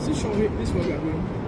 This one we are going.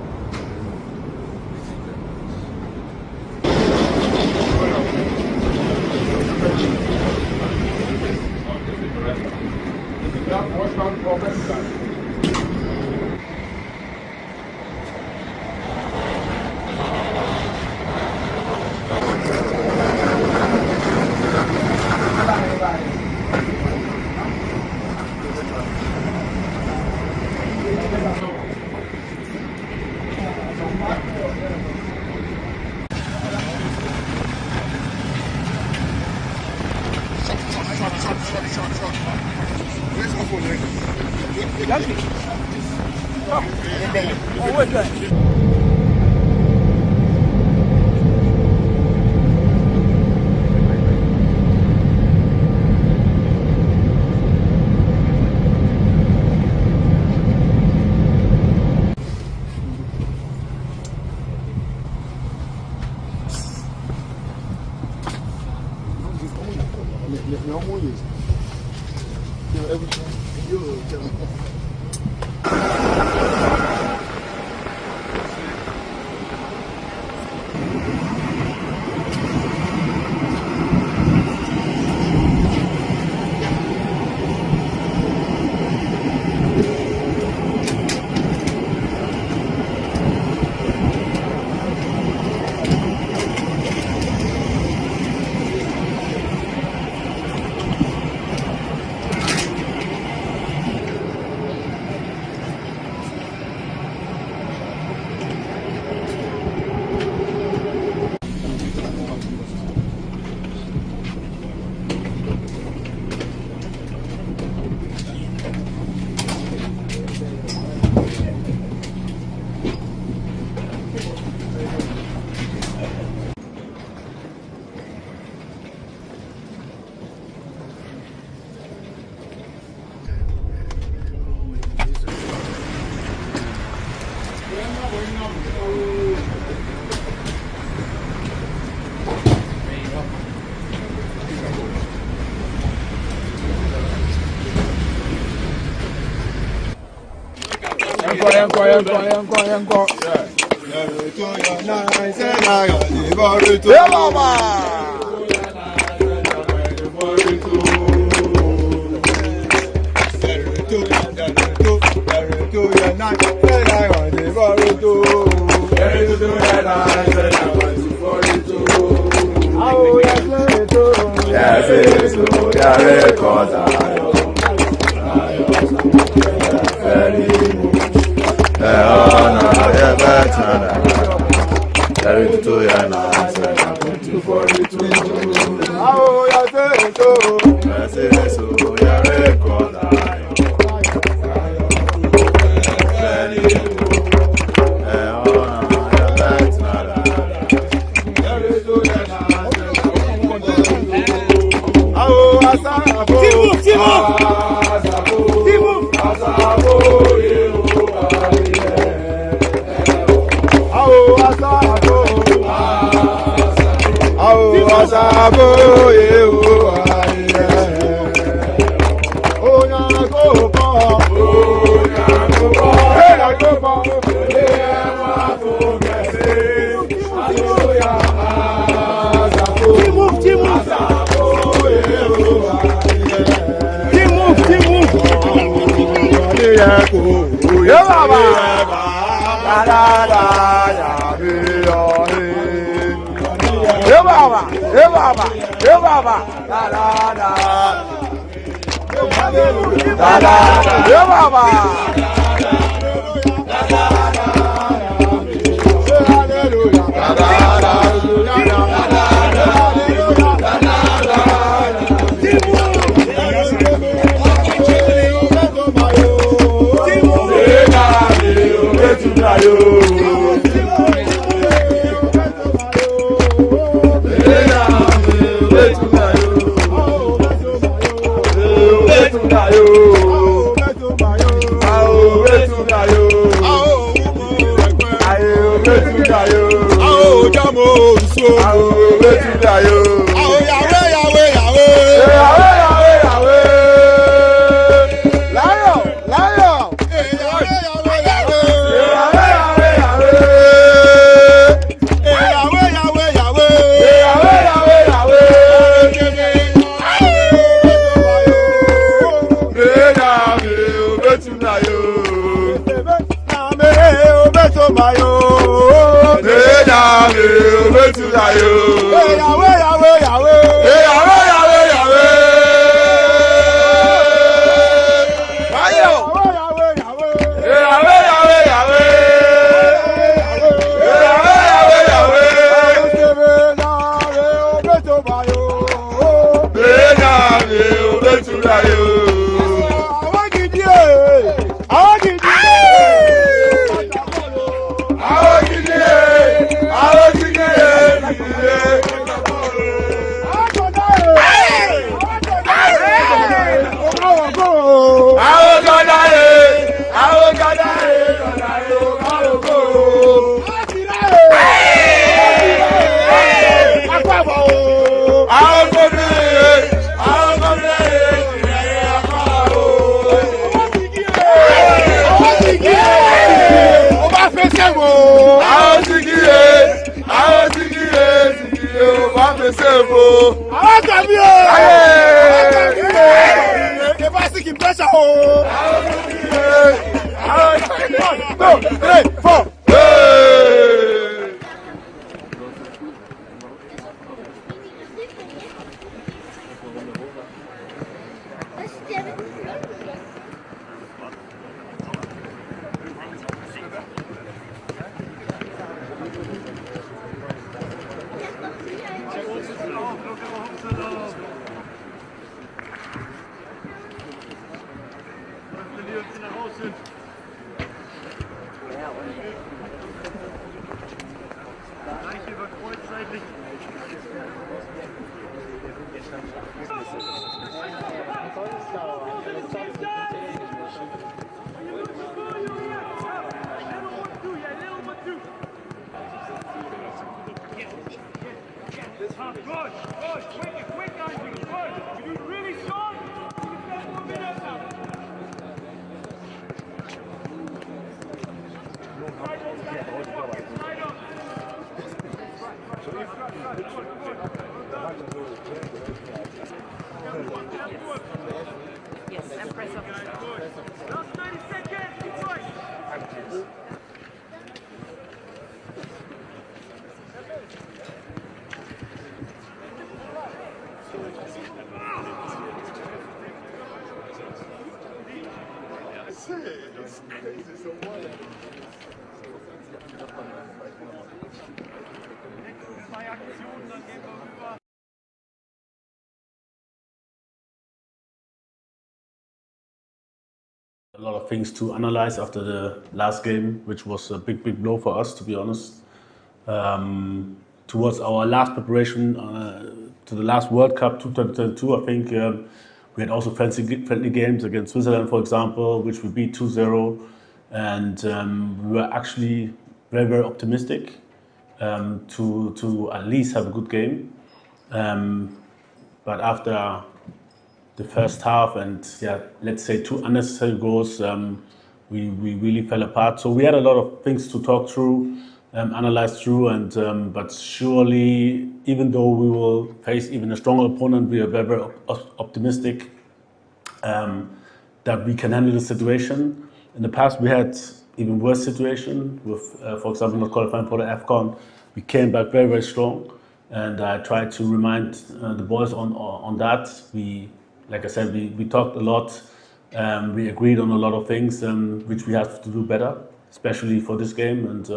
A lot of things to analyze after the last game, which was a big blow for us, to be honest. Towards our last preparation to the last World Cup 2022, I think we had also friendly games against Switzerland, for example, which we beat 2-0. And we were actually very optimistic to at least have a good game. But after the first half and let's say 2 unnecessary goals, we really fell apart. So we had a lot of things to talk through, analyze through, and but surely, even though we will face even a stronger opponent, we are very optimistic that we can handle the situation. In the past, we had even worse situation with, for example, not qualifying for the AFCON. We came back very strong, and I tried to remind the boys on that. Like I said, we talked a lot. We agreed on a lot of things which we have to do better, especially for this game. And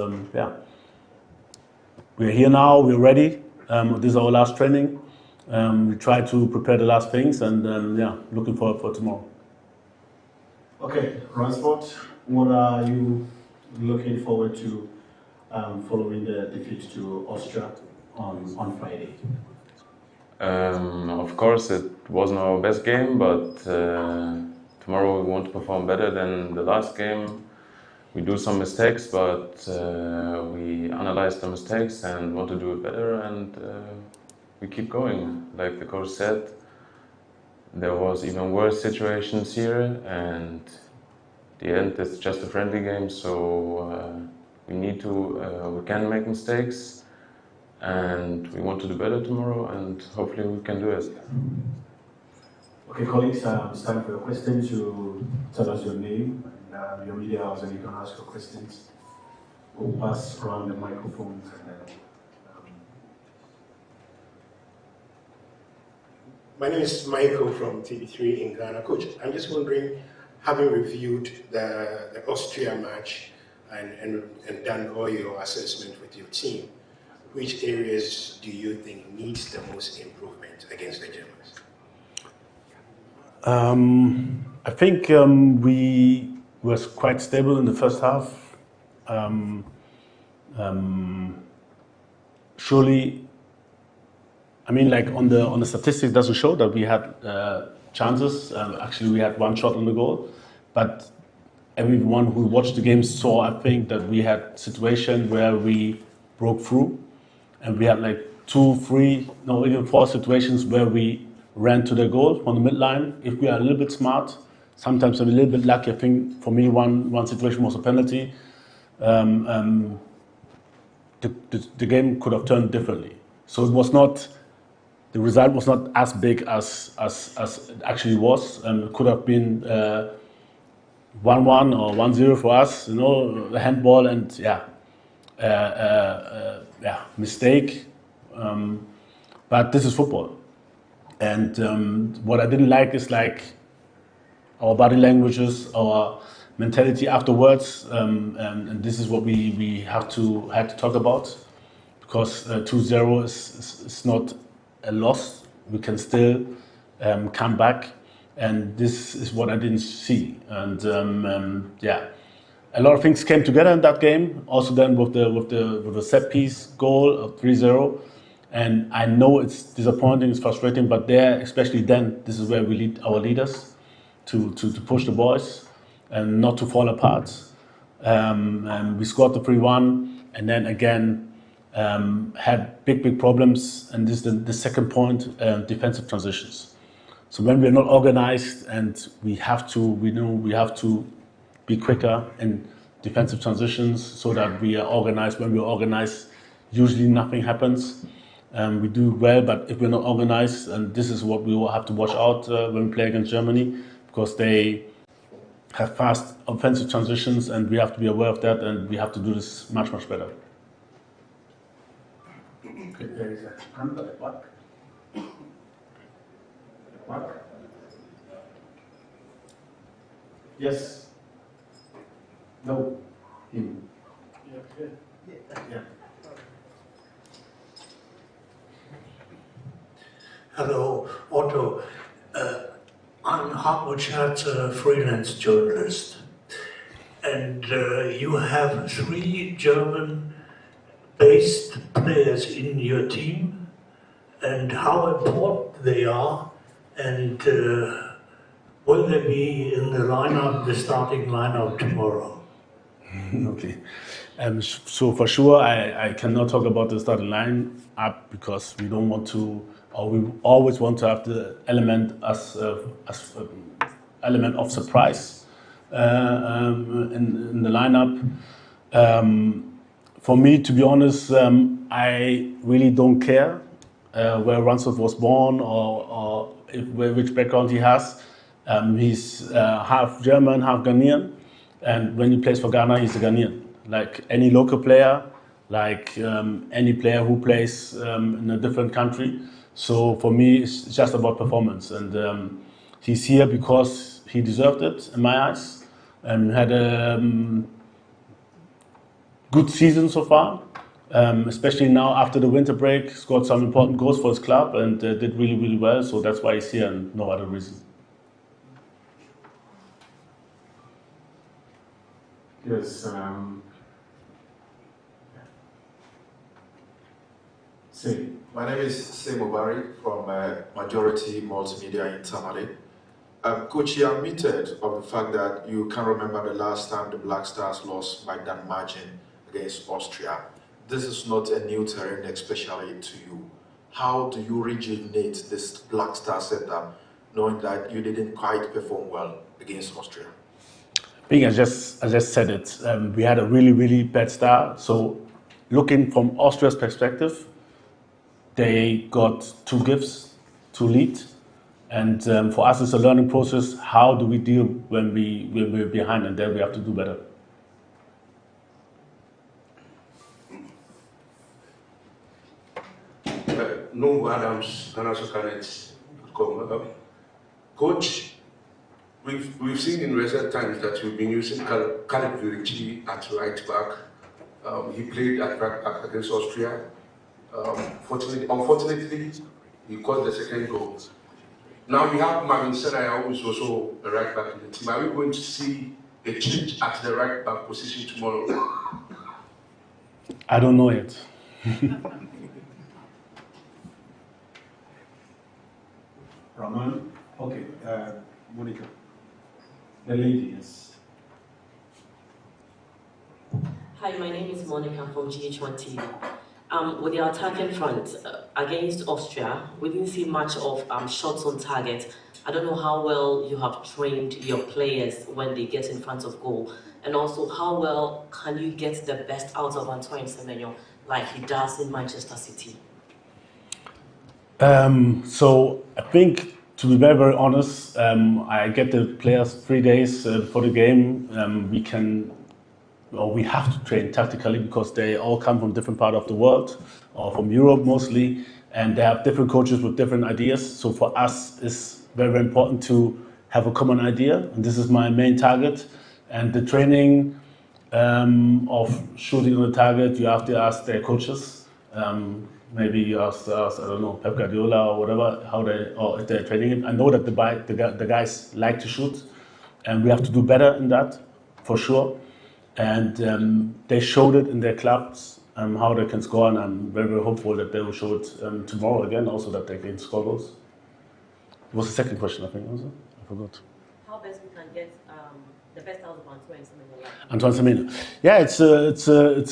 we're here now. We're ready. This is our last training. We try to prepare the last things, and looking forward for tomorrow. Okay, Ransford, what are you looking forward to following the defeat to Austria on Friday? Of course, it wasn't our best game, but tomorrow we want to perform better than the last game. We do some mistakes, but we analyze the mistakes and want to do it better, and we keep going. Like the coach said, there was even worse situations here, and the end it's just a friendly game, so we can make mistakes. And we want to do better tomorrow, and hopefully we can do it. Okay, colleagues, it's time for your questions. You tell us your name and your media house, and you can ask your questions. We'll pass around the microphones. My name is Michael from TV3 in Ghana. Coach, I'm just wondering, having reviewed the Austria match and done all your assessment with your team, which areas do you think needs the most improvement against the Germans? I think we were quite stable in the first half. Surely, I mean, like on the statistics, it doesn't show that we had chances. Actually, we had one shot on the goal, but everyone who watched the game saw, I think, that we had situations where we broke through, and we had like 2, 3, no, even 4 situations where we ran to the goal on the midline. If we are a little bit smart, sometimes I'm a little bit lucky. I think for me, one situation was a penalty. The game could have turned differently. So it was not. The result was not as big as it actually was. It could have been 1-1 or 1-0 for us, you know, the handball and mistake. But this is football. And what I didn't like is like our body languages, our mentality afterwards, and this is what we had to talk about, because 2-0 is not a loss. We can still come back, and this is what I didn't see. And a lot of things came together in that game. Also then with the set piece goal of 3-0. And I know it's disappointing, it's frustrating, but there, especially then, this is where we lead our leaders to push the boys and not to fall apart. And we scored the 3-1, and then again had big problems. And this is the second point: defensive transitions. So when we're not organized, and we have to be quicker in defensive transitions so that we are organized. When we're organized, usually nothing happens. We do well, but if we're not organized, and this is what we will have to watch out when we play against Germany, because they have fast offensive transitions, and we have to be aware of that, and we have to do this much better. Okay, there is a hand at the back. Yes. No. Him. Yeah. Hello, Otto. I'm Hartmut Schatz, a freelance journalist. And you have 3 German-based players in your team, and how important they are, and will they be in the starting lineup tomorrow? Okay. So for sure, I cannot talk about the starting line up, because we don't want to, or we always want to have the element as element of surprise in the lineup. For me, to be honest, I really don't care where Ransford was born or which background he has. He's half German, half Ghanaian, and when he plays for Ghana, he's a Ghanaian. Like any local player, like any player who plays in a different country. So for me, it's just about performance, and he's here because he deserved it, in my eyes, and had a good season so far. Especially now after the winter break, scored some important goals for his club and did really well. So that's why he's here, and no other reason. Yes. Say. My name is Seymour Barry from Majority Multimedia in Tamale. Coach, you admitted of the fact that you can't remember the last time the Black Stars lost by that margin against Austria. This is not a new terrain, especially to you. How do you rejuvenate this Black Star setup, knowing that you didn't quite perform well against Austria? I think I just said it. We had a really bad start. So looking from Austria's perspective, they got 2 gifts to lead. And for us, it's a learning process. How do we deal when we're behind, and then we have to do better? No Adams, GhanaSoccerNet.com. Coach, we've seen in recent times that you've been using Caleb Virici at right back. He played at right back against Austria. Unfortunately, he caused the second goal. Now we have Marvin Senaya, who is also a right back in the team. Are we going to see a change at the right back position tomorrow? I don't know yet. Ramon? Okay, Monica. The lady, yes. Hi, my name is Monica from GH1 TV. With the attacking front, against Austria, we didn't see much of shots on target. I don't know how well you have trained your players when they get in front of goal. And also, how well can you get the best out of Antoine Semenyo like he does in Manchester City? So I think, to be very, very honest, I get the players 3 days before the game. We have to train tactically because they all come from different parts of the world, or from Europe mostly, and they have different coaches with different ideas. So for us, it's very, very important to have a common idea, and this is my main target. And the training of shooting on the target, you have to ask their coaches. Maybe you ask, I don't know, Pep Guardiola or whatever, or if they're training it. I know that the guys like to shoot, and we have to do better in that, for sure. And they showed it in their clubs, how they can score, and I'm very, very hopeful that they will show it tomorrow again, also that they can score goals. What was the second question, I think, also? I forgot. How best we can get the best out of Antoine Semenyo? Antoine Semenyo. Yeah, it's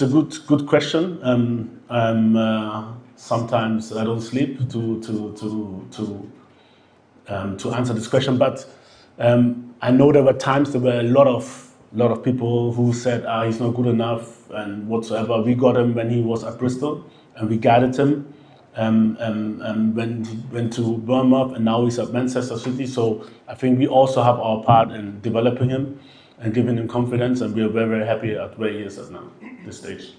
a good question. Sometimes I don't sleep to answer this question, but I know there were times there were a lot of people who said he's not good enough and whatsoever. We got him when he was at Bristol, and we guided him when he went to Bournemouth, and now he's at Manchester City. So I think we also have our part in developing him and giving him confidence, and we are very, very happy at where he is at now, this stage.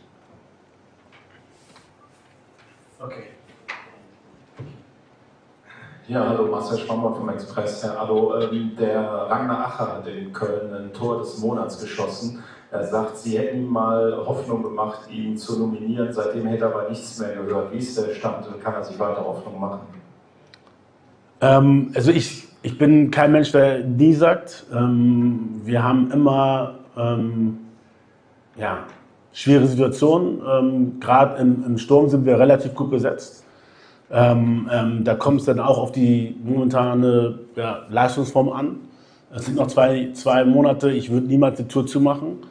Okay. Ja, hallo, Marcel Schwammer vom Express. Herr Addo, der Ragnar Acher hat in Köln ein Tor des Monats geschossen. Er sagt, Sie hätten ihm mal Hoffnung gemacht, ihn zu nominieren. Seitdem hätte er aber nichts mehr gehört. Wie ist der Stand und kann er sich weiter Hoffnung machen? Also ich bin kein Mensch, der nie sagt. Wir haben immer schwere Situationen. Gerade im Sturm sind wir relativ gut besetzt. Da kommt es dann auch auf die momentane Leistungsform an. Es sind noch zwei Monate, ich würde niemals die Tour zumachen.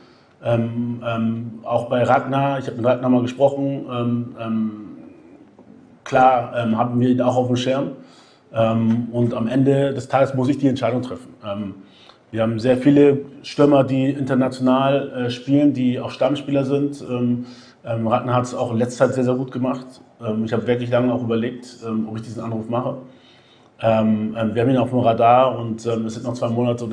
Auch bei Ragnar, ich habe mit Ragnar mal gesprochen, klar haben wir ihn auch auf dem Schirm. Und am Ende des Tages muss ich die Entscheidung treffen. Wir haben sehr viele Stürmer, die international spielen, die auch Stammspieler sind. Ragnar hat es auch in letzter Zeit sehr, sehr gut gemacht. Ich habe wirklich lange auch überlegt, ob ich diesen Anruf mache. Wir haben ihn auf dem Radar und es sind noch 2 Monate.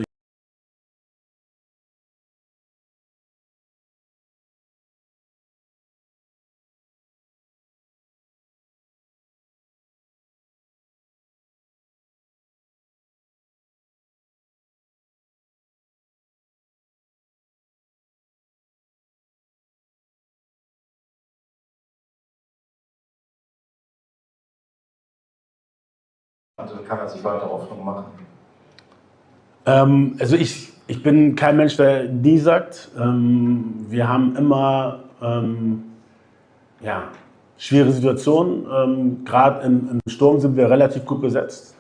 Also kann er sich weiter Hoffnung machen? Also ich bin kein Mensch, der nie sagt. Wir haben immer schwere Situationen. Gerade im Sturm sind wir relativ gut besetzt.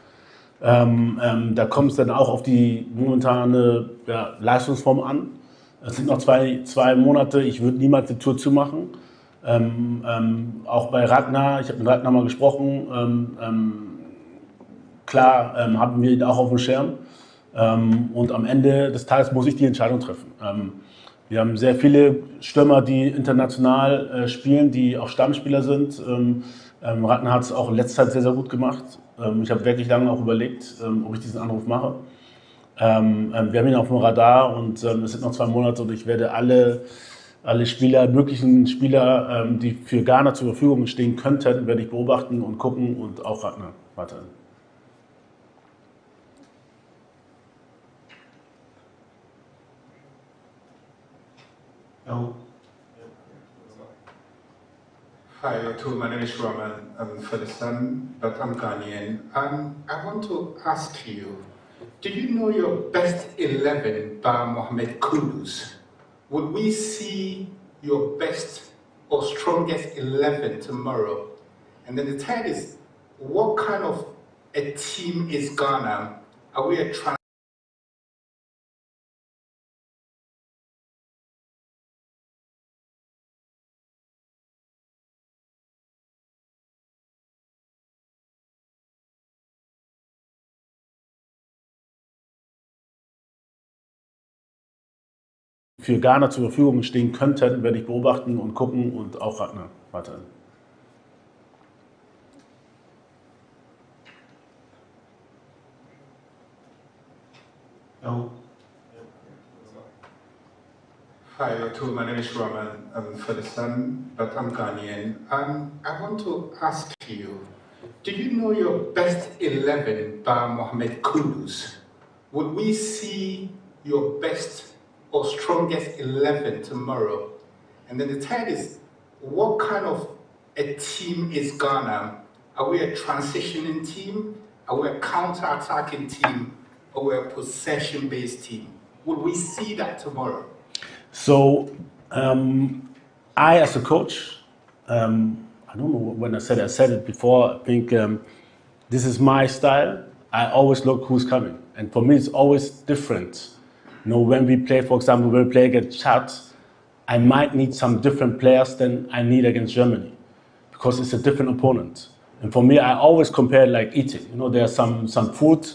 Da kommt es dann auch auf die momentane Leistungsform an. Es sind noch zwei Monate, ich würde niemals die Tour zumachen. Auch bei Ragnar, ich habe mit Ragnar mal gesprochen. Klar haben wir ihn auch auf dem Schirm. Und am Ende des Tages muss ich die Entscheidung treffen. Wir haben sehr viele Stürmer, die international spielen, die auch Stammspieler sind. Ragnar hat es auch in letzter Zeit sehr, sehr gut gemacht. Ich habe wirklich lange auch überlegt, ob ich diesen Anruf mache. Wir haben ihn auf dem Radar und es sind noch 2 Monate und ich werde alle Alle möglichen Spieler, die für Ghana zur Verfügung stehen könnten, werde ich beobachten und gucken und auch weiterhin. No. Hi, my name is Roman. I'm Philistine, but I'm Ghanaian. I want to ask you, do you know your best 11 by Mohamed Kudus? Would we see your best or strongest 11 tomorrow? And then the third is, what kind of a team is Ghana? Are we a für Ghana zur Verfügung stehen könnten, werde ich beobachten und gucken und auch weiterhin. No. Hi, my name is Roman. I'm Philistine, but I'm Ghanaian. I want to ask you, do you know your best 11 by Mohamed Kudus? Would we see your best or strongest 11 tomorrow? And then the third is, what kind of a team is Ghana? Are we a transitioning team? Are we a counter-attacking team? Or we're a possession-based team? Would we see that tomorrow? So, I as a coach, I don't know when I said it before, I think this is my style. I always look who's coming. And for me, it's always different. You know, when we play, for example, when we play against Chad, I might need some different players than I need against Germany because it's a different opponent. And for me, I always compare like eating. You know, there's some food.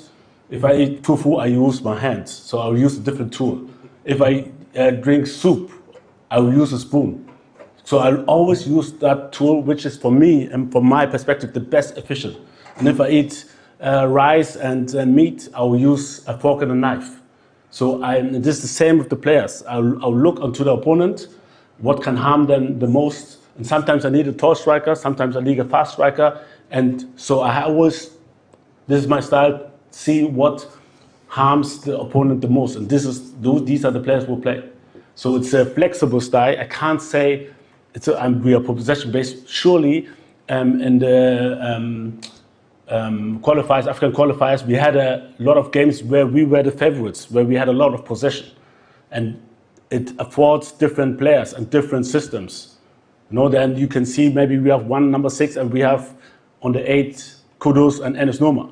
If I eat tofu, I use my hands, so I'll use a different tool. If I drink soup, I will use a spoon. So I'll always use that tool, which is for me and from my perspective the best efficient. And if I eat rice and meat, I will use a fork and a knife. So this is the same with the players. I'll look onto the opponent, what can harm them the most. And sometimes I need a tall striker, sometimes I need a fast striker. And so I always, this is my style, see what harms the opponent the most. And these are the players who play. So it's a flexible style. I can't say we are possession based. Surely in the qualifiers, African qualifiers, we had a lot of games where we were the favorites, where we had a lot of possession. And it affords different players and different systems. You know, then you can see maybe we have one number 6 and we have on the 8 Kudus and Enes Noma.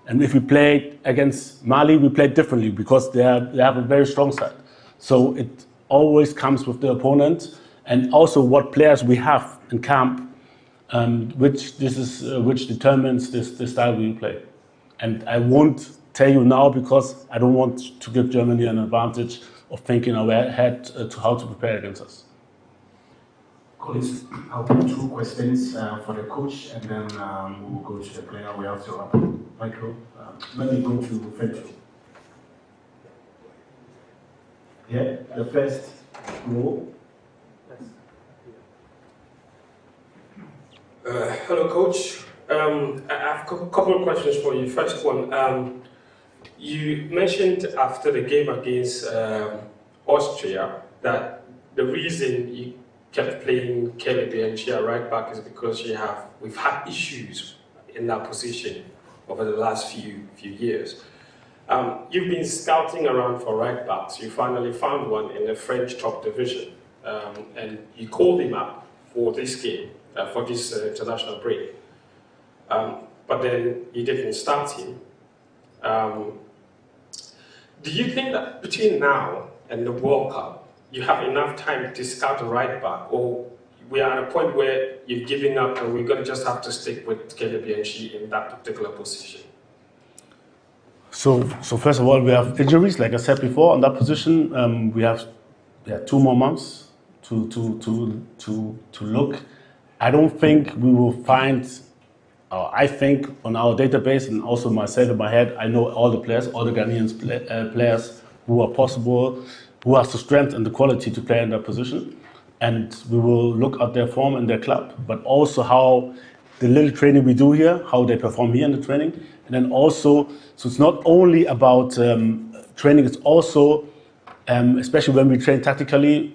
And if we played against Mali, we played differently because they have a very strong side. So it always comes with the opponent and also what players we have in camp, which determines the style we play. And I won't tell you now because I don't want to give Germany an advantage of thinking ahead to how to prepare against us. Colleagues, I'll put 2 questions for the coach and then we'll go to the player. We have to wrap up. Michael, let me go to Fencho. Yeah, the first row. Hello, Coach. I have a couple of questions for you. First one, you mentioned after the game against Austria that the reason you kept playing Kelly and she right back is because we've had issues in that position over the last few years. You've been scouting around for right backs. You finally found one in the French top division, and you called him up for this game, for this international break. But then you didn't start him. Do you think that between now and the World Cup, you have enough time to scout a right back, or we are at a point where you've given up and we're going to just have to stick with Kelly in that particular position? So first of all, we have injuries, like I said before, on that position. We have 2 more months to look. I don't think we will find. I think on our database and also myself in my head, I know all the players, all the Ghanaian players who are possible, who has the strength and the quality to play in that position. and we will look at their form in their club, but also how the little training we do here, how they perform here in the training, and then also, so it's not only about training, it's also, especially when we train tactically,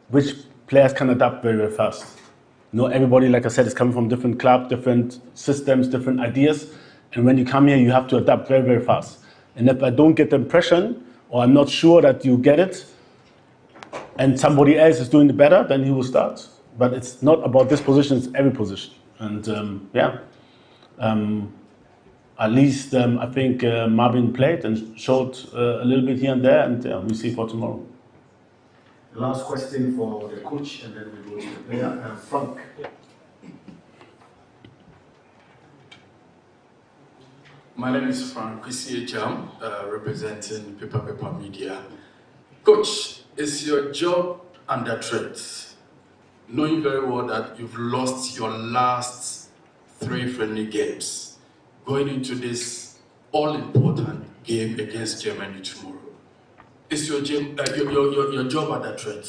which players can adapt very, very fast. You know, everybody, like I said, is coming from different clubs, different systems, different ideas, and when you come here, you have to adapt very, very fast. And if I don't get the impression, or I'm not sure that you get it, and somebody else is doing it better, then he will start. But it's not about this position, it's every position. And at least I think Marvin played and showed a little bit here and there, and we'll see for tomorrow. The last question for the coach, and then we go to the player. Frank. My name is Frank Kwesi, representing Paper Media. Coach, is your job under threat? Knowing very well that you've lost your last 3 friendly games, going into this all-important game against Germany tomorrow, is your job under threat?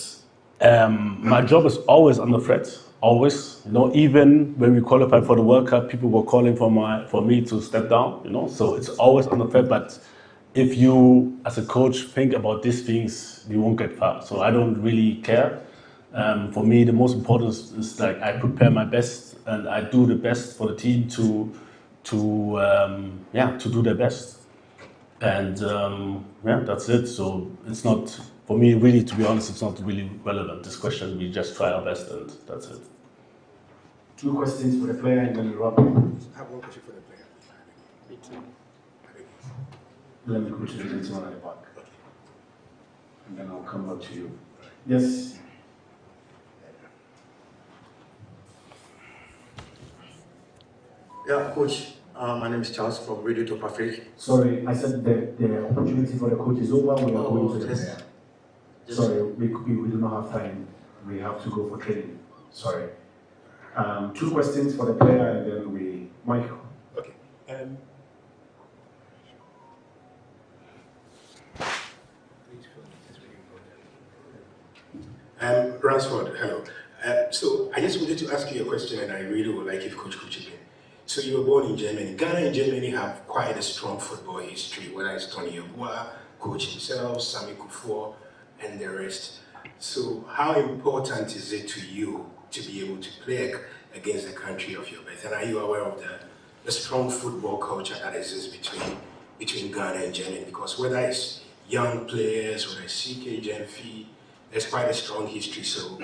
My job is always under threat, always. You know, even when we qualified for the World Cup, people were calling for me to step down. You know, so it's always under threat. But if you, as a coach, think about these things, you won't get far. So I don't really care. For me, the most important is like I prepare my best and I do the best for the team to do their best. And that's it. So it's not, for me, really, to be honest, it's not really relevant. This question, we just try our best and that's it. 2 questions for the player and then Rob. I have 1 question for the player. Me too. Let me go to the gentleman at the back. And then I'll come back to you. Yes. Yeah, Coach, my name is Charles from Radio Top Africa. Sorry, I said the opportunity for the coach is over. We are going to the player. Sorry, we do not have time. We have to go for training. Sorry. 2 questions for the player and then Michael. Okay. Ransford, hello. So I just wanted to ask you a question, and I really would like if Coach could chip in. So you were born in Germany. Ghana and Germany have quite a strong football history, whether it's Tony Yeboah, Coach himself, Sami Kufuor, and the rest. So how important is it to you to be able to play against the country of your birth? And are you aware of the strong football culture that exists between Ghana and Germany? Because whether it's young players, whether it's CK, Genfi, there's quite a strong history. So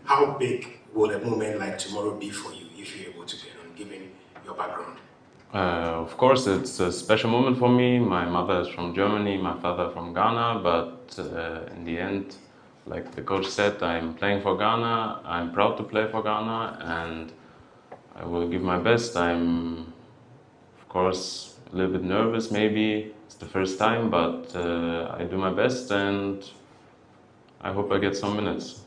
how big will a moment like tomorrow be for you if you're able to get on, given your background? Of course, it's a special moment for me. My mother is from Germany, my father from Ghana, but in the end, like the coach said, I'm playing for Ghana. I'm proud to play for Ghana, and I will give my best. I'm, of course, a little bit nervous maybe. It's the first time, but I do my best, and I hope I get some minutes.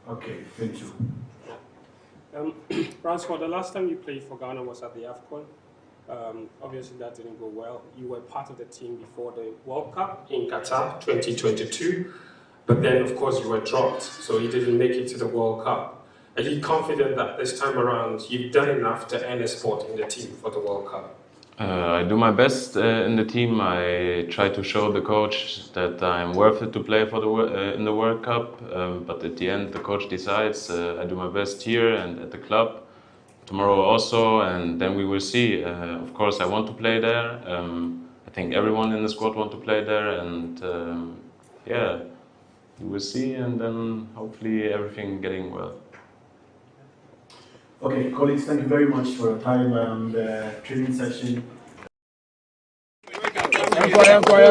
Okay, thank you. Ransford, the last time you played for Ghana was at the AFCON. Obviously that didn't go well. You were part of the team before the World Cup in Qatar 2022, but then of course you were dropped, so you didn't make it to the World Cup. Are you confident that this time around you've done enough to earn a spot in the team for the World Cup? I do my best in the team. I try to show the coach that I'm worth it to play for in the World Cup. But at the end, the coach decides. I do my best here and at the club. Tomorrow also, and then we will see. Of course, I want to play there. I think everyone in the squad want to play there, and yeah, we will see. And then hopefully everything getting well. Okay, colleagues, thank you very much for your time and the training session. Very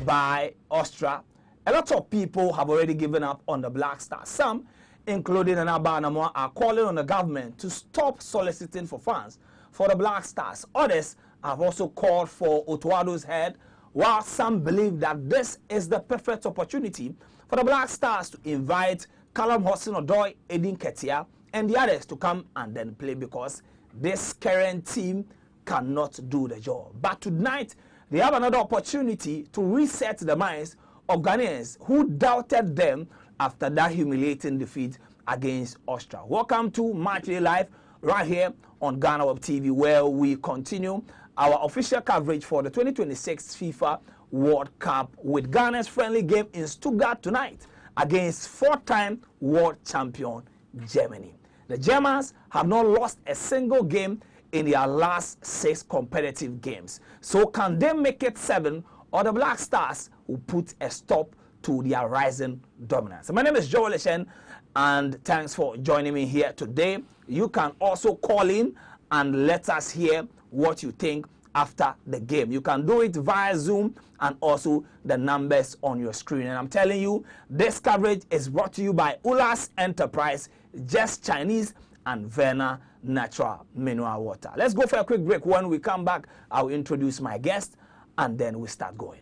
By Austria. A lot of people have already given up on the Black Stars. Some, including Anabanamo, are calling on the government to stop soliciting for funds for the Black Stars. Others have also called for Otuado's head, while some believe that this is the perfect opportunity for the Black Stars to invite Callum Hudson-Odoi, Edin Ketia, and the others to come and then play, because this current team cannot do the job. But tonight, they have another opportunity to reset the minds of Ghanaians who doubted them after that humiliating defeat against Austria. Welcome to Match Day Live right here on GhanaWeb TV, where we continue our official coverage for the 2026 FIFA World Cup with Ghana's friendly game in Stuttgart tonight against four-time world champion Germany. The Germans have not lost a single game in their last 6 competitive games. So can they make it 7, or the Black Stars will put a stop to their rising dominance? My name is Joel Eshen, and thanks for joining me here today. You can also call in and let us hear what you think after the game. You can do it via Zoom and also the numbers on your screen. And I'm telling you, this coverage is brought to you by Ulas Enterprise, Just Chinese, and Verna Natural Mineral Water. Let's go for a quick break. When we come back, I'll introduce my guest and then we start going.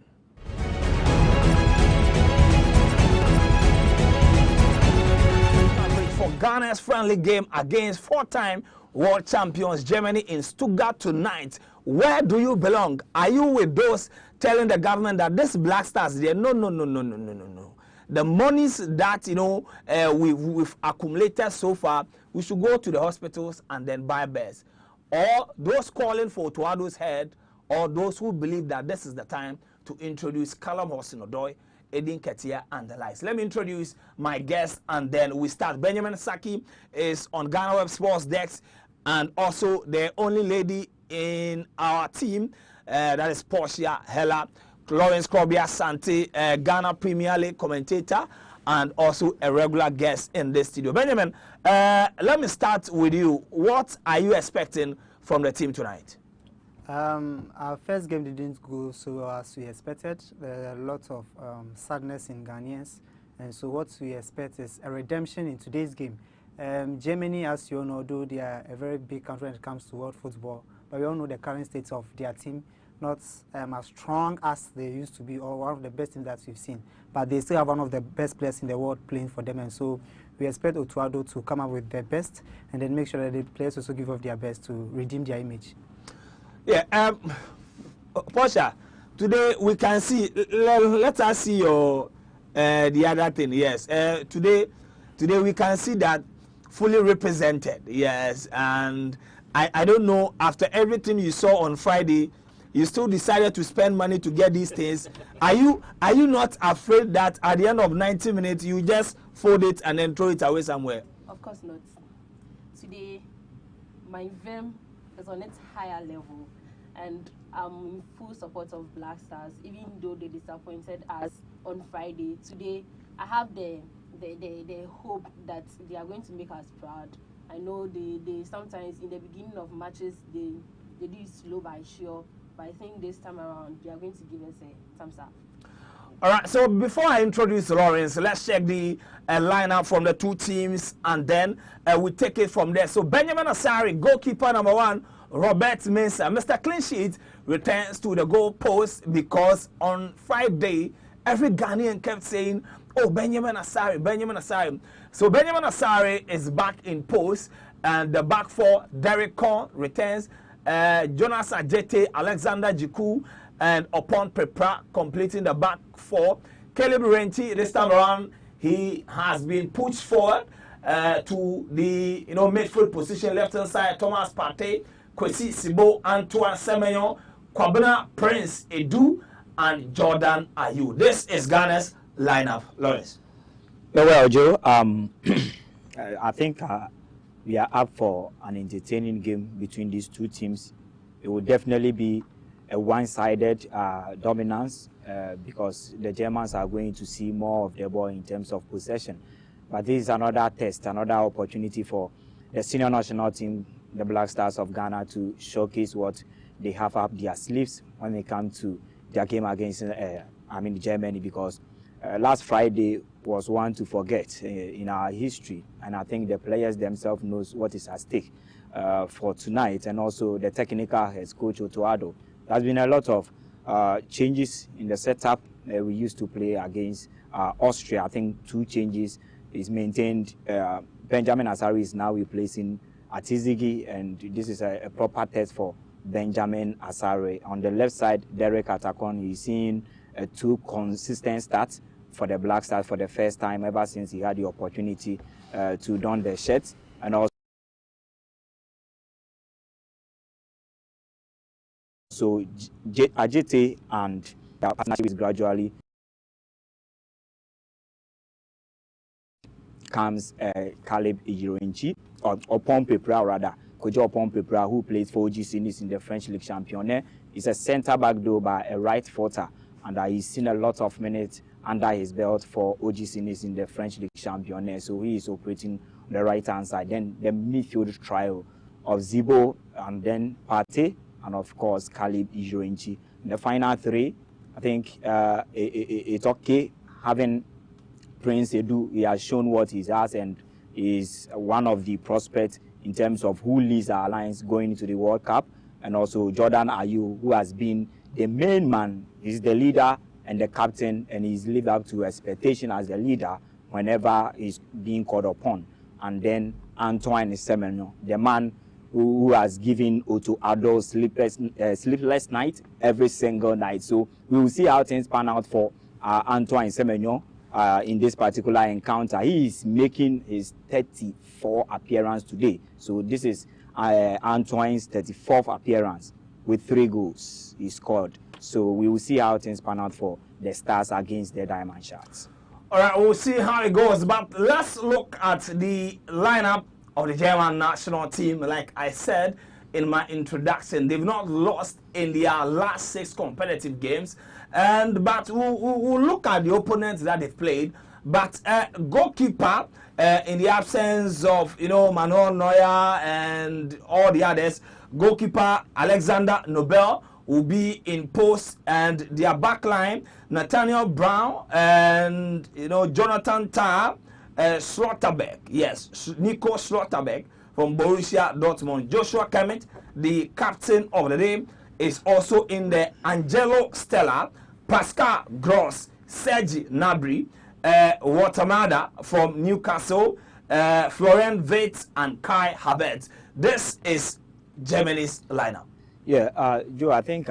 For Ghana's friendly game against four-time world champions Germany in Stuttgart tonight. Where do you belong? Are you with those telling the government that this Black Stars there? No. The monies that we've accumulated so far, we should go to the hospitals and then buy bears. Or those calling for Otuado's head, or those who believe that this is the time to introduce Callum Hudson-Odoi, Edin Ketia, and the likes. Let me introduce my guest and then we start. Benjamin Saki is on GhanaWeb Sports Desk, and also the only lady in our team, that is Portia Hella, Lawrence Krobia Santi, Ghana Premier League commentator, and also a regular guest in this studio. Benjamin, let me start with you. What are you expecting from the team tonight? Our first game didn't go so well as we expected. There are a lot of sadness in Ghanaians, and so what we expect is a redemption in today's game. Germany, as you all know, though they are a very big country when it comes to world football, but we all know the current state of their team, not as strong as they used to be, or one of the best teams that we've seen. But they still have one of the best players in the world playing for them, and so we expect Otuado to come up with their best and then make sure that the players also give up their best to redeem their image. Yeah, Portia, today we can see, let us see your, the other thing, yes. Today we can see that fully represented, yes, and I don't know, after everything you saw on Friday, you still decided to spend money to get these things. Are you not afraid that at the end of 90 minutes, you just fold it and then throw it away somewhere? Of course not. Today, my vim is on its higher level, and I'm in full support of Black Stars, even though they disappointed us on Friday. Today, I have the hope that they are going to make us proud. I know they sometimes in the beginning of matches they do it slow by sure, but I think this time around they are going to give us a thumbs up. All right, so before I introduce Lawrence, let's check the lineup from the two teams, and then we take it from there. So Benjamin Asari, goalkeeper number 1, Robert Mensah. Mr. Clean Sheet returns to the goal post because on Friday, every Ghanaian kept saying, oh, Benjamin Asari, Benjamin Asari. So Benjamin Asari is back in post, and the back four, Derek Korn returns, Jonas Ajete, Alexander Jiku, and Upon Prepra completing the back four. Caleb Renti, this time around, he has been pushed forward to the midfield position, left hand side. Thomas Partey, Kwesi Sibo, Antoine Semenyo, Kwabena Prince Edu, and Jordan Ayew. This is Ghana's lineup. Lawrence. Well, Joe, I think we are up for an entertaining game between these two teams. It will definitely be a one-sided dominance because the Germans are going to see more of the ball in terms of possession. But this is another test, another opportunity for the senior national team, the Black Stars of Ghana, to showcase what they have up their sleeves when they come to their game against Germany, because last Friday was one to forget in our history, and I think the players themselves knows what is at stake for tonight, and also the technical head coach Otoado. There's been a lot of changes in the setup. We used to play against Austria. I think 2 changes is maintained. Benjamin Asare is now replacing Atizigi, and this is a proper test for Benjamin Asare. On the left side, Derek Atakon is seeing 2 consistent starts for the Black Stars for the first time ever since he had the opportunity to don the shirts, and also Ajite and their partnership is gradually comes Caleb Ijiroinchi, or Opon Pepra rather, Kojo Opon Pepra, who plays for OG Sinis in the French League Championship. He's a centre-back though by a right footer, and he's seen a lot of minutes under his belt for OG Sinis in the French League Championship, so he is operating on the right-hand side. Then the midfield trio of Zibo, and then Partey, and of course Caleb Ijiroinchi. The final 3, I think it's okay having Prince Edu. He has shown what he has and is one of the prospects in terms of who leads our alliance going into the World Cup, and also Jordan Ayew, who has been the main man. He's the leader and the captain, and he's lived up to expectation as the leader whenever he's being called upon. And then Antoine Semenyo, the man who has given Otto Addo sleepless night every single night. So we will see how things pan out for Antoine Semenyo in this particular encounter. He is making his 34th appearance today. So this is Antoine's 34th appearance with 3 goals he scored. So we will see how things pan out for the Stars against the Diamond Sharks. All right, we'll see how it goes. But let's look at the lineup of the German national team. Like I said in my introduction, they've not lost in their last 6 competitive games. But we'll look at the opponents that they've played. But goalkeeper, in the absence of Manuel Neuer and all the others, goalkeeper Alexander Nobel will be in post, and their backline, Nathaniel Brown and Jonathan Tah, Schlotterbeck, yes, Nico Schlotterbeck from Borussia Dortmund. Joshua Kemet, the captain of the team, is also in there. Angelo Stella, Pascal Gross, Sergi Gnabry, Watamada from Newcastle, Florian Wirtz, and Kai Havertz. This is Germany's lineup. Yeah, Joe, I think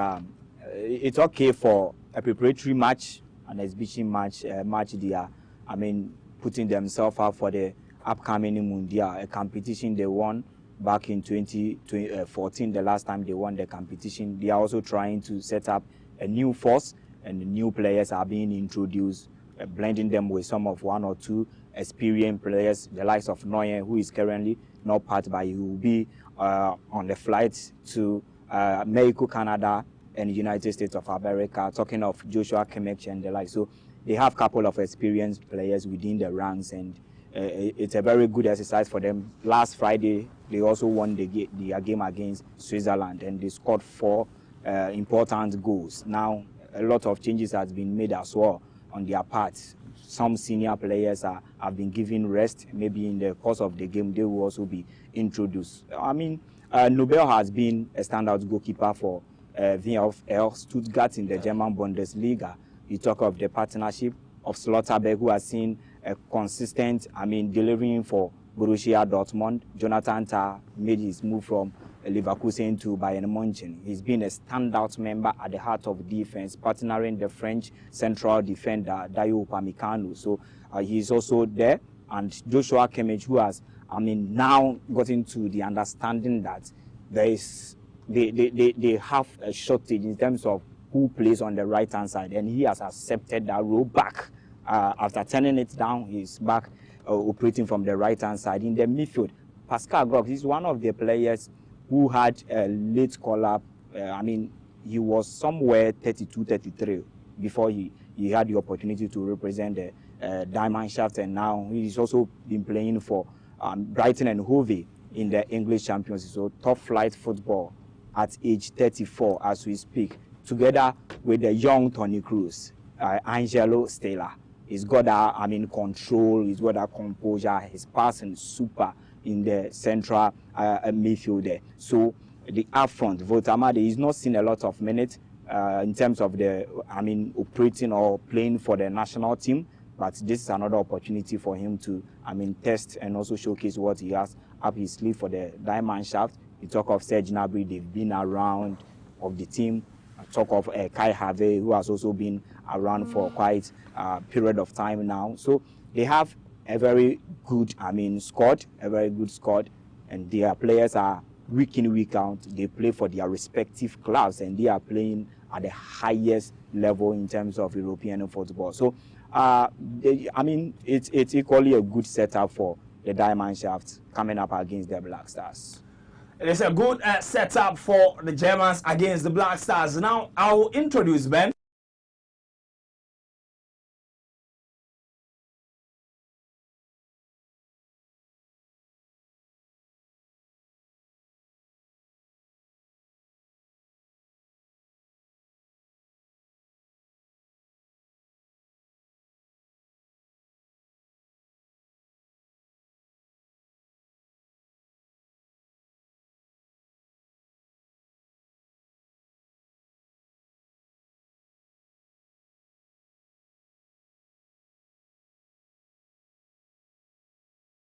it's okay for a preparatory match, an exhibition match they are, putting themselves up for the upcoming Mundial, a competition they won back in 2014, the last time they won the competition. They are also trying to set up a new force, and the new players are being introduced, blending them with some of 1 or 2 experienced players, the likes of Neuer, who is currently not part, but he will be on the flight to Mexico, Canada, and the United States of America, talking of Joshua Kimmich and the like. So they have a couple of experienced players within the ranks, and it's a very good exercise for them. Last Friday, they also won the game against Switzerland, and they scored 4 important goals. Now, a lot of changes has been made as well on their part. Some senior players have been given rest. Maybe in the course of the game, they will also be introduced. Nobel has been a standout goalkeeper for VfL Stuttgart in the German Bundesliga. You talk of the partnership of Schlotterbeck, who has seen a consistent, delivering for Borussia Dortmund. Jonathan Tah made his move from Leverkusen to Bayern Munich. He's been a standout member at the heart of defense, partnering the French central defender Dayo Upamecano. So he's also there. And Joshua Kimmich, who has, now gotten to the understanding that they have a shortage in terms of who plays on the right-hand side, and he has accepted that role back. After turning it down, he's back operating from the right-hand side. In the midfield, Pascal Gross is one of the players who had a late call-up. He was somewhere 32, 33 before he had the opportunity to represent the Diamond Shaft, and now he's also been playing for Brighton and Hove in the English Championship. So top flight football at age 34 as we speak, together with the young Toni Kroos, Angelo Stella. He's got that, control, he's got that composure, his passing is super in the central midfield there. So the up front, Votamade, he's not seen a lot of minutes in terms of the, operating or playing for the national team, but this is another opportunity for him to, test and also showcase what he has up his sleeve for the Diamond Shaft. You talk of Serge Gnabry, they've been around of the team. I talk of Kai Havertz, who has also been around for quite a period of time now. So they have a very good, squad, a very good squad, and their players are week in, week out. They play for their respective clubs, and they are playing at the highest level in terms of European football. So, it's equally a good setup for the Diamond Shaft coming up against the Black Stars. It is a good setup for the Germans against the Black Stars. Now, I will introduce Ben.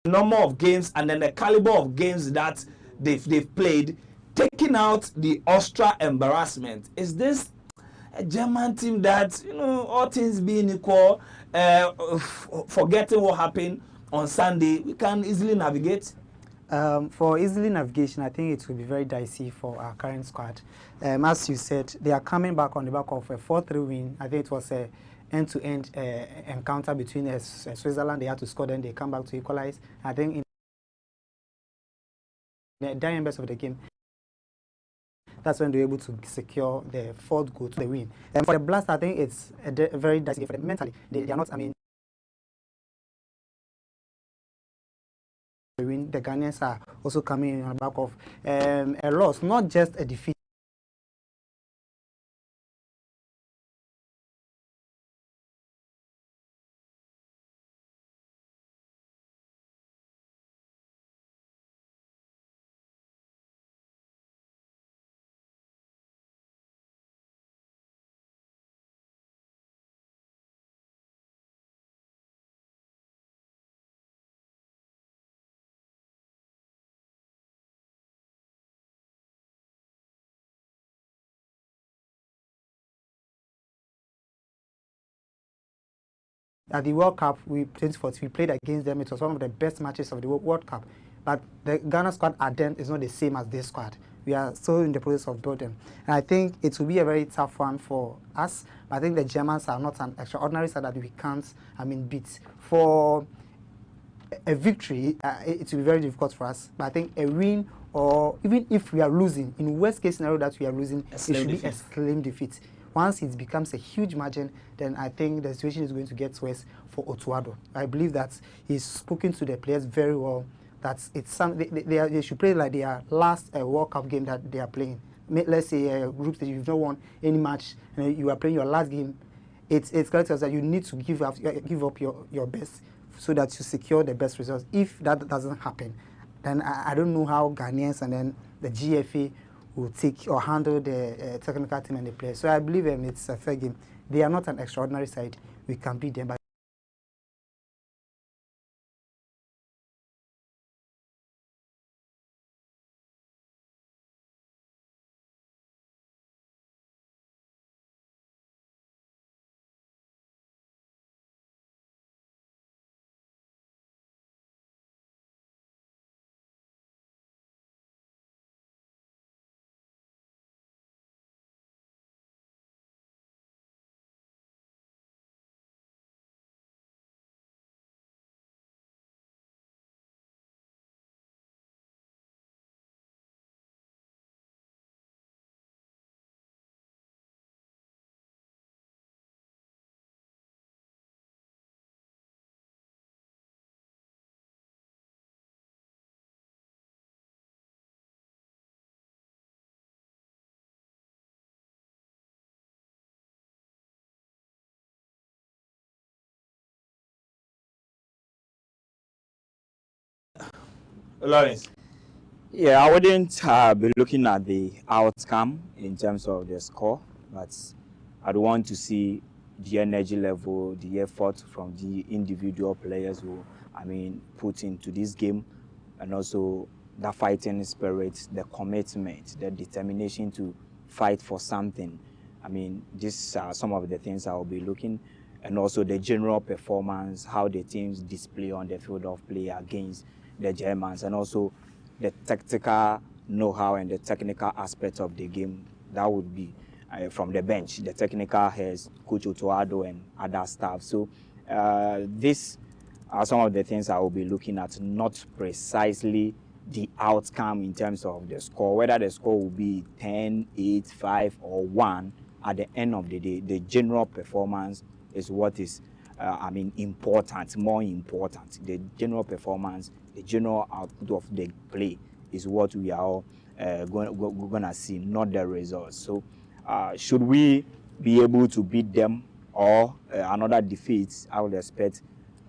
Number of games and then the caliber of games that they've played, taking out the Austria embarrassment. Is this a German team that, all things being equal, forgetting what happened on Sunday, we can easily navigate? For easily navigation, I think it will be very dicey for our current squad. As you said, they are coming back on the back of a 4-3 win. I think it was a end-to-end encounter between Switzerland. They had to score, then they come back to equalize. I think in the dying best of the game, that's when they were able to secure the fourth goal to the win. And for the Blast, I think it's a very dicey for them mentally. They are not, the win. The Ghanaians are also coming in on the back of a loss, not just a defeat. At the World Cup, we played against them. It was one of the best matches of the World Cup. But the Ghana squad at then is not the same as this squad. We are still in the process of building. And I think it will be a very tough one for us. I think the Germans are not an extraordinary side that we can't, beat. For a victory, it will be very difficult for us. But I think a win, or even if we are losing, in worst case scenario that we are losing, it should be a slim defeat. Once it becomes a huge margin, then I think the situation is going to get worse for Otuado. I believe that he's spoken to the players very well, that it's they should play like their last World Cup game that they are playing. Let's say a group that you've not won any match and you are playing your last game. It's clear to us that you need to give up your best so that you secure the best results. If that doesn't happen, then I don't know how Ghanaians and then the GFA will take or handle the technical team and the players. So I believe it's a fair game. They are not an extraordinary side. We can beat them. But Lawrence. Yeah, I wouldn't be looking at the outcome in terms of the score, but I'd want to see the energy level, the effort from the individual players who, put into this game, and also the fighting spirit, the commitment, the determination to fight for something. These are some of the things I will be looking, and also the general performance, how the teams display on the field of play against the Germans, and also the tactical know-how and the technical aspect of the game. That would be from the bench, the technical heads, Coach Otoado and other staff. So these are some of the things I will be looking at, not precisely the outcome in terms of the score, whether the score will be 10, 8, 5, or 1. At the end of the day, the general performance is what is important, more important. The general performance, the general output of the play is what we are all going to see, not the results. So should we be able to beat them or another defeat, I would expect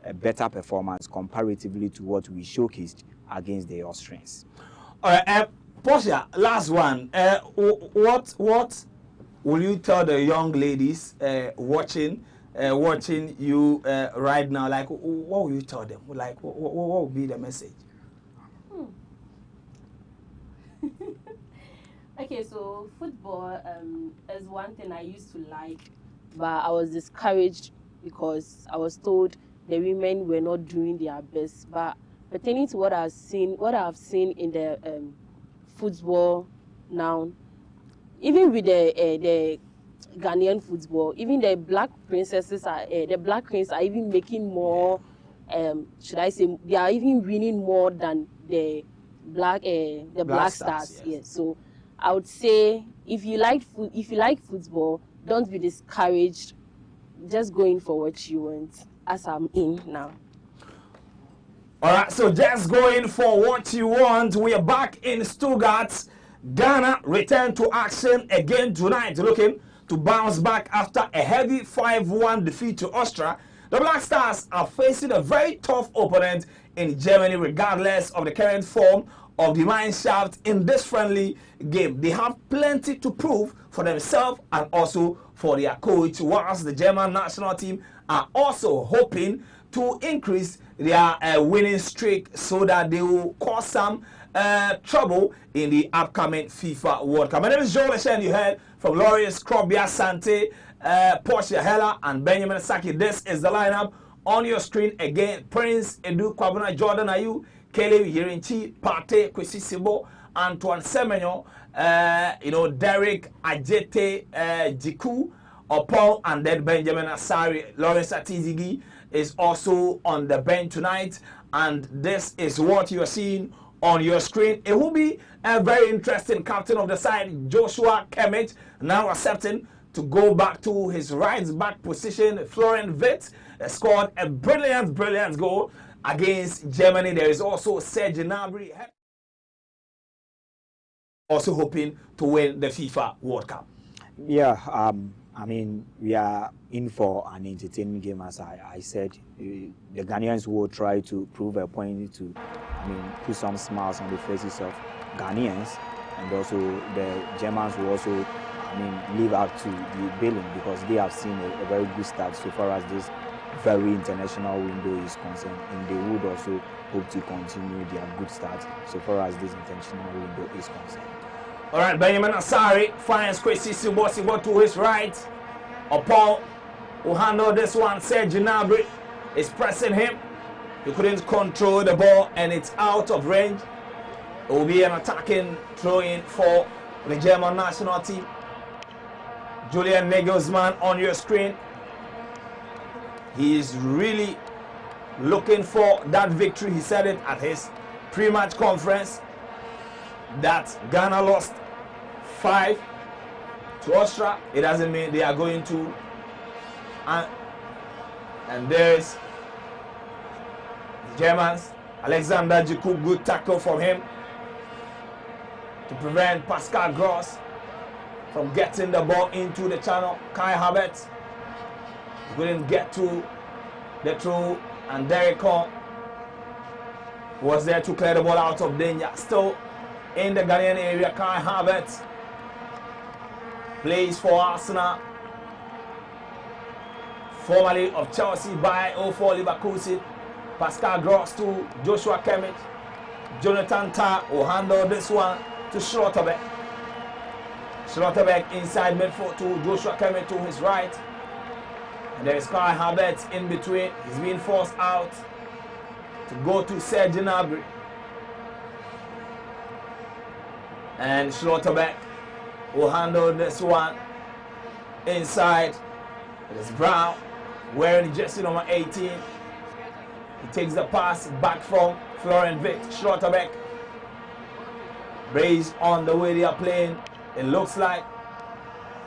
a better performance comparatively to what we showcased against the Austrians. All right, Portia, last one. What will you tell the young ladies watching you right now? Like, what will you tell them? Like, what will be the message? Okay, so football is one thing I used to like, but I was discouraged because I was told the women were not doing their best. But pertaining to what I've seen in the football now, even with the Ghanaian football, even the black princesses are the black queens are even making more. Should I say they are even winning more than the black stars? Yes. So I would say if you like football, don't be discouraged. Just going for what you want, as I'm in now. All right, so just going for what you want. We are back in Stuttgart. Ghana return to action again tonight, looking to bounce back after a heavy 5-1 defeat to Austria. The Black Stars are facing a very tough opponent in Germany, regardless of the current form of the mine shaft in this friendly game. They have plenty to prove for themselves and also for their coach, whilst the German national team are also hoping to increase their winning streak so that they will cause some trouble in the upcoming FIFA World Cup. My name is Joel Eshen. You heard from Lawrence Krobia Sante, Portia Heller, and Benjamin Saki. This is the lineup on your screen again. Prince Edu Kwabena, Jordan Ayu, Caleb Yirinchi, Pate Kwesisibo, Antoine Semenyo, Derek Ajete Jiku, Paul, and then Benjamin Asari. Lawrence Atizigi is also on the bench tonight, and this is what you are seeing on your screen. It will be a very interesting captain of the side, Joshua Kimmich, now accepting to go back to his right back position. Florian Wirtz scored a brilliant goal against Germany. There is also Serge Gnabry, also hoping to win the FIFA World Cup. Yeah, we are in for an entertaining game, as I said. The Ghanaians will try to prove a point to, put some smiles on the faces of Ghanaians, and also the Germans will also, live up to the billing because they have seen a very good start so far as this very international window is concerned, and they would also hope to continue their good start so far as this international window is concerned. All right, Benjamin Asari finds Kwesi Sibo to his right. Paul will handle this one. Serge Gnabry is pressing him. He couldn't control the ball and it's out of range. It will be an attacking throw-in for the German national team. Julian Nagelsmann on your screen. He is really looking for that victory. He said it at his pre-match conference that Ghana lost 5 to Austria. It doesn't mean they are going to. And there's the Germans. Alexander Jiku, good tackle from him to prevent Pascal Gross from getting the ball into the channel. Kai Havertz couldn't get to the throw, and Derek Hall was there to clear the ball out of danger. Still in the Ghanaian area, Kai Havertz plays for Arsenal. Formerly of Chelsea by 04 Leverkusen. Pascal Gross to Joshua Kimmich. Jonathan Tah will handle this one to Schlotterbeck. Schlotterbeck inside midfield to Joshua Kimmich to his right. And there is Kai Havertz in between. He's being forced out to go to Serge Gnabry. And Schlotterbeck will handle this one inside. It is Brown wearing jersey number 18. He takes the pass back from Florian Wirtz. Schlotterbeck, based on the way they are playing, it looks like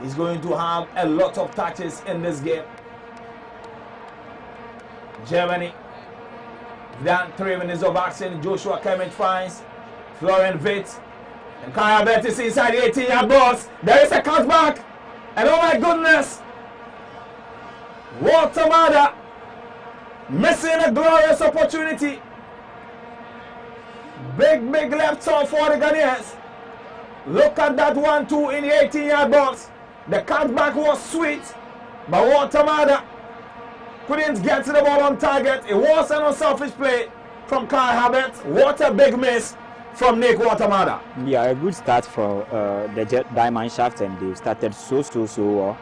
he's going to have a lot of touches in this game. Germany, down 3 minutes of action. Joshua Kimmich finds Florian Wirtz. And Kai Havertz is inside the 18-yard box. There is a cutback. And oh my goodness, Watermada missing a glorious opportunity. Big left turn for the Ghanaians. Look at that 1-2 in the 18-yard box. The cutback was sweet, but Watermada couldn't get to the ball on target. It was an unselfish play from Kai Havertz. What a big miss from Nick Watermada. Yeah, a good start for the Diamond Shaft, and they started so well.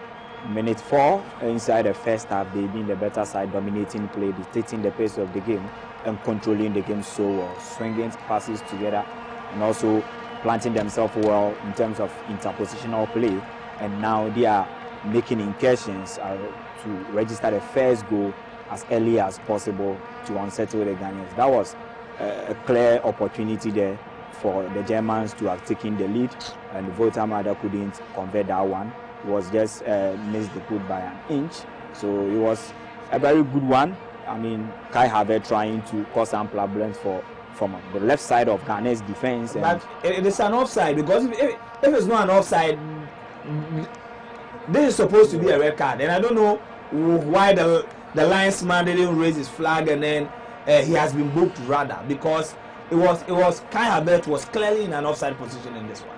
Minute 4 inside the first half, they've been the better side, dominating play, dictating the pace of the game and controlling the game so well, swinging passes together and also planting themselves well in terms of interpositional play. And now they are making incursions to register the first goal as early as possible to unsettle the Ghanaians. That was a clear opportunity there for the Germans to have taken the lead, and Watermada couldn't convert that one. It was just missed the put by an inch. So it was a very good one. I mean, Kai Havertz trying to cause some problems from the left side of Ghana's defense. But it is an offside, because if it's not an offside, this is supposed to be a red card. And I don't know why the linesman didn't raise his flag, and then he has been booked rather, because it was Kai Havertz was clearly in an offside position in this one.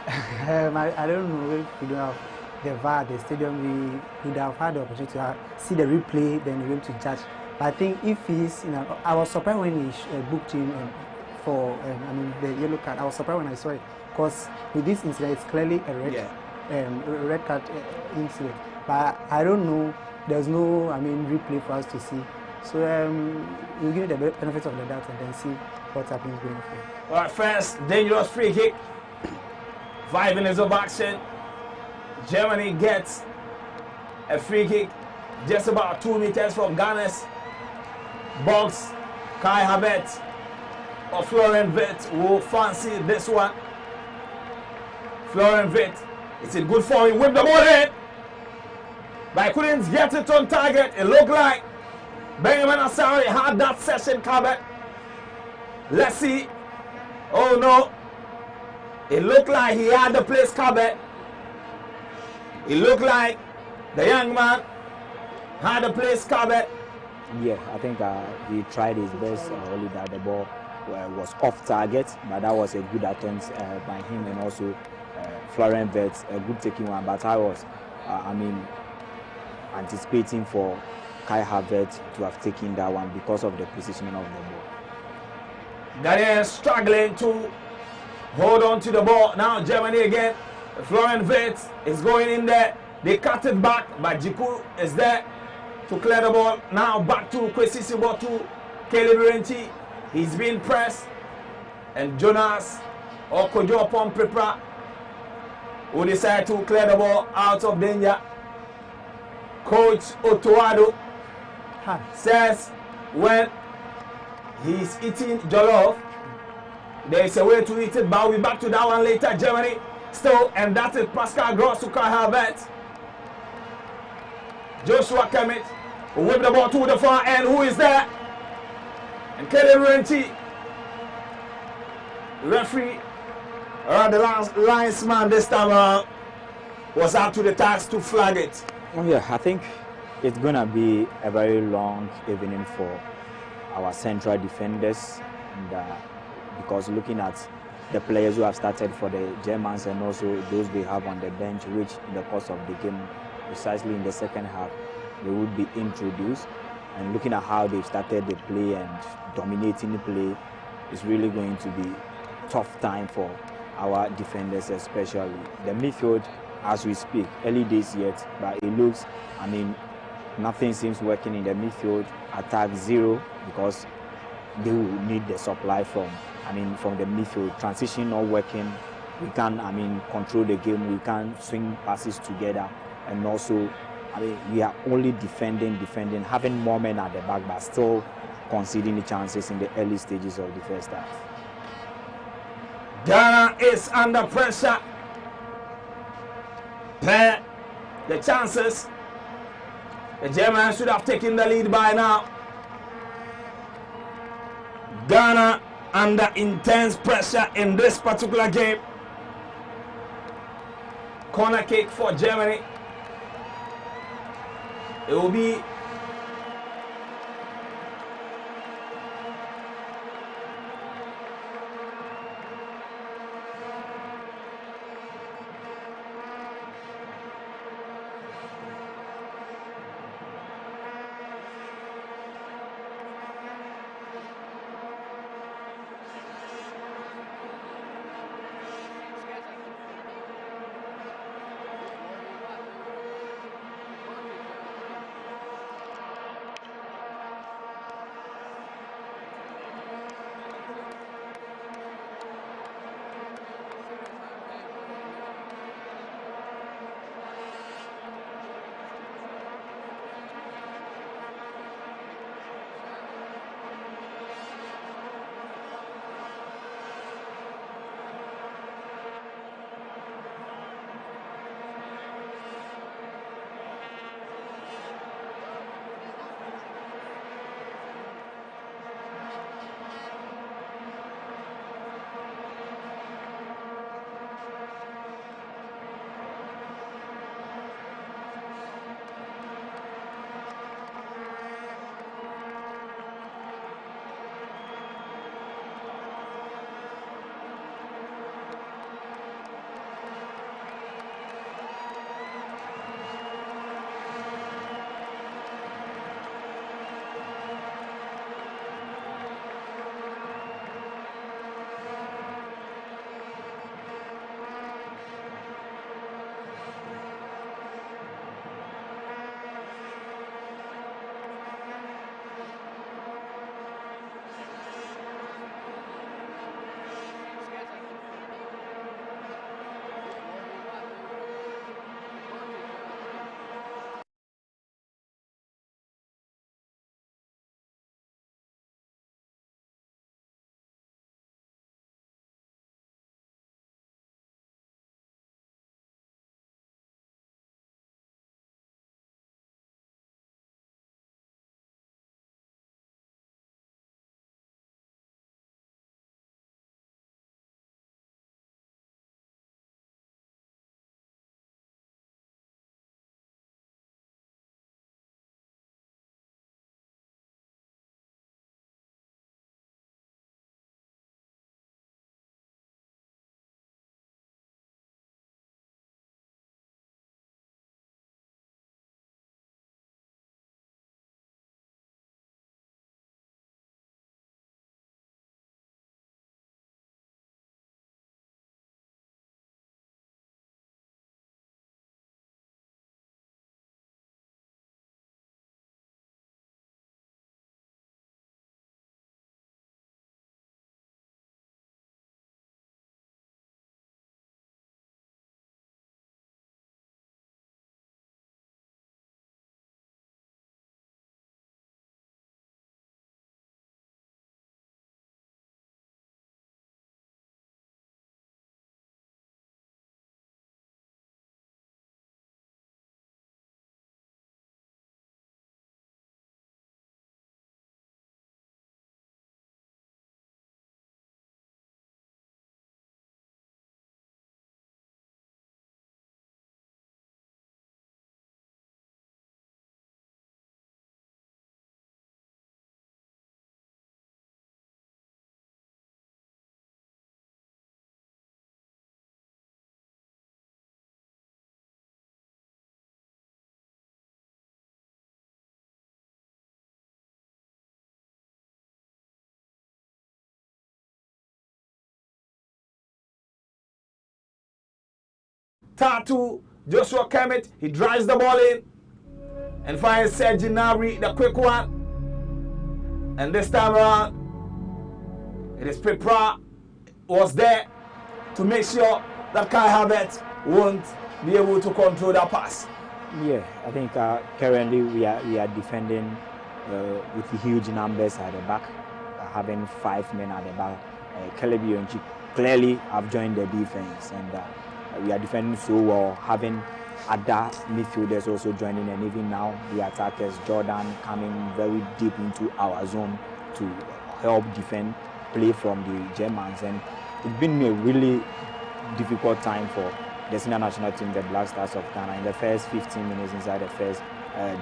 I don't know if we don't have the VAR at the stadium. We would have had the opportunity to see the replay, then we're going to judge. But I think if he's, I was surprised when he booked him for the yellow card. I was surprised when I saw it, because with this incident, it's clearly a red card incident. But I don't know. There's no replay for us to see. So we'll give it the benefit of the doubt and then see what happens going forward. All right, first dangerous free kick. 5 minutes of action. Germany gets a free kick just about 2 meters from Ghana's box. Kai Havertz or Florian Wirtz will fancy this one. Florian Wirtz, is it good for him? Whip the ball in, but I couldn't get it on target. It looked like Benjamin Asari had that session covered. Let's see. Oh no. It looked like he had the place covered. It looked like the young man had the place covered. Yeah, I think he tried his best, only that the ball was off target, but that was a good attempt by him, and also Florian Wirtz, a good taking one. But I was, anticipating for Kai Havertz to have taken that one because of the positioning of the ball. Ghanaian struggling to hold on to the ball. Now Germany again. Florian Wirtz is going in there. They cut it back, but Jiku is there to clear the ball. Now back to Kwesi Sibotu, Caleb Renti. He's being pressed. And Jonas Okojo Pomprepra who decide to clear the ball out of danger. Coach Otoado says when he's eating jollof, there is a way to eat it, but we'll be back to that one later. Germany still, and that is Pascal Gross to Kai Havertz. Joshua Kimmich will whip the ball to the far end. Who is there? And Kelly Renti, referee, the linesman this time around, was up to the task to flag it. Yeah, I think it's gonna be a very long evening for our central defenders, and because looking at the players who have started for the Germans and also those they have on the bench, which in the course of the game, precisely in the second half, they would be introduced, and looking at how they've started the play and dominating the play, is really going to be tough time for our defenders, especially the midfield. As we speak, early days yet, but it looks, I mean, nothing seems working in the midfield. Attack zero, because they will need the supply from the midfield. Transition not working. We can't, control the game. We can't swing passes together, and also, we are only defending, having more men at the back, but still conceding the chances in the early stages of the first half. Ghana is under pressure. The chances. The Germans should have taken the lead by now. Ghana under intense pressure in this particular game. Corner kick for Germany. It will be Tatu, Joshua Kemet, he drives the ball in and finds Serge Gnabry, the quick one. And this time around, it is Pepra was there to make sure that Kai Havertz won't be able to control that pass. Yeah, I think currently we are defending with huge numbers at the back, having 5 men at the back. Caleb Ionchi clearly have joined the defense, and we are defending so well, having other midfielders also joining, and even now the attackers, Jordan, coming very deep into our zone to help defend, play from the Germans. And it's been a really difficult time for the senior national team, the Black Stars of Ghana, in the first 15 minutes inside the first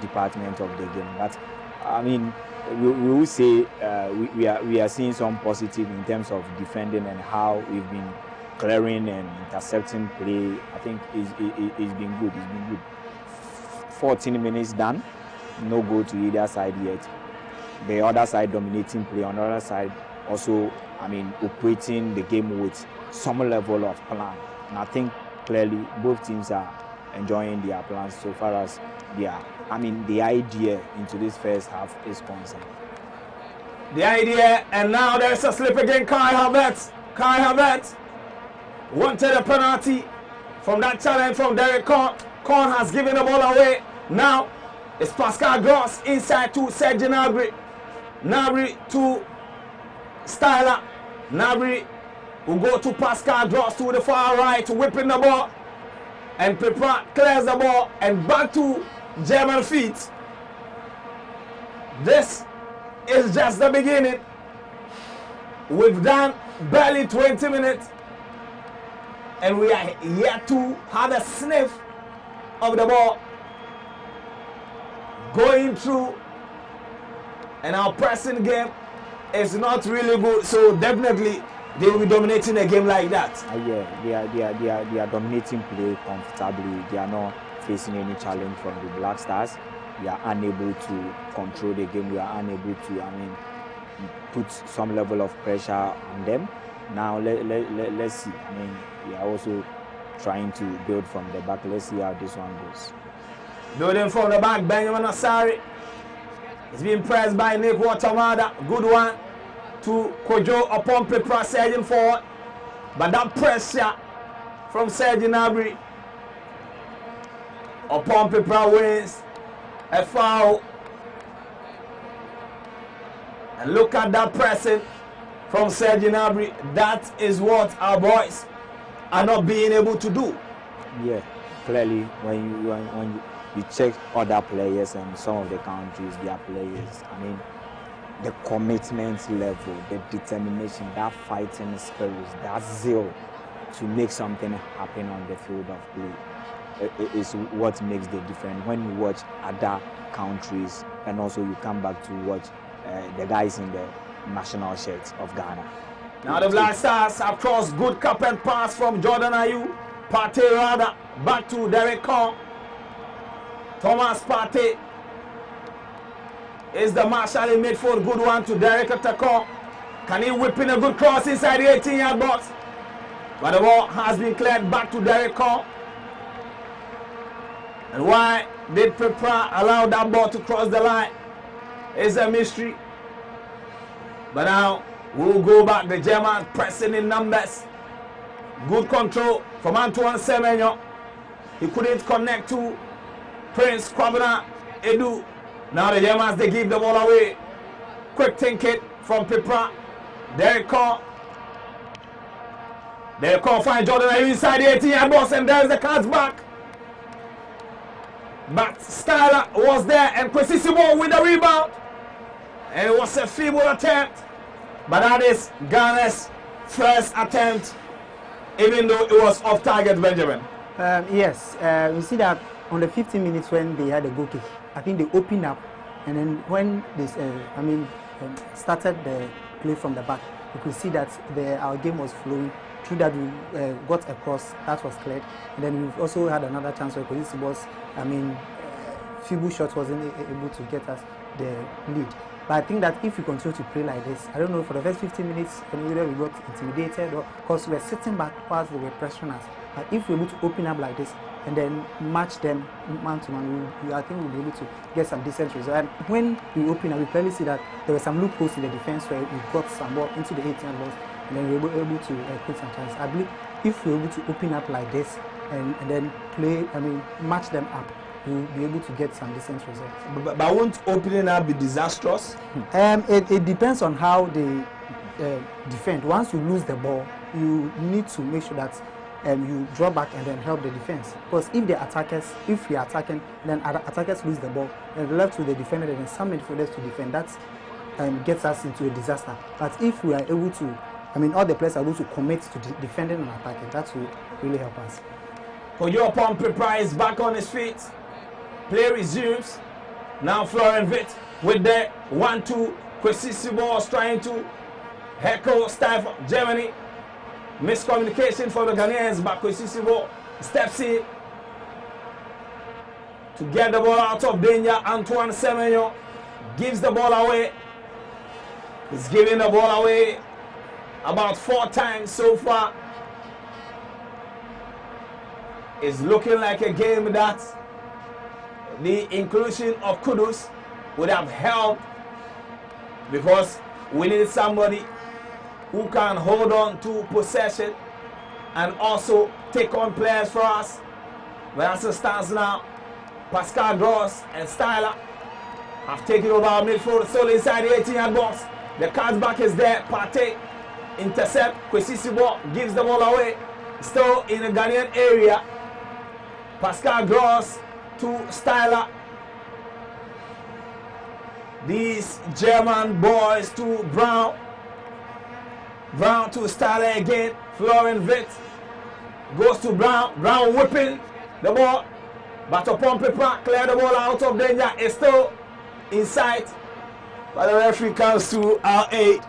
department of the game. But I mean, we will say we are seeing some positive in terms of defending and how we've been clearing and intercepting play. I think it's been good. It's been good. 14 minutes done, no goal to either side yet. The other side dominating play. On the other side, also, I mean, operating the game with some level of plan. And I think clearly both teams are enjoying their plans so far as the idea into this first half is concerned. The idea, and now there's a slip again. Kai Havertz. Kai Havertz wanted a penalty from that challenge from Derek Korn. Korn has given the ball away. Now it's Pascal Gross inside to Serge Gnabry. Gnabry to Styler. Gnabry will go to Pascal Gross to the far right, whipping the ball. And Pepra clears the ball and back to German feet. This is just the beginning. We've done barely 20 minutes and we are yet to have a sniff of the ball going through, and our pressing game is not really good, so definitely they will be dominating a game like that. Yeah, they are dominating play comfortably. They are not facing any challenge from the Black Stars. We are unable to control the game. We are unable to, put some level of pressure on them. Now let's see. We are also trying to build from the back. Let's see how this one goes. Building from the back, Benjamin Asari. It's being pressed by Nick Watamada. Good one to Kojo upon Pepra surging forward. But that pressure from Serge Gnabry upon Pepra wins a foul. And look at that pressing from Serge Gnabry. That is what our boys are not being able to do. Yeah, clearly when you check other players and some of the countries, their players, the commitment level, the determination, that fighting spirit, that zeal to make something happen on the field of play is what makes the difference. When you watch other countries and also you come back to watch the guys in the national shirts of Ghana. Now the Black Stars have crossed, good cup and pass from Jordan Ayew. Partey rather, back to Derek Korn. Thomas Partey is the marshal in midfield. Good one to Derek Korn. Can he whip in a good cross inside the 18-yard box? But the ball has been cleared back to Derek Korn. And why did Pepra allow that ball to cross the line? It's a mystery. But now we'll go back. The Germans pressing in numbers. Good control from Antoine Semenyo. He couldn't connect to Prince Kwabena Edu. Now the Germans, they give the ball away. Quick thinking from Pepra. Derek Korn. Derek Korn finds Jordan Ayew inside the 18-yard box, and there's the cards back. But Styler was there, and Kwesi Simo with the rebound. And it was a feeble attempt. But that is Ghana's first attempt, even though it was off target, Benjamin. Yes, you see that on the 15 minutes when they had a goal kick, I think they opened up, and then when this, started the play from the back, you could see that our game was flowing. Through that we got a cross that was cleared, and then we also had another chance where this was, feeble shot wasn't able to get us the lead. But I think that if we continue to play like this, I don't know, for the first 15 minutes, whether we got intimidated or because we were sitting back whilst they were pressuring us. But if we're able to open up like this and then match them man to man, I think we'll be able to get some decent results. And when we open up, we clearly see that there were some loopholes in the defense where we got some ball into the 18-yard box and then we were able to create some chances. I believe if we're able to open up like this and then play, match them up, we'll be able to get some decent results. But won't opening up be disastrous? It depends on how they defend. Once you lose the ball, you need to make sure that you draw back and then help the defense. Because if we are attacking, then other attackers lose the ball, and we're left with the defender and then some midfielders to defend. That gets us into a disaster. But if we are able to, all the players are able to commit to defending and attacking, that will really help us. Kojo Pompepa is back on his feet. Play resumes. Now Florian Witt with the 1-2. Kwesi Sibo trying to heckle stifle Germany. Miscommunication for the Ghanaians, but Kwesi Sibo steps in to get the ball out of danger. Antoine Semenyo gives the ball away. He's giving the ball away about 4 times so far. It's looking like a game that the inclusion of Kudus would have helped, because we need somebody who can hold on to possession and also take on players for us. But as it stands now, Pascal Gross and Styler have taken over our midfield, still inside the 18-yard box. The cutback is there. Partey intercept. Kwesi Sibo gives the ball away. Still in the Ghanaian area. Pascal Gross to Styler. These German boys to Brown. Brown to Styler again. Florian Witt goes to Brown. Brown whipping the ball. But Pompepa clear the ball out of danger. It's still in sight. But the referee comes to our aid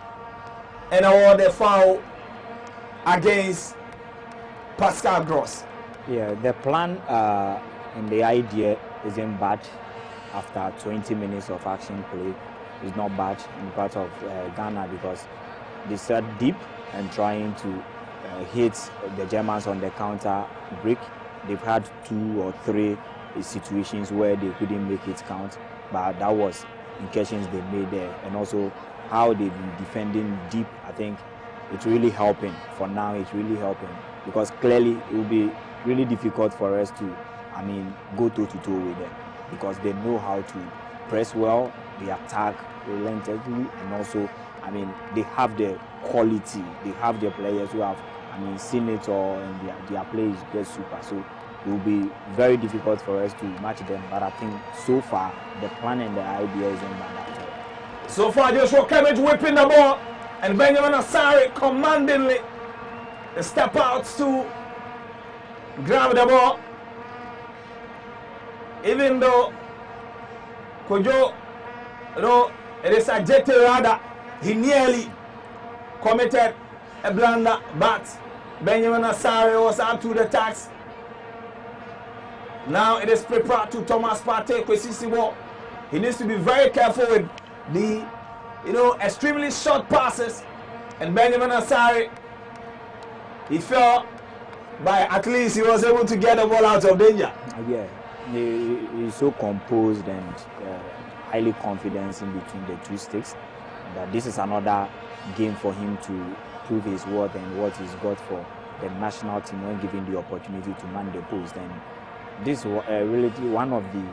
and award the foul against Pascal Gross. Yeah, the plan and the idea isn't bad. After 20 minutes of action play, it's not bad in part of Ghana, because they start deep and trying to hit the Germans on the counter break. They've had 2 or 3 situations where they couldn't make it count, but that was incursions they made there, and also how they've been defending deep. I think it's really helping. For now, it's really helping, because clearly it will be really difficult for us to, go toe-to-toe with them, because they know how to press well, they attack relentlessly, and also, they have the quality, they have the players who have, Senator, and their play is just super. So it will be very difficult for us to match them, but I think so far the plan and the idea is in bad. So far, Joshua Kimmich whipping the ball, and Benjamin Asare commandingly step out to grab the ball. Even though Kojo, it is a jetty rather, he nearly committed a blunder, but Benjamin Asare was up to the task. Now it is prepared to Thomas Partey. Kwesi Sibo, he needs to be very careful with the extremely short passes, and Benjamin Asare, he fell, but at least he was able to get the ball out of danger. Yeah, he's so composed and highly confident in between the 2 sticks, that this is another game for him to prove his worth and what he's got for the national team when given the opportunity to man the post. And this is really one of the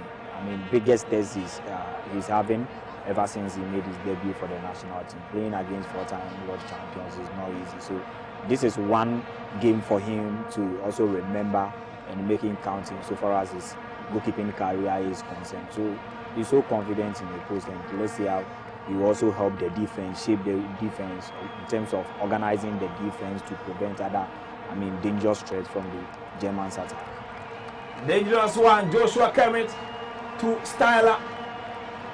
biggest tests he's having ever since he made his debut for the national team. Playing against 4-time world champions is not easy. So this is one game for him to also remember and make him counting so far as his goalkeeping career is concerned. So he's so confident in the post, and let's see how he will also help the defense, shape the defense in terms of organizing the defense to prevent other, dangerous threats from the Germans' attack. Dangerous one, Joshua Kimmich to Styler.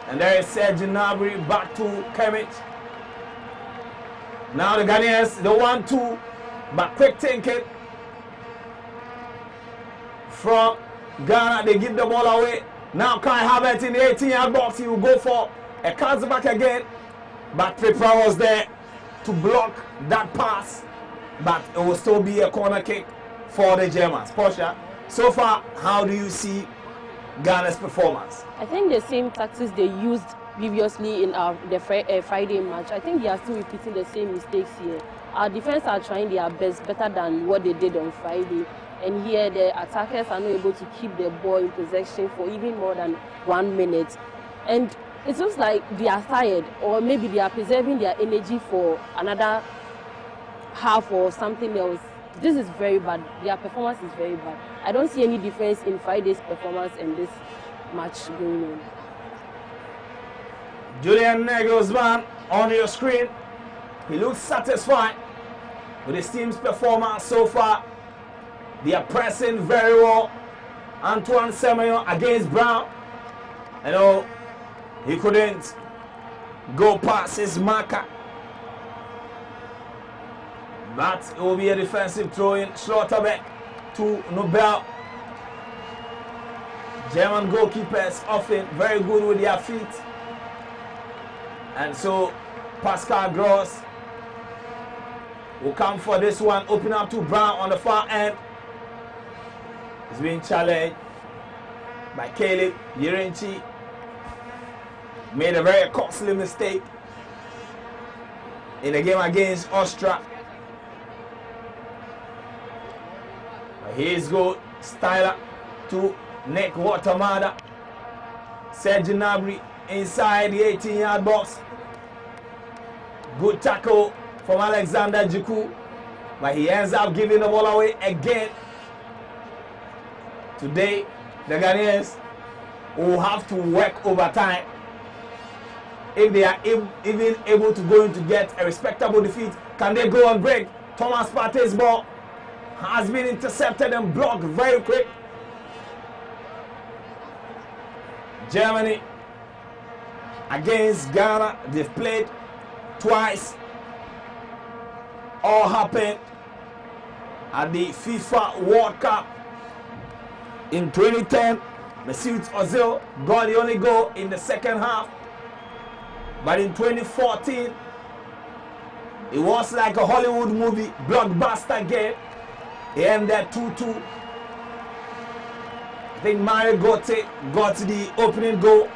And there is Serge Gnabry back to Kimmich. Now the Ghanaians, the 1-2, but quick thinking from Ghana. They give the ball away. Now Kai Havertz in the 18-yard box. He will go for a cuts back again. But Pepa was there to block that pass. But it will still be a corner kick for the Germans. Portia, so far, how do you see Ghana's performance? I think the same tactics they used previously in the Friday match, I think they are still repeating the same mistakes here. Our defense are trying their best, better than what they did on Friday. And here the attackers are not able to keep the ball in possession for even more than 1 minute. And it looks like they are tired, or maybe they are preserving their energy for another half or something else. This is very bad. Their performance is very bad. I don't see any difference in Friday's performance and this match going on. Julian Nagelsmann on your screen. He looks satisfied with his team's performance so far. They are pressing very well. Antoine Semenyo against Brown. You know, he couldn't go past his marker. But it will be a defensive throw-in. Schlotterbeck to Nobel. German goalkeepers often very good with their feet. And so Pascal Gross will come for this one. Open up to Brown on the far end. He's being challenged by Caleb Yerenchi. Made a very costly mistake in the game against Austria. Here's good. Styler to Nick Watermada. Serge Gnabry inside the 18-yard box. Good tackle from Alexander Djiku, but he ends up giving the ball away again. Today, the Ghanaians will have to work overtime if they are even able to go in to get a respectable defeat. Can they go on break? Thomas Partey's ball has been intercepted and blocked very quick. Germany against Ghana, they've played twice. All happened at the FIFA World Cup in 2010. Mesut Ozil got the only goal in the second half. But in 2014, it was like a Hollywood movie, blockbuster game. It ended 2-2. I think Mario Götze got the opening goal.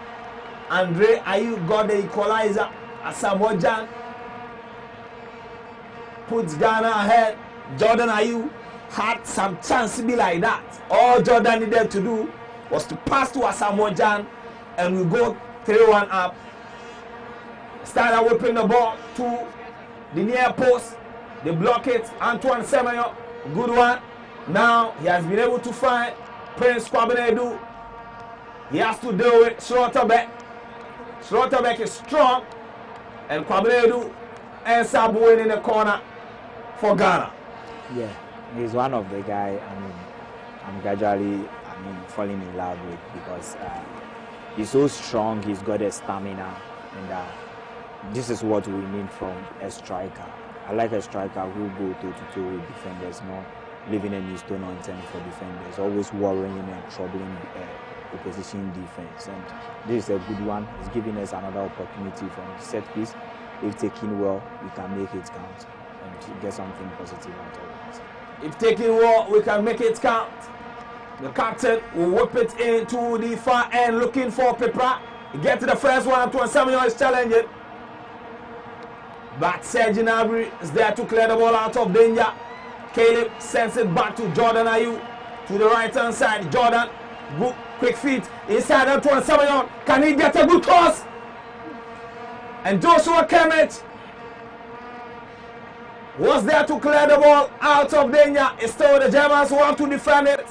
Andre Ayew got the equalizer. Asamoah Gyan puts Ghana ahead. Jordan Ayew had some chance to be like that. All Jordan needed to do was to pass to Asamoah Gyan and we go 3-1 up. Started whipping the ball to the near post. They block it. Antoine Semenyo, good one. Now he has been able to find Prince Kwabenedu. He has to deal with Schlotterbeck. Schlotterbeck is strong. And Kwabenedu ends up winning in the corner for Ghana. Yeah, he's one of the guys I'm gradually falling in love with because he's so strong, he's got a stamina, and this is what we need from a striker. I like a striker who go toe-to-toe with defenders, not leaving any stone unturned for defenders, always worrying and troubling opposition defense. And this is a good one. It's giving us another opportunity from the set piece. If taken well, we can make it count and get something positive out of it. If taken well, we can make it count. The captain will whip it into the far end looking for Pepra. He gets to the first one, Antoine Semenyo is challenging. But Serge Gnabry is there to clear the ball out of danger. Caleb sends it back to Jordan Ayew to the right hand side. Jordan, good, quick feet inside Antoine Semenyo. Can he get a good cross? And Joshua Kimmich was there to clear the ball out of danger. It's still the Germans want to defend it.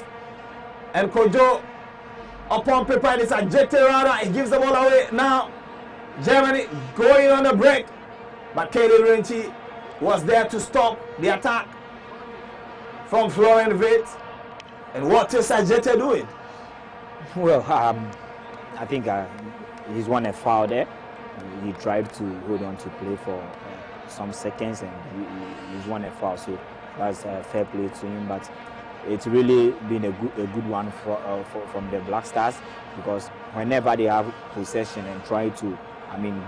And Kojo upon paper, it is a jetty runner. He gives the ball away now. Germany going on the break. But Caleb Yerenchi was there to stop the attack from Florian Wirtz. And what is Ajete doing? Well, I think he's won a foul there. He tried to hold on to play for some seconds and he's won a foul. So that's fair play to him. But it's really been a good one from the Black Stars, because whenever they have possession and try to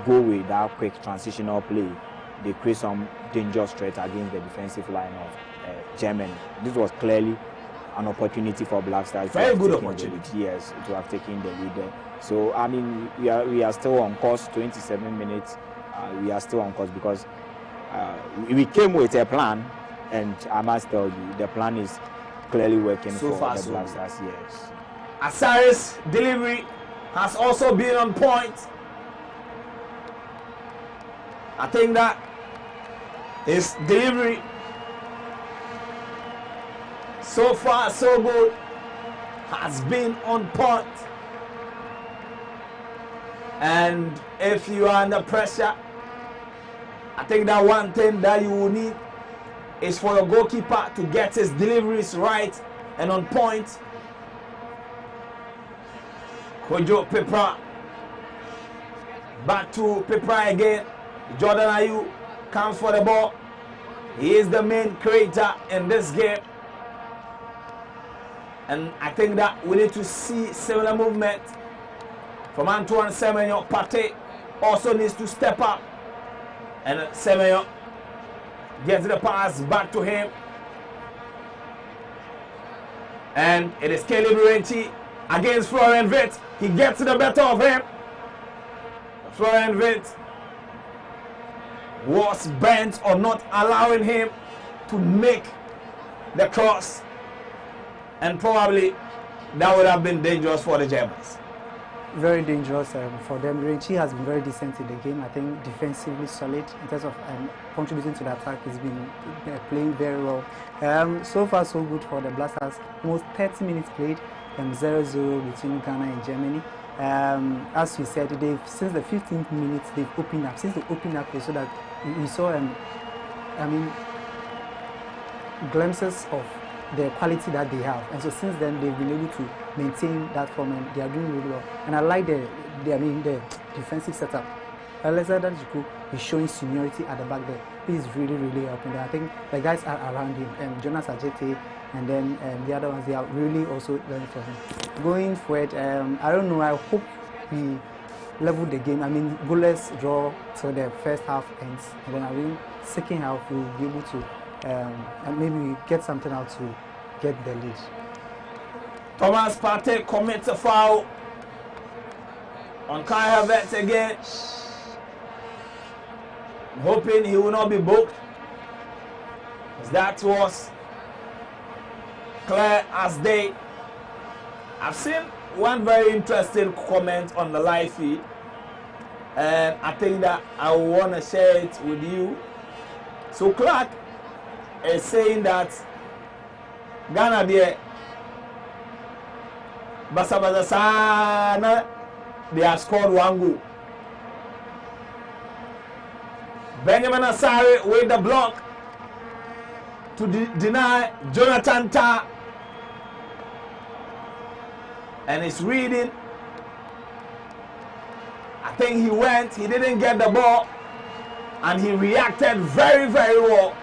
go with that quick transitional play, they create some dangerous threat against the defensive line of Germany. This was clearly an opportunity for Black Stars. Very good opportunity. Yes, to have taken the lead there. So I mean, we are still on course. 27 minutes. We are still on course because we came with a plan, and I must tell you, the plan is clearly working so for far, the so Black good. Stars. Yes. Asari's delivery has also been on point. I think that his delivery so far so good has been on point. And if you are under pressure, I think that one thing that you will need is for your goalkeeper to get his deliveries right and on point. Kojo Pepra. Back to Pepra again. Jordan Ayew comes for the ball. He is the main creator in this game. And I think that we need to see similar movement from Antoine Semenyo. Partey also needs to step up. And Semenyo gets the pass back to him. And it is Caleb Renchi against Florian Wirtz. He gets the better of him. Florian Wirtz was bent on not allowing him to make the cross. And probably that would have been dangerous for the Germans. Very dangerous for them. Renchi has been very decent in the game. I think defensively solid in terms of contributing to the attack. He's been playing very well. So far so good for the Black Stars. Almost 30 minutes played, 0-0 between Ghana and Germany. As you said, since the 15th minute they've opened up. Since they opened up, so that we saw glimpses of the quality that they have, and so since then they've been able to maintain that form, and they are doing really well. And I like the defensive setup. Alexander Jiku is showing seniority at the back there. He's really helping them. I think the guys are around him, Jonas Ajete, and then the other ones, they are really also learning from him. Going forward, I don't know, I hope we level the game. I mean, goalless draw till the first half ends, and then I think second half we'll be able to and maybe get something out to get the lead. Thomas Partey commits a foul on Kai Havertz again. I'm hoping he will not be booked. That was clear as day. I've seen one very interesting comment on the live feed, and I think that I want to share it with you. So Clark is saying that Ghana there Basa Sana, they have scored one goal. Benjamin Asare with the block to deny Jonathan Tah, and it's reading. I think he didn't get the ball, and he reacted very well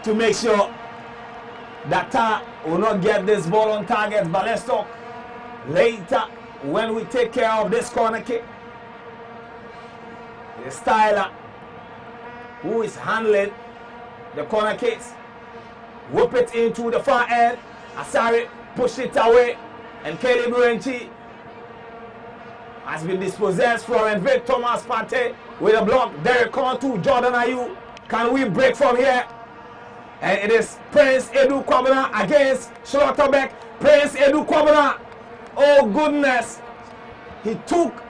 to make sure that Tah will not get this ball on target. But let's talk later when we take care of this corner kick. It's Tyler who is handling the corner kicks. Whip it into the far end. Asare push it away, and Caleb Renchi has been dispossessed. Florian Wirtz, Thomas Partey with a block. Derek Kontu, Jordan Ayew. Can we break from here? And it is Prince Edu Kwabena against Schlotterbeck. Prince Edu Kwabena. Oh goodness. He took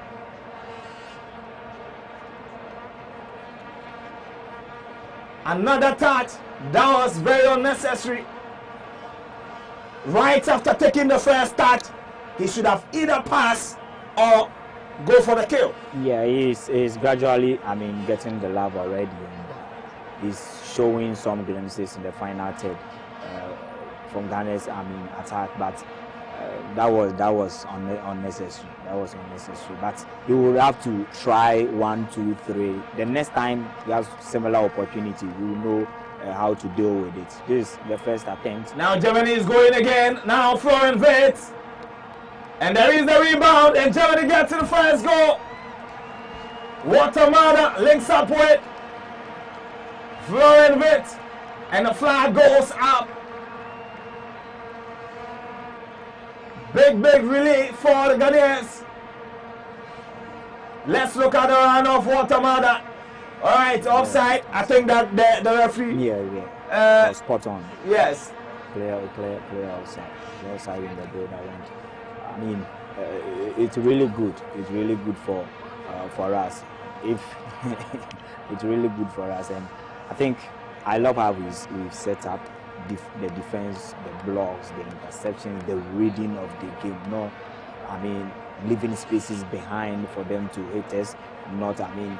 another touch. That was very unnecessary. Right after taking the first touch, he should have either passed or go for the kill. Yeah, he's gradually, getting the love already. And he's showing some glimpses in the final third from Ghana's attack, but that was unnecessary. That was unnecessary. But he will have to try 1, 2, 3. The next time he has similar opportunity, we will know how to deal with it. This is the first attempt. Now Germany is going again. Now Florian Wirtz, and there is the rebound, and Germany gets to the first goal. Watermada links up with Florian Wirtz. And the flag goes up. Big relief for the Ghanaians. Let's look at the run of Watermada. All right, offside. I think that the referee. Yeah. Spot on. Yes. Clear outside. Clear outside in the goal that went. I mean, it's really good. It's really good for us. If it's really good for us, and I think I love how we've set up the defense, the blocks, the interceptions, the reading of the game. No, I mean, leaving spaces behind for them to hit us. Not, I mean,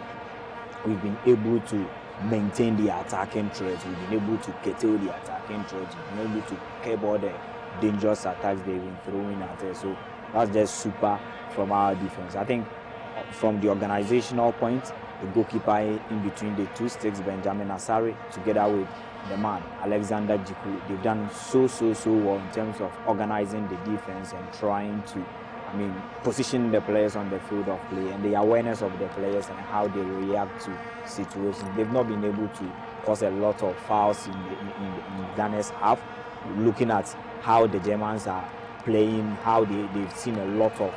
we've been able to maintain the attacking threats. We've been able to curtail the attacking threats. We've been able to curb all the dangerous attacks they've been throwing at us. So that's just super from our defense. I think from the organizational point, the goalkeeper in between the two sticks, Benjamin Asari, together with the man, Alexander Jiku, they've done so well in terms of organizing the defense and trying to, I mean, position the players on the field of play and the awareness of the players and how they react to situations. They've not been able to cause a lot of fouls in Ghana's half. Looking at how the Germans are playing, how they've seen a lot of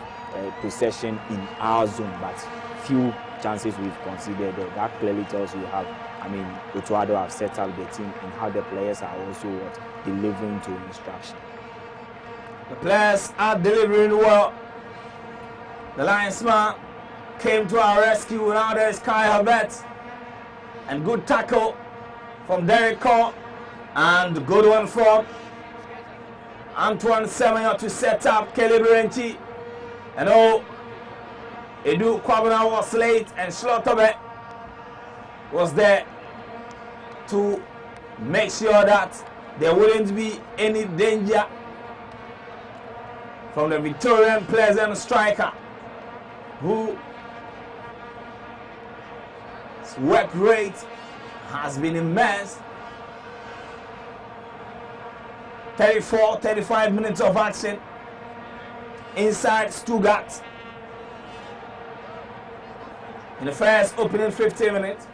possession in our zone, but few chances we've considered. That clearly tells you how, I mean, Otuado have set up the team and how the players are also delivering to instruction. The players are delivering well. The linesman came to our rescue. Now there's Kai Habet. And good tackle from Derek Cole. And good one from Antoine Semenyo to set up Kelly Berenti. And Edu Kwabena was late and Schlotterbeck was there to make sure that there wouldn't be any danger from the Victorian Pleasant striker whose work rate has been immense. 35 minutes of action inside Stuttgart. In the first opening 15 minutes,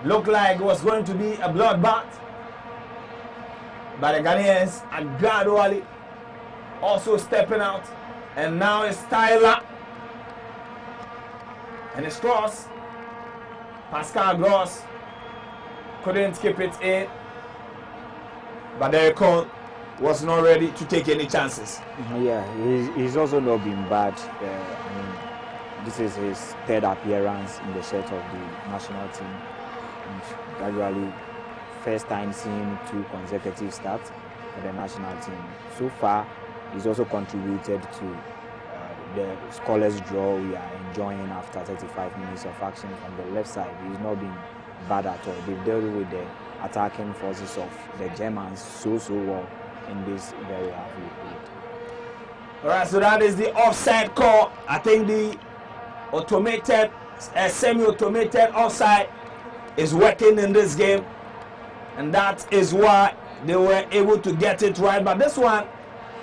looked like it was going to be a bloodbath, but the Ghanaians are gradually also stepping out, and now it's Tyler and it's Gross. Pascal Gross couldn't keep it in, but Derek Cole was not ready to take any chances. Yeah, he's also not been bad. I mean, this is his third appearance in the shirt of the national team. And gradually, first time seeing 2 consecutive starts for the national team. So far, he's also contributed to the scoreless draw we are enjoying after 35 minutes of action from the left side. He's not been bad at all. They've dealt with the attacking forces of the Germans so well in this very lively period. All right, so that is the offside call. I think the automated, semi-automated offside is working in this game, and that is why they were able to get it right. But this one,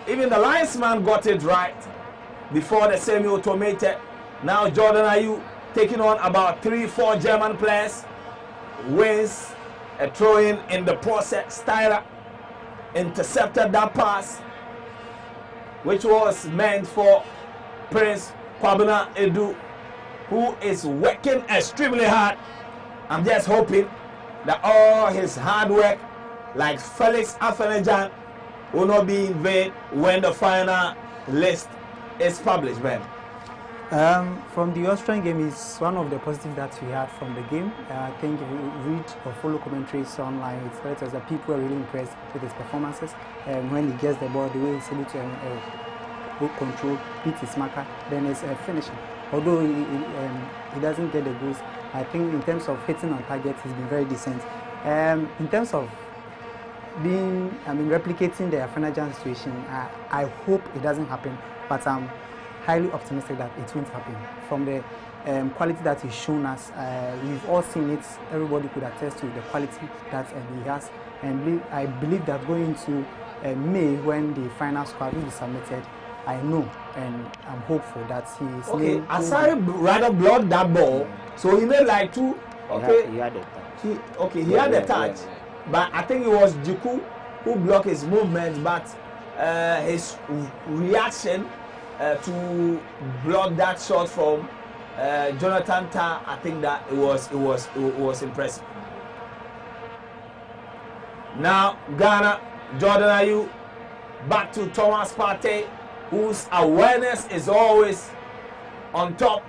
even the linesman got it right before the semi-automated. Now Jordan Ayew taking on about 3-4 German players, wins a throw-in in the process. Tyler intercepted that pass, which was meant for Prince Kwabena Edu, who is working extremely hard. I'm just hoping that all his hard work, like Felix Afenejan, will not be in vain when the final list is published, Ben. From the Austrian game, is one of the positives that we had from the game. I think if you read or follow commentaries online, it's very that people are really impressed with his performances. When he gets the ball, the way he's able to hold control, beat his marker, then it's finishing. Although he doesn't get the goals, I think in terms of hitting on target, he's been very decent. In terms of replicating the Afenajan situation, I hope it doesn't happen, but I'm highly optimistic that it won't happen. From the quality that he's shown us, we've all seen it. Everybody could attest to the quality that he has, and I believe that going into May, when the final squad will be submitted, I know and I'm hopeful that he is. Okay, Asari rather blocked that ball, so he made like 2. Okay, he had the touch. He had the touch. but I think it was Jiku who blocked his movement, but his reaction to block that shot from Jonathan Tah, I think that it was impressive. Now Ghana, Jordan Ayew, back to Thomas Partey, whose awareness is always on top,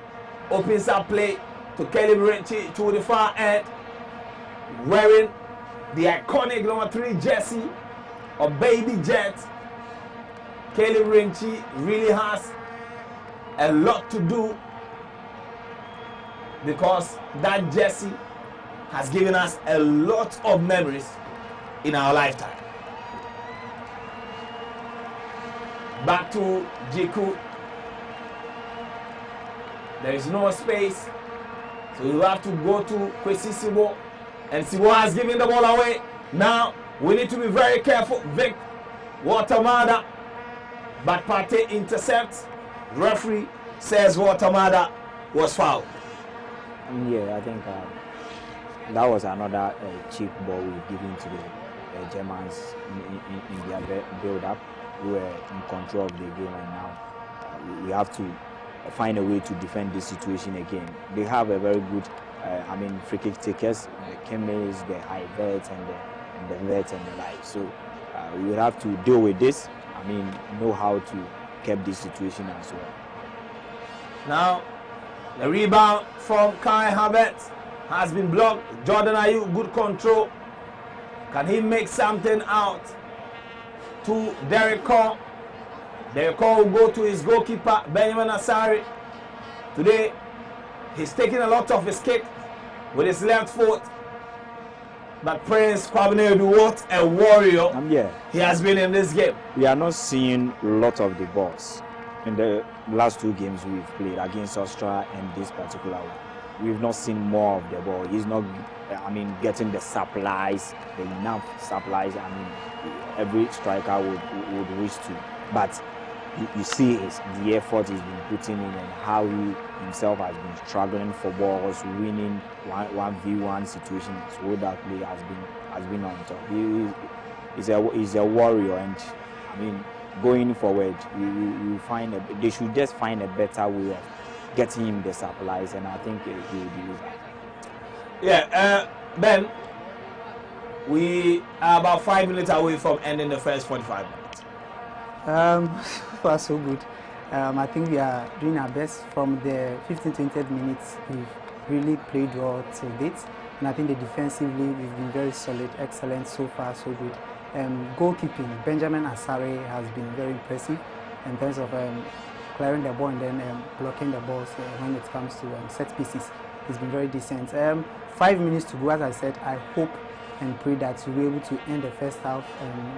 opens up play to Kelly Brinchi to the far end, wearing the iconic number 3 jersey of Baby Jet. Kelly Brinchi really has a lot to do because that jersey has given us a lot of memories in our lifetime. Back to Jiku. There is no space, so you have to go to Kwesi Sibo, and Sibo has given the ball away. Now we need to be very careful. Vic Watamada, but Partey intercepts. Referee says Watamada was fouled. Yeah, I think that was another cheap ball we've given to the Germans in their build-up. We were in control of the game, and now we have to find a way to defend this situation again. They have a very good, free kick takers, the Kemes, the high vets, and the vets and the like. So we will have to deal with this. Know how to keep this situation as well. Now, the rebound from Kai Havertz has been blocked. Jordan Ayew, good control. Can he make something out to Derek Cole? Derek Cole will go to his goalkeeper, Benjamin Asari. Today, he's taking a lot of his kick with his left foot. But Prince Kwabenedu, what a warrior he has been in this game. We are not seeing a lot of the balls in the last 2 games we've played against Austria and this particular one. We've not seen more of the ball. He's not, getting the supplies, the enough supplies. Every striker would wish to. But you see the effort he's been putting in and how he himself has been struggling for balls, winning 1v1 situations. So that play has been on top. He's a warrior, and going forward, they should just find a better way of getting him the supplies, and I think he will do that. Yeah, Ben, we are about 5 minutes away from ending the first 45 minutes. So far so good. I think we are doing our best. From the 15-20 minutes, we've really played well till date, and I think the defensively we've been very solid, excellent so far so good. Goalkeeping, Benjamin Asare has been very impressive in terms of clearing the ball and then blocking the balls when it comes to set pieces. He's been very decent. 5 minutes to go, as I said. I hope and pray that we'll be able to end the first half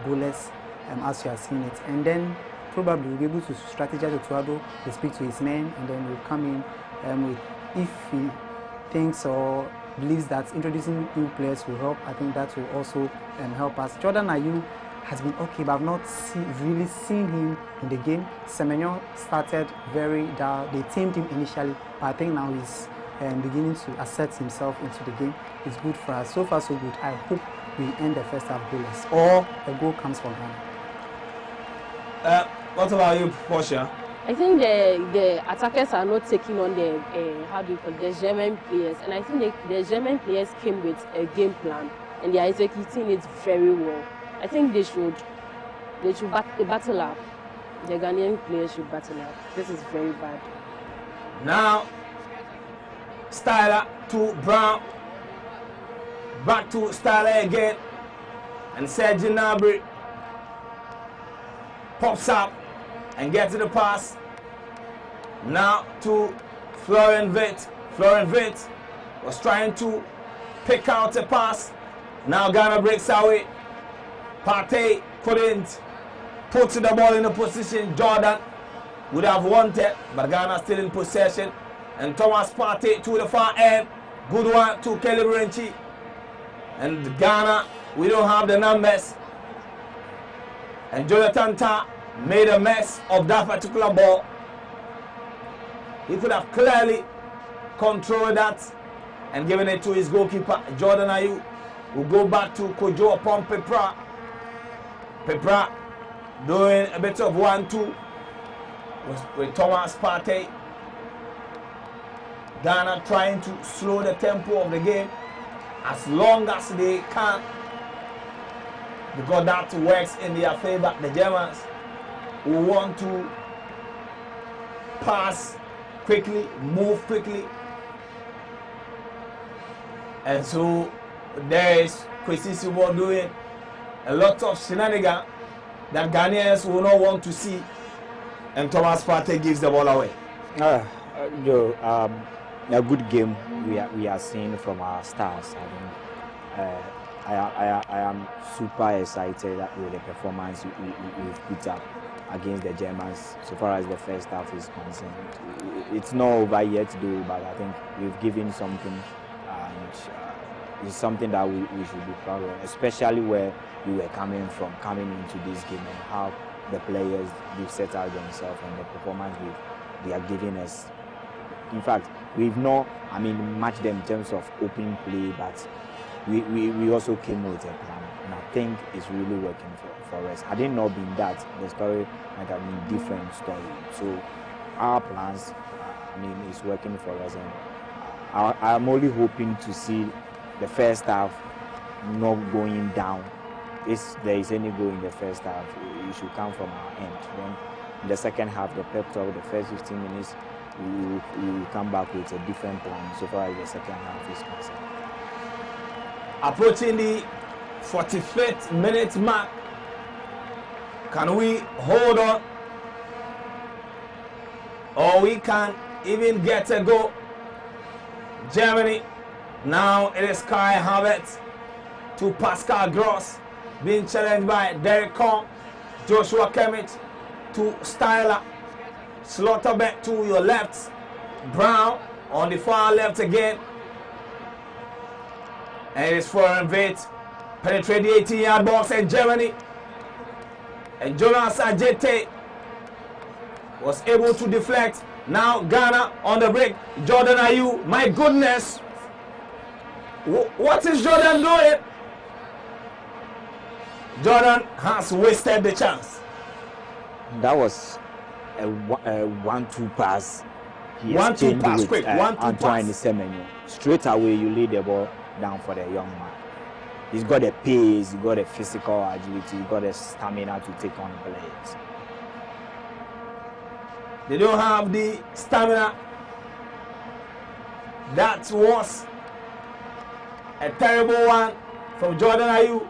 goalless as you have seen it. And then probably we'll be able to strategize with Tuado, to speak to his men, and then we'll come in with, if he thinks or believes that introducing new players will help. I think that will also help us. Jordan Ayew has been okay, but I've not really seen him in the game. Semenyo started very dull. They tamed him initially, but I think now he's beginning to assert himself into the game. It's good for us. So far, so good. I hope we end the first half goalless, or a goal comes from him. What about you, Portia? I think the attackers are not taking on the the German players, and I think the German players came with a game plan, and they are executing it very well. I think they should battle up. The Ghanaian players should battle up. This is very bad. Now, Styler to Brown, back to Styler again, and Serge Gnabry pops up and gets to the pass. Now to Florian Wirtz. Florian Wirtz was trying to pick out a pass. Now Ghana breaks away. Partey couldn't put the ball in a position Jordan would have wanted, but Ghana still in possession. And Thomas Partey to the far end. Good one to Kelly Brinchi. And Ghana, we don't have the numbers. And Jonathan Tah made a mess of that particular ball. He could have clearly controlled that and given it to his goalkeeper, Jordan Ayew. We'll go back to Kojo upon Pepra. Pepra doing a bit of 1-2 with Thomas Partey. Ghana trying to slow the tempo of the game as long as they can, because that works in their favor. The Germans will want to pass quickly, move quickly, and so there is Kwesi Sibo doing a lot of shenanigans that Ghanaians will not want to see, and Thomas Partey gives the ball away. A good game we are seeing from our stars. I am super excited with the performance we've put up against the Germans so far as the first half is concerned. It's not over yet though, but I think we've given something, and it's something that we should be proud of, especially where we were coming into this game and how the players, they've set out themselves and the performance they are giving us. In fact, we've not, matched them in terms of open play, but we also came with a plan, and I think it's really working for us. Had it not been that, the story might have been a different story. So our plans, is working for us, and I'm only hoping to see the first half not going down. If there is any goal in the first half, it should come from our end. Then in the second half, the pep talk, the first 15 minutes, we will come back with a different plan so far as the second half is concerned. Approaching the 45th minute mark, can we hold on, or we can even get a goal? Germany, now it is Kai Havertz to Pascal Gross, being challenged by Derek Kong. Joshua Kimmich to Styler. Slaughterbeck to your left. Brown on the far left again. And it is firneldy penetrate the 18-yard box in Germany. And Jonas Ajete was able to deflect. Now Ghana on the break. Jordan Ayew, my goodness. What is Jordan doing? Jordan has wasted the chance. That was a 1-2 pass. 1-2 pass, quick. 1-2 Antoine Semenyo. Straight away, you lay the ball down for the young man. He's got the pace, he's got the physical agility, he's got the stamina to take on players. They don't have the stamina. That was a terrible one from Jordan Ayew.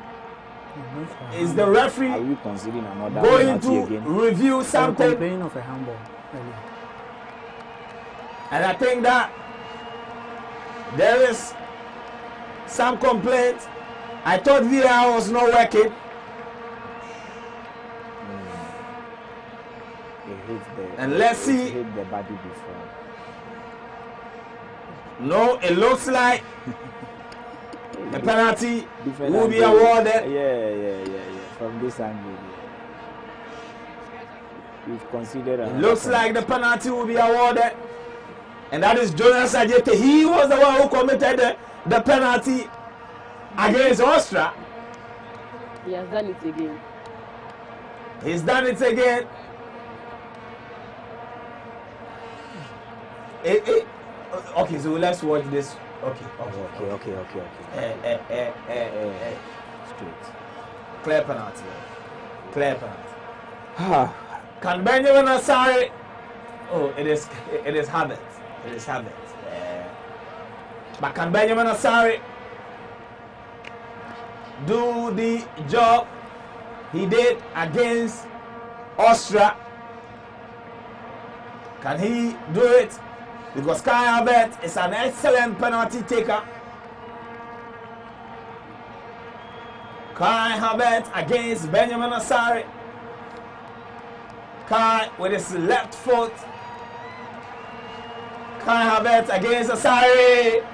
Is the referee going to review something? Complaining of a handball. And I think that there is some complaint. I thought VAR was not working. And let's see. Hit the body before. No, it looks like the penalty will be awarded. Yeah. From this angle, we've considered. It looks like the penalty will be awarded, and that is Jonas Ajete. He was the one who committed the penalty against Austria. He has done it again. He's done it again. Okay, so let's watch this. Okay. Straight. Clear penalty. Can Benjamin Asare? Oh, it is Havertz. But can Benjamin Asare do the job he did against Austria? Can he do it? Because Kai Havertz is an excellent penalty taker. Kai Havertz against Benjamin Asare. Kai with his left foot. Kai Havertz against Asare.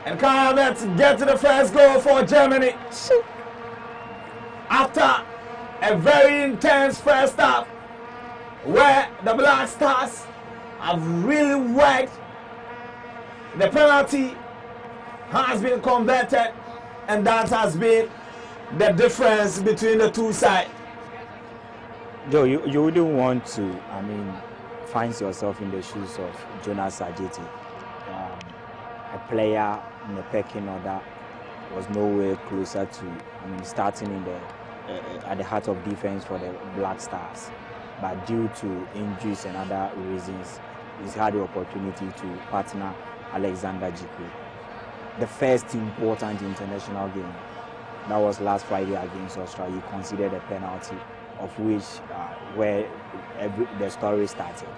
And Kai Havertz gets to the first goal for Germany. After a very intense first half, where the Black Stars have really worked, the penalty has been converted, And that has been the difference between the two sides. Joe, you wouldn't want to, find yourself in the shoes of Jonas Ajeti. A player in the pecking order was nowhere closer to, starting in at the heart of defense for the Black Stars. But due to injuries and other reasons, he's had the opportunity to partner Alexander Jiku. The first important international game, that was last Friday against Australia, he considered a penalty, of which where the story started.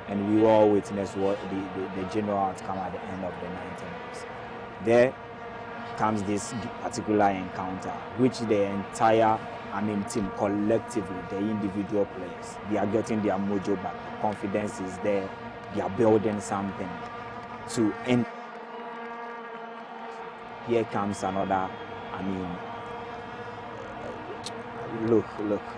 And we all witnessed what the general outcome at the end of the 90 minutes. There comes this particular encounter, which the entire team collectively, the individual players, they are getting their mojo back. The confidence is there. They are building something to end. Here comes another, look,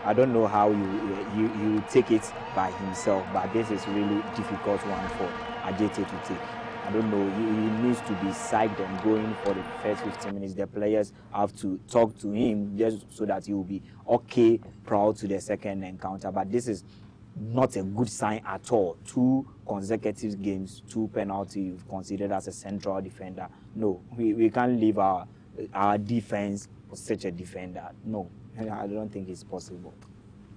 I don't know how you take it by himself, but this is really difficult one for Ajete to take. I don't know, he needs to be psyched and going for the first 15 minutes. The players have to talk to him just so that he will be okay prior to the second encounter. But this is not a good sign at all. 2 consecutive games, 2 penalties considered as a central defender. No, we can't leave our defense for such a defender. No, I don't think it's possible.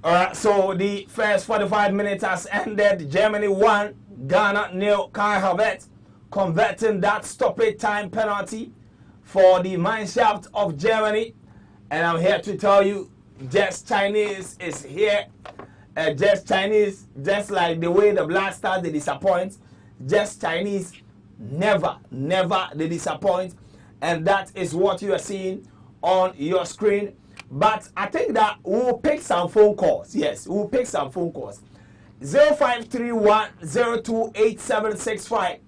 All right, so the first 45 minutes has ended. Germany 1, Ghana 0. Kai Havertz converting that stoppage time penalty for the mineshaft of Germany. And I'm here to tell you, Just Chinese is here. Just Chinese, just like the way the Black Stars, they disappoint. Just Chinese, never they disappoint. And that is what you are seeing on your screen. But I think that we'll pick some phone calls. Yes, we'll pick some phone calls. 0531-028765.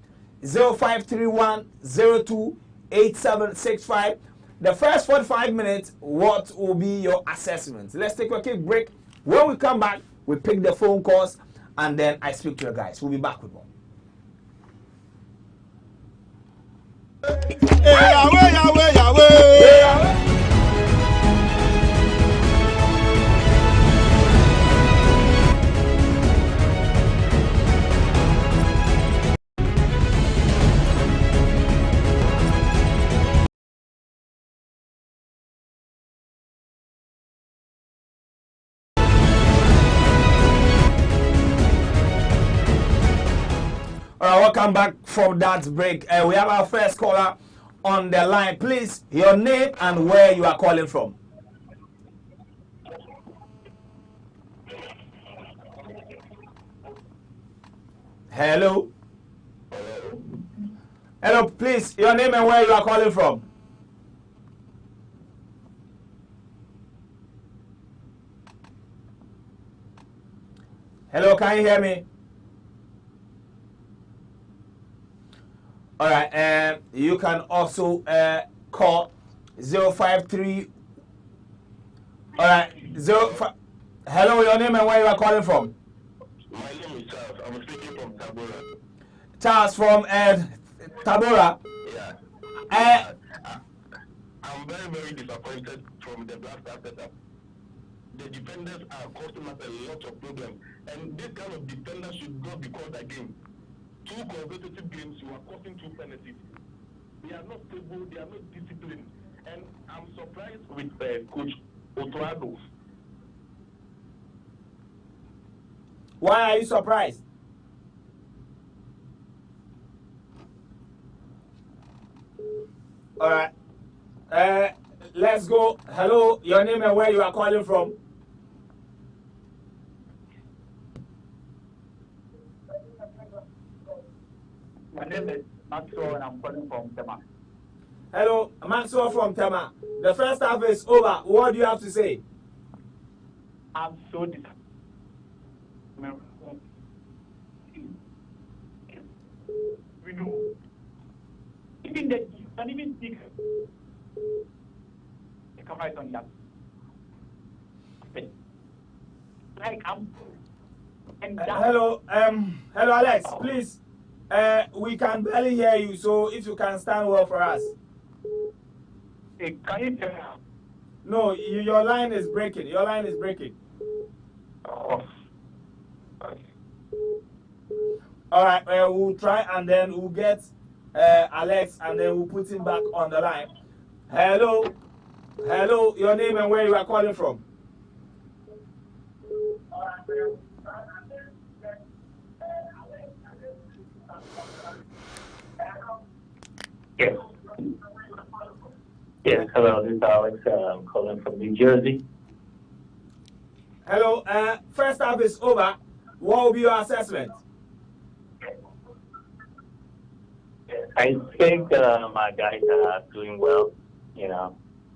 0531-028765. The first 45 minutes, what will be your assessment? Let's take a quick break. When we come back, we pick the phone calls and then I speak to you guys. We'll be back with more. All right, welcome back from that break. We have our first caller on the line. Please, your name and where you are calling from. Hello. Hello, please, your name and where you are calling from. Hello, can you hear me? All right, and you can also call 053. All right, 05. Hello, your name and where you are calling from? My name is Charles. I'm speaking from Tabora. Charles from Tabora. Yeah. I'm very disappointed from the Black Star setup. The defenders are costing us a lot of problems, and this kind of defenders should not be called again. 2 consecutive games, you are costing 2 penalties. They are not stable, they are not disciplined. And I'm surprised with Coach Otoado. Why are you surprised? All right. Let's go. Hello, your name and where you are calling from? My name is Maxwell and I'm calling from Tema. Hello, Maxwell from Tema. The first half is over. What do you have to say? I'm so disappointed. We know. Even the you can even think the camera is on that. Like and hello, Alex, please. We can barely hear you, so if you can stand well for us. Can you tell me? No, your line is breaking. Your line is breaking. Oh. All right, we'll try and then we'll get Alex and then we'll put him back on the line. Hello. Hello, your name and where you are calling from? Yes. Yes, hello, this is Alex. I'm calling from New Jersey. Hello, first half is over. What will be your assessment? I think my guys are doing well,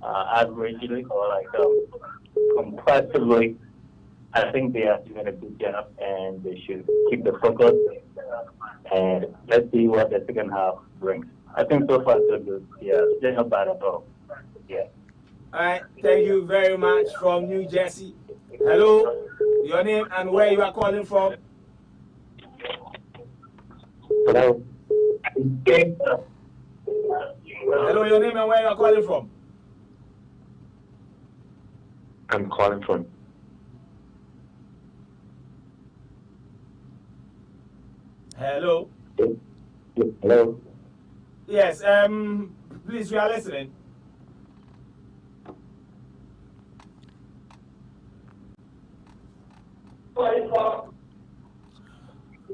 averagely or compressively. I think they are doing a good job and they should keep the focus and let's see what the second half brings. I think so far so good. Yeah, they're not bad at all. Yeah. All right, thank you very much from New Jersey. Hello, your name and where you are calling from? Hello. Hello, your name and where you are calling from? I'm calling from. Hello. Hello. Yes. Please, we are listening.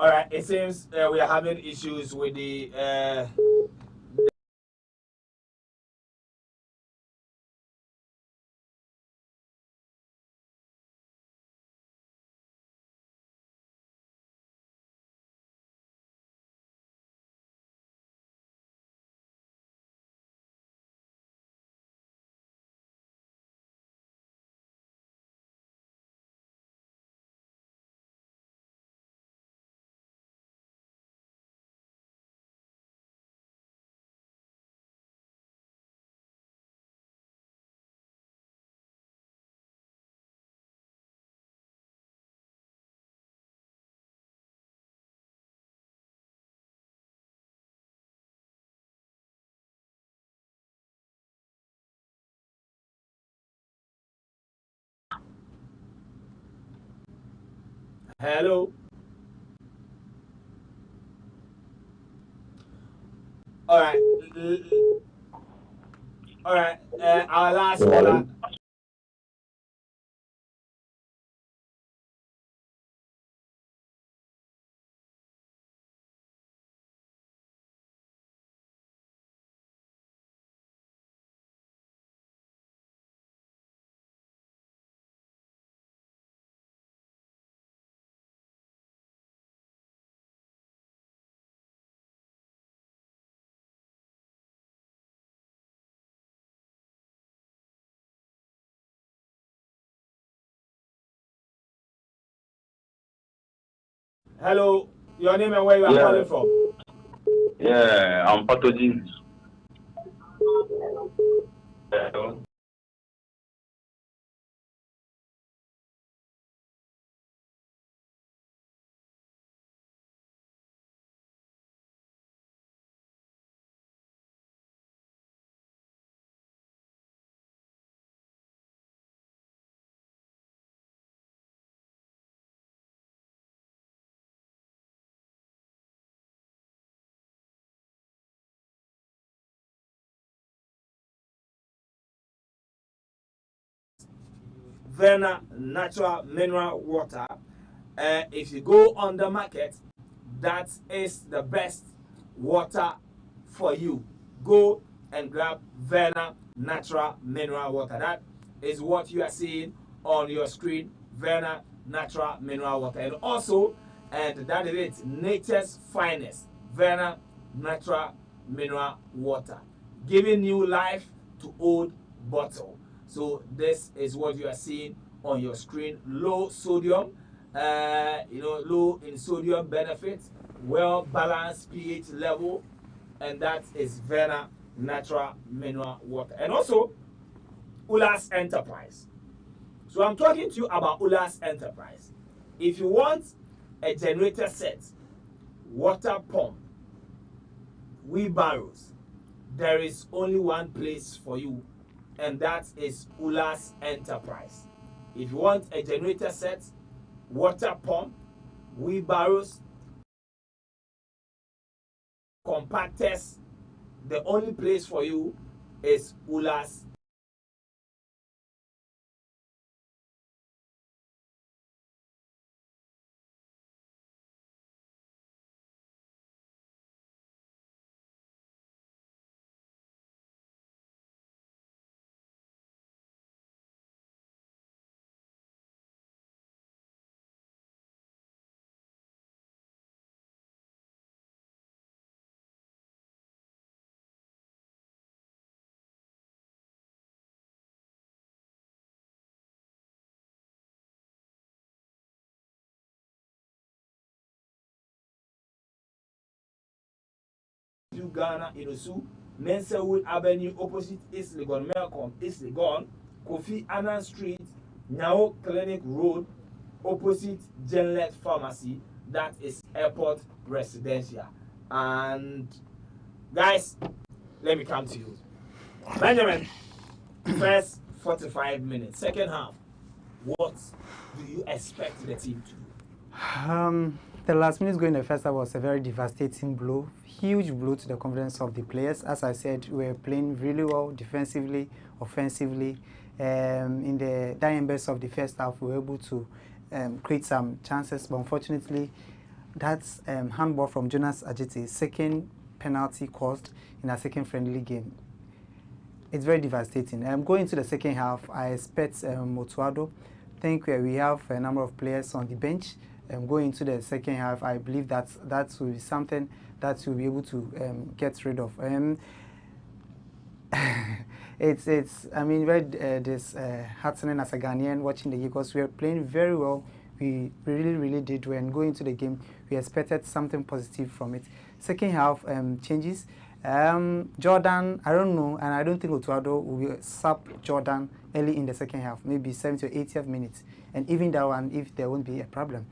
All right. It seems we are having issues with the. Hello. All right. All right. Our last caller. Hello, your name and where you are calling from? Yeah, I'm pathogen. Hello. Verna natural mineral water. If you go on the market, that is the best water for you. Go and grab Verna natural mineral water. That is what you are seeing on your screen. Verna natural mineral water. And also, and that is it, nature's finest. Verna natural mineral water. Giving new life to old bottle. So this is what you are seeing on your screen. Low sodium, low in sodium benefits, well balanced pH level, and that is Verna natural mineral water. And also Ula's Enterprise. So I'm talking to you about Ula's Enterprise. If you want a generator set, water pump, wheelbarrows, there is only one place for you and that is Ula's Enterprise. If you want a generator set, water pump, wheelbarrows, compactors, the only place for you is Ula's. Ghana Inosu, Mensawood Avenue opposite East Legon, Melcom, East Legon, Kofi Annan Street, Nyao Clinic Road, opposite Genlet Pharmacy, that is Airport Residential. And guys, let me come to you. Benjamin, first 45 minutes, second half, what do you expect the team to do? The last minute going in the first half was a very devastating blow, huge blow to the confidence of the players. As I said, we were playing really well defensively, offensively. In the dying burst of the first half, we were able to create some chances, but unfortunately, that's handball from Jonas Ajiti, second penalty caused in a second friendly game. It's very devastating. Going into the second half, I expect Motuado. I think we have a number of players on the bench. Going into the second half, I believe that will be something that we'll be able to get rid of. I mean, very heartening as a Ghanaian watching the game because we are playing very well. We really did well. And going into the game, we expected something positive from it. Second half changes. Jordan, I don't know, and I don't think Otuado will sub Jordan early in the second half, maybe 70th or 80th minutes, and even that one if there won't be a problem.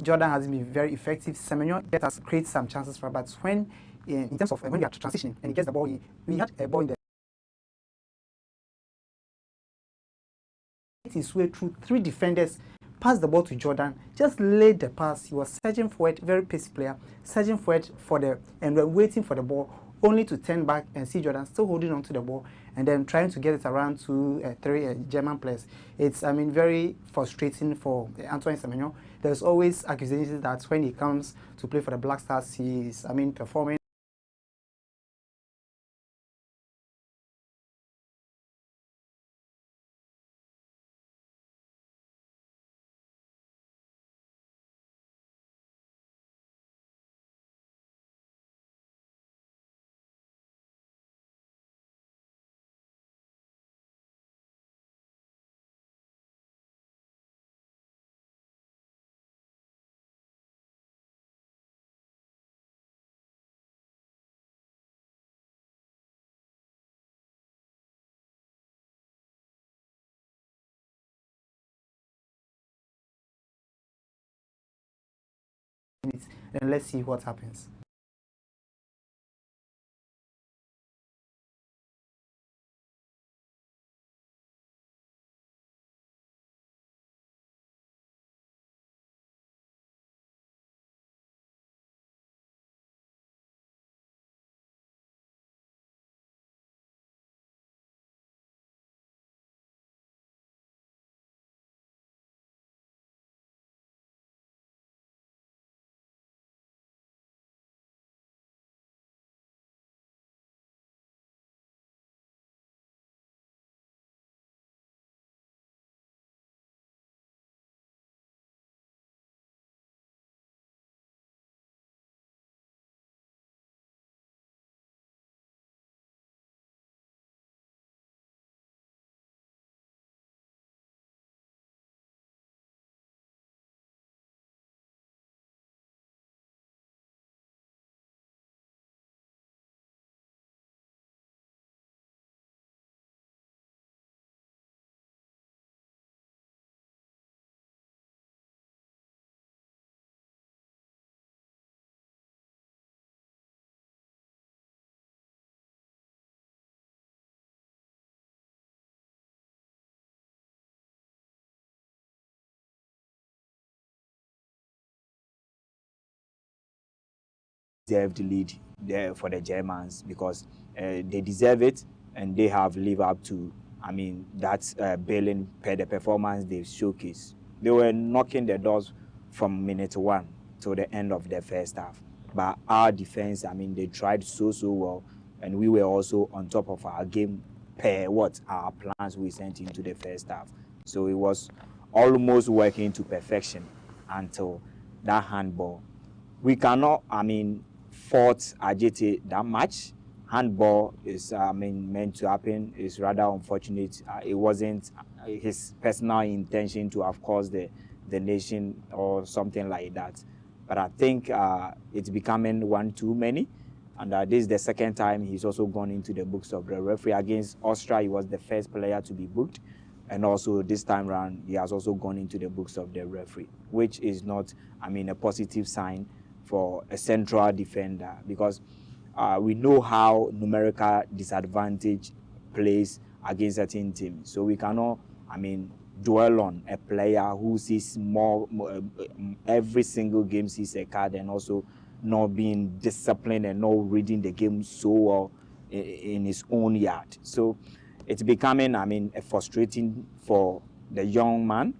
Jordan has been very effective. Semenyo let us create some chances for, but when in terms of when we are transitioning and he gets the ball, we had a ball in the his way through three defenders, passed the ball to Jordan, just laid the pass. He was searching for it, very pacey player, searching for it and waiting for the ball, only to turn back and see Jordan still holding on to the ball and then trying to get it around to three German players. It's, I mean, very frustrating for Antoine Semenyo. There's always accusations that when he comes to play for the Black Stars, he's, I mean, performing it, and let's see what happens. deserved lead there for the Germans because they deserve it and they have lived up to, I mean, that billing per the performance they've showcased. They were knocking the doors from minute 1 to the end of the first half. But our defense, I mean, they tried so well, and we were also on top of our game per what our plans we sent into the first half. So it was almost working to perfection until that handball. We cannot, I mean, fault Ajete that much. Handball is, I mean, meant to happen. It's rather unfortunate. It wasn't his personal intention to have caused the nation or something like that. But I think it's becoming one too many. And this is the second time he's also gone into the books of the referee. Against Austria, he was the first player to be booked. And also this time around, he has also gone into the books of the referee, which is not, I mean, a positive sign for a central defender, because we know how numerical disadvantage plays against certain teams. So we cannot, I mean, dwell on a player who sees more every single game sees a card and also not being disciplined and not reading the game so well in his own yard. So it's becoming, I mean, frustrating for the young man.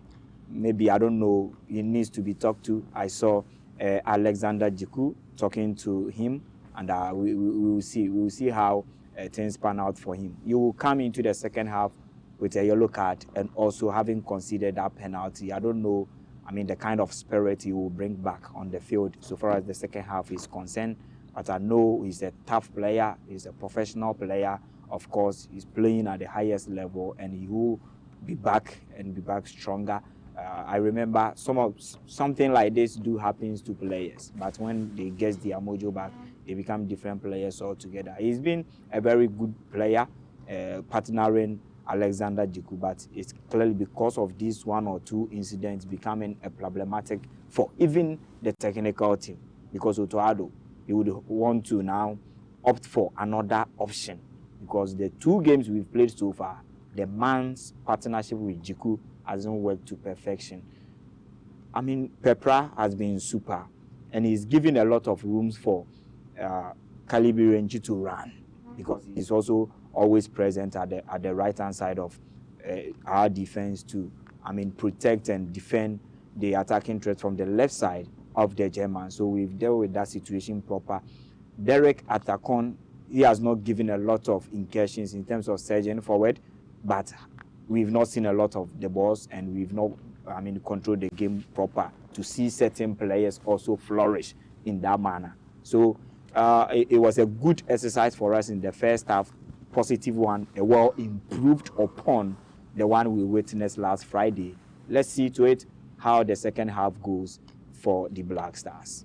Maybe, I don't know, he needs to be talked to. I saw Alexander Jiku talking to him, and we will see how things pan out for him. You will come into the second half with a yellow card and also having considered that penalty. I don't know, I mean, the kind of spirit he will bring back on the field so far as the second half is concerned. But I know he's a tough player, he's a professional player. Of course, he's playing at the highest level, and he will be back and be back stronger. I remember something like this happens to players, but when they get their mojo back, they become different players altogether. He's been a very good player, partnering Alexander Jiku, but it's clearly because of this one or two incidents becoming a problematic for even the technical team, because Otoado, he would want to now opt for another option, because the 2 games we've played so far, the man's partnership with Jiku hasn't worked to perfection. I mean, Pepra has been super, and he's given a lot of rooms for Kalibirenji to run, because he's also always present at the right-hand side of our defense to, I mean, protect and defend the attacking threat from the left side of the Germans. So we've dealt with that situation proper. Derek Atakon, he has not given a lot of incursions in terms of surging forward, but we've not seen a lot of the balls, and we've not, I mean, controlled the game proper to see certain players also flourish in that manner. So it was a good exercise for us in the first half, positive one, a well improved upon the one we witnessed last Friday. Let's see to it how the second half goes for the Black Stars.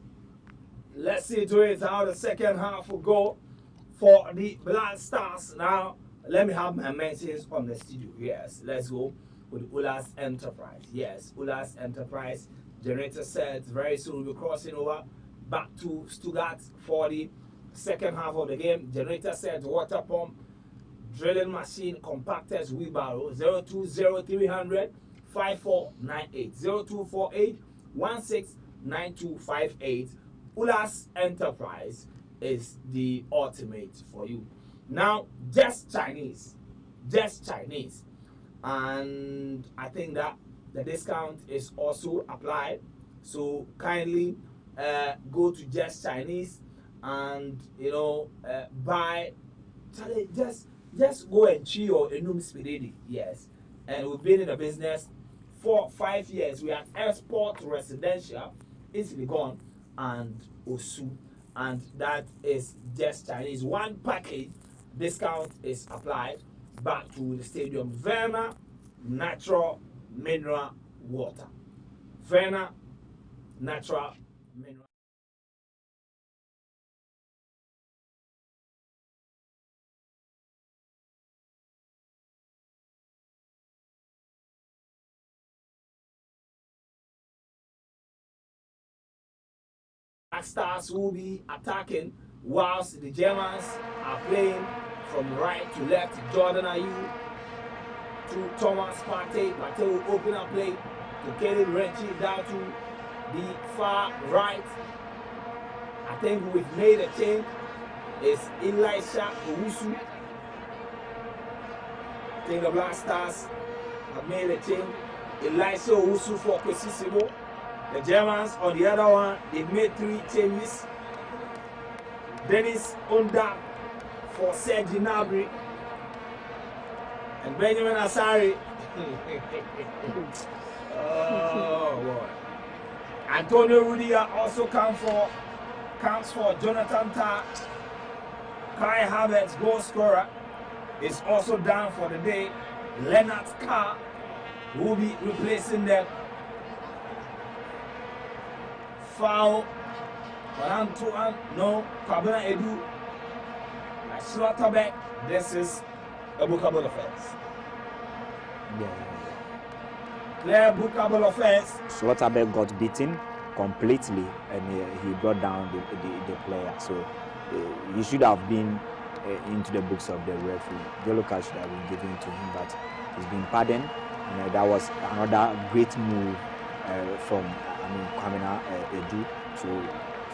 Let's see to it how the second half will go for the Black Stars. Now, let me have my mentions on the studio. Yes, let's go with Ulas Enterprise. Yes, Ulas Enterprise generator sets very soon. We'll be crossing over back to Stuttgart for the second half of the game. Generator set, water pump, drilling machine, compactors, wheelbarrow, 020300 5498 0248 169258. Ulas Enterprise is the ultimate for you. Now, just Chinese, and I think that the discount is also applied. So kindly go to Just Chinese and buy. Just go and chew your enum spiridi. Yes, and we've been in the business for 5 years. We are export residential, easily gone, and Osu, and that is Just Chinese. One package discount is applied back to the stadium. Verna Natural Mineral Water. Verna Natural Mineral. Stars will be attacking whilst the Germans are playing from right to left. Jordan Ayew to Thomas Partey. Partey will open up play to Kelly Renchi down to the far right. I think we've made a change. It's Elisha Owusu. I think the Black Stars have made a change. Elisha Owusu for Kwesisibo. The Germans on the other one, they've made 3 changes. Dennis Onda for Sergi Gnabry. And Benjamin Asari. Oh boy. Antonio Rudiger also counts for Jonathan Tah. Kai Havertz, goal scorer, is also down for the day. Leonard Carr will be replacing them. Foul. Antoine, no. Kwabena Edu. Schlotterbeck. This is a bookable offense. Clear bookable offense. Schlotterbeck got beaten completely and he brought down the player. So he should have been into the books of the referee. Yellow card should have been given to him, but he's been pardoned. And that was another great move from Kwabena Edu. So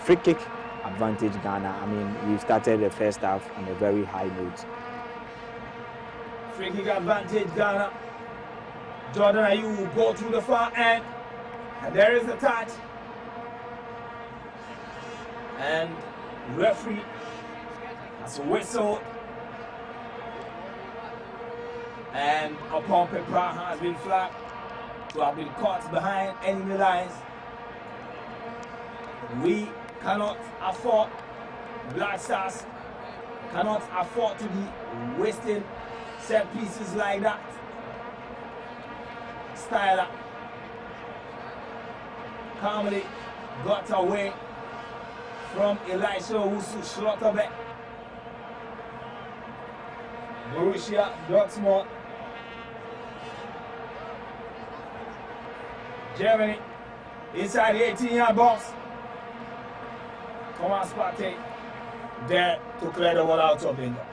free kick advantage Ghana. We started the first half on a very high note. Free kick advantage Ghana. Jordan Ayew will go to the far end. And there is the touch. And referee has whistled. And upon Pepra has been flagged to have been caught behind enemy lines. We cannot afford, Black Stars cannot afford to be wasting set pieces like that. Styler calmly got away from Elisha Owusu Schlotterbeck. Borussia Dortmund. Germany inside the 18-yard box. Thomas Partey there to clear the ball out of danger.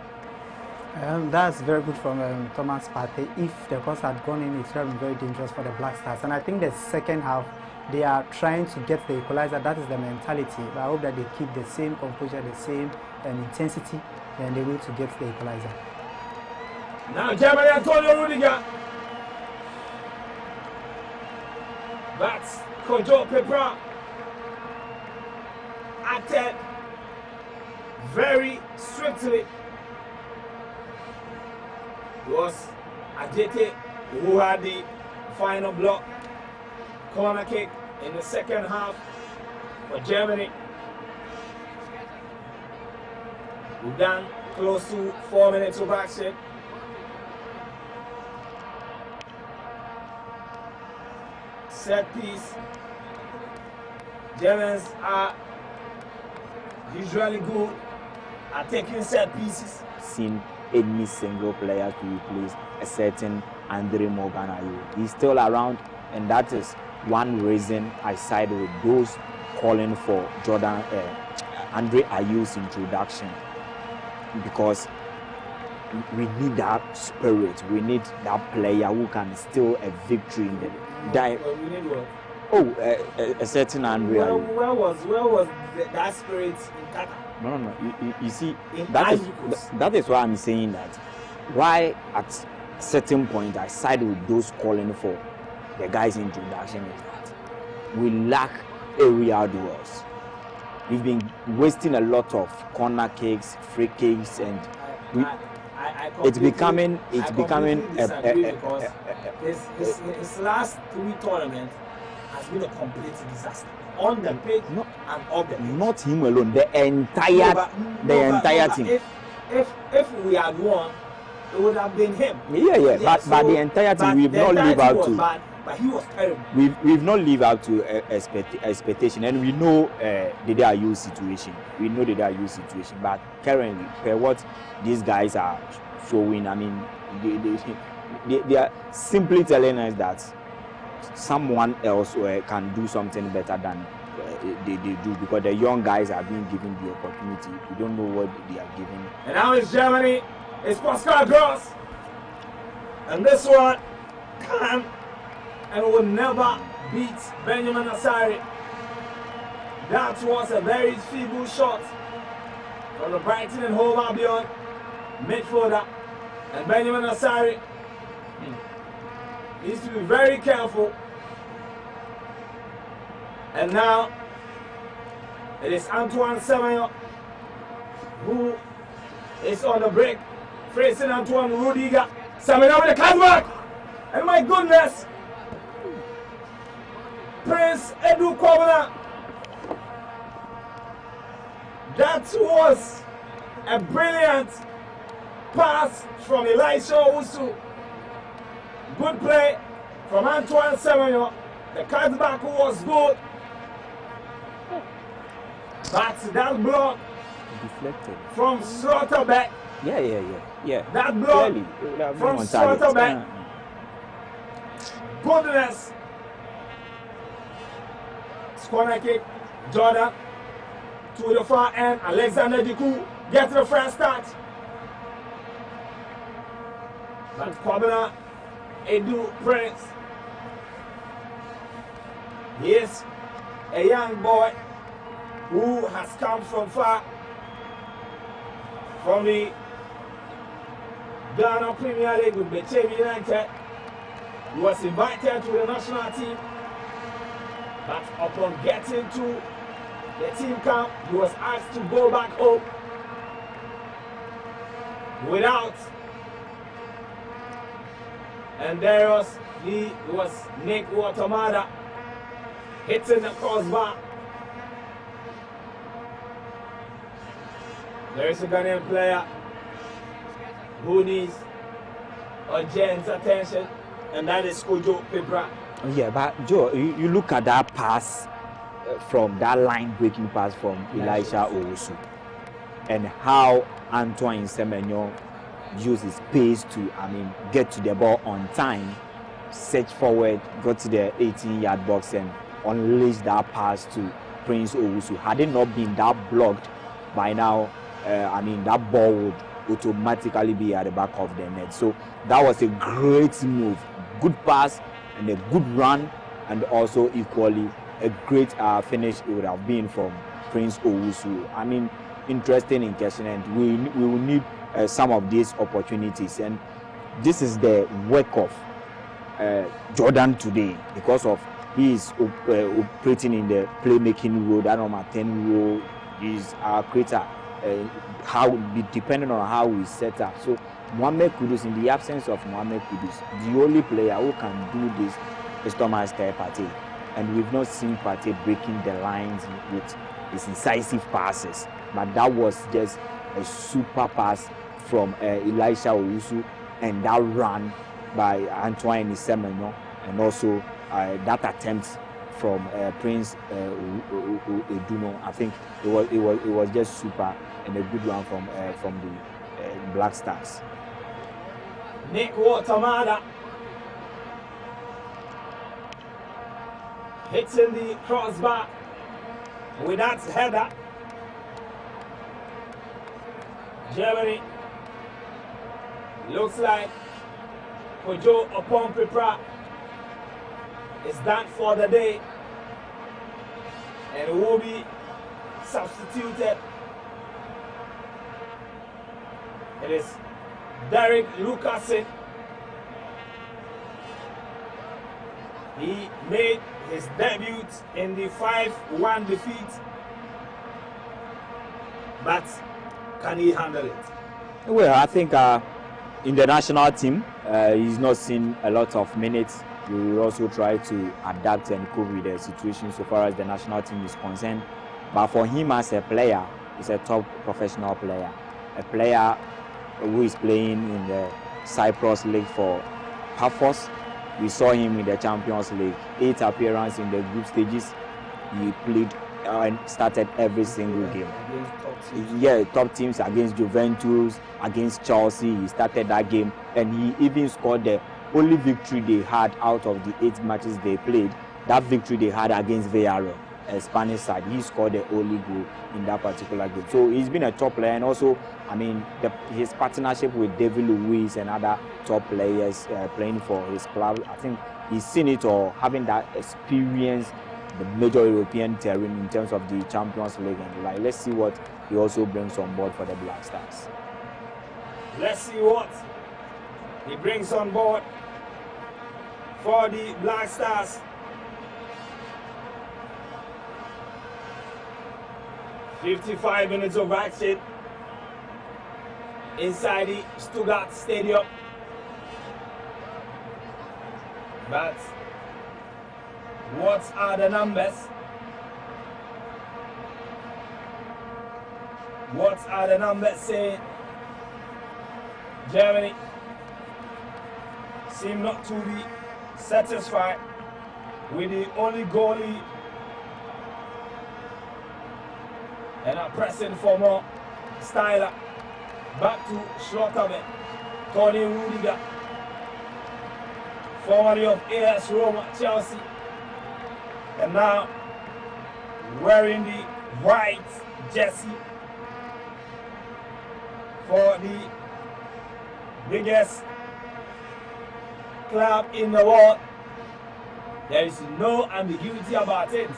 That's very good from Thomas Partey. If the cross had gone in, it would have been very dangerous for the Black Stars. And I think the second half, they are trying to get the equalizer. That is the mentality. But I hope that they keep the same composure, the same intensity, and they will to get the equalizer. Now Germany, Antonio Rudiger. That's Kojo Pepra. Acted very swiftly. It was Ajete who had the final block. Corner kick in the second half for Germany. We've done close to 4 minutes of action. Set piece. Germans are usually good at taking set pieces. Seen any single player to replace a certain Andre Morgan Ayew. He's still around, and that is one reason I side with those calling for Andre Ayew's introduction, because we need that spirit. We need that player who can steal a victory in the We need what? a certain Andre Ayew. Where was that spirit in Qatar? No. You see, that is why I'm saying that. Why at certain point I side with those calling for the guy's introduction is that we lack aerial duels. We've been wasting a lot of corner kicks, free kicks, and it's becoming his last 3 tournaments has been a complete disaster. On the pitch and off the pitch. Not him alone, the entire team. If we had won, it would have been him. Yeah. But the entire team, we've not lived up to. But he was terrible. We've not lived up to expectation, and we know the Ayew situation. But currently, what these guys are showing, they are simply telling us that someone else can do something better than they do, because the young guys are being given the opportunity. We don't know what they are given. And now it's Germany. It's Pascal Gross. And this one can and will never beat Benjamin Asari. That was a very feeble shot from the Brighton and Hove Albion midfielder. And Benjamin Asari needs to be very careful. And now it is Antoine Semenyo who is on the break, facing Antoine Rudiger. Semenyo with the cutback. And my goodness, Prince Edu Kwabena. That was a brilliant pass from Elisha Owusu. Good play from Antoine Semenyo. The cutback was good. But that block deflected from Slaughterback. Yeah. That block clearly, from Slaughterback. Goodness. Corner kick. Jordan to the far end. Alexander Diku gets the first touch. But Kwabena Edu Prince. He is a young boy who has come from far from the Ghana Premier League with Bechemi United. He was invited to the national team, but upon getting to the team camp, he was asked to go back home without. And there was Nick Watamada hitting the crossbar. There is a Ghanaian player who needs urgent attention, and that is Kojo Pepra. Yeah, but Joe, you look at that pass from that line-breaking pass from Elisha Owusu, and how Antoine Semenyo uses pace to, get to the ball on time, search forward, got to the 18-yard box, and unleash that pass to Prince Owusu. Had it not been that blocked by now, that ball would automatically be at the back of the net. So that was a great move, good pass and a good run, and also equally a great finish it would have been from Prince Owusu. Interesting in question, and we will need some of these opportunities, and this is the work of Jordan today, because of he is operating in the playmaking role, that number 10 role. Is our creator. Depending on how we set up. So Mohamed Kudus, in the absence of Mohamed Kudus, the only player who can do this is Thomas Partey, and we've not seen Partey breaking the lines with his incisive passes. But that was just a super pass from Elisha Owusu, and that run by Antoine Semenyo, and also that attempt from Prince Eduno. I think it was just super, and a good one from the Black Stars. Nick Watamada hitting the crossbar with that header. Germany looks like Kojo Opon-Pepra is done for the day, and will be substituted. It is Derek Lucasen. He made his debut in the 5-1 defeat, but can he handle it? Well, I think in the national team, he's not seen a lot of minutes. We will also try to adapt and cope with the situation so far as the national team is concerned. But for him as a player, he's a top professional player. A player who is playing in the Cyprus League for Paphos. We saw him in the Champions League. 8 appearances in the group stages. He played and started every single game. Top teams against Juventus, against Chelsea. He started that game, and he even scored the only victory they had out of the 8 matches they played. That victory they had against Villarreal, a Spanish side. He scored the only goal in that particular game. So he's been a top player, and also, his partnership with David Luiz and other top players playing for his club. I think he's seen it all, having that experience the major European terrain in terms of the Champions League and like. Let's see what he also brings on board for the Black Stars. Let's see what he brings on board for the Black Stars. 55 minutes of action inside the Stuttgart Stadium. But what are the numbers? What are the numbers saying? Germany seem not to be satisfied with the only goalie and are pressing for more. Styler back to Schlotterbeck. Tony Rudiger, formerly of AS Roma, Chelsea, and now wearing the white jersey for the biggest club in the world. There is no ambiguity about it.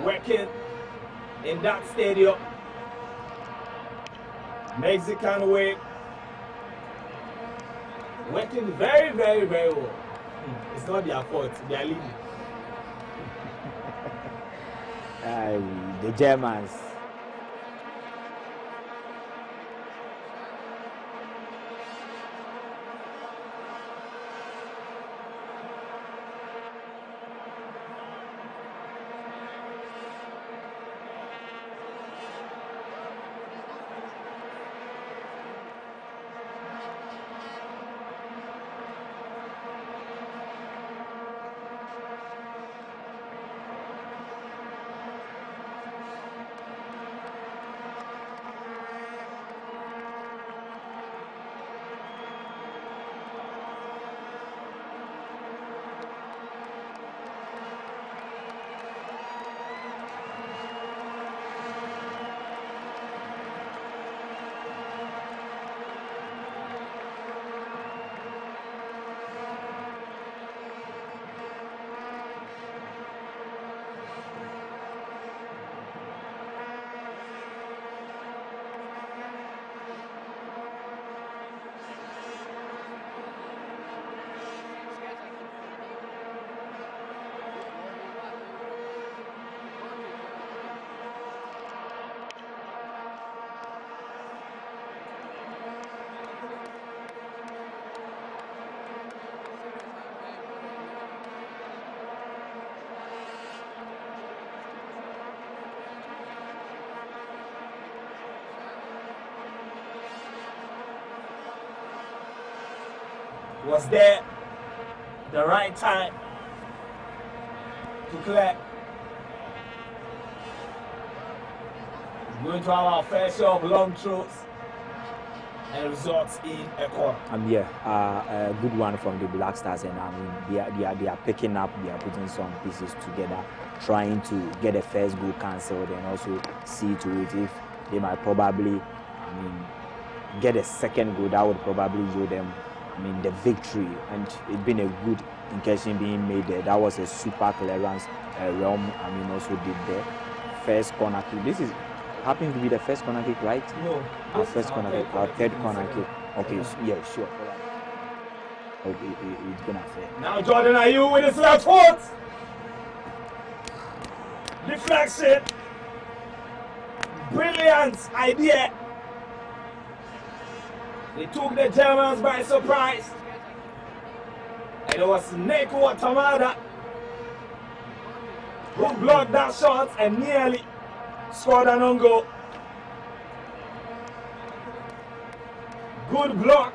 Working in that stadium, Mexican way, working very, very, very well. It's not their fault, they are leading. The Germans. Was there the right time to clear? Going to have our fair share of long throws. and results in a corner. A good one from the Black Stars, and I mean they are picking up, they are putting some pieces together, trying to get the first goal cancelled and also see to it if they might probably, I mean, get a second goal that would probably yield them, I mean, the victory. And it's been a good incursion being made there. That was a super clearance. Realm, I mean, also did the first corner kick. This is happens to be the first corner kick, right? No. Our first corner kick, our third corner kick. Okay, yeah, sure. Okay, it's gonna fair. Now Jordan Ayew with his left foot. Deflection. Brilliant idea. They took the Germans by surprise. And it was Neko Tamada who blocked that shot and nearly scored an own goal. Good block.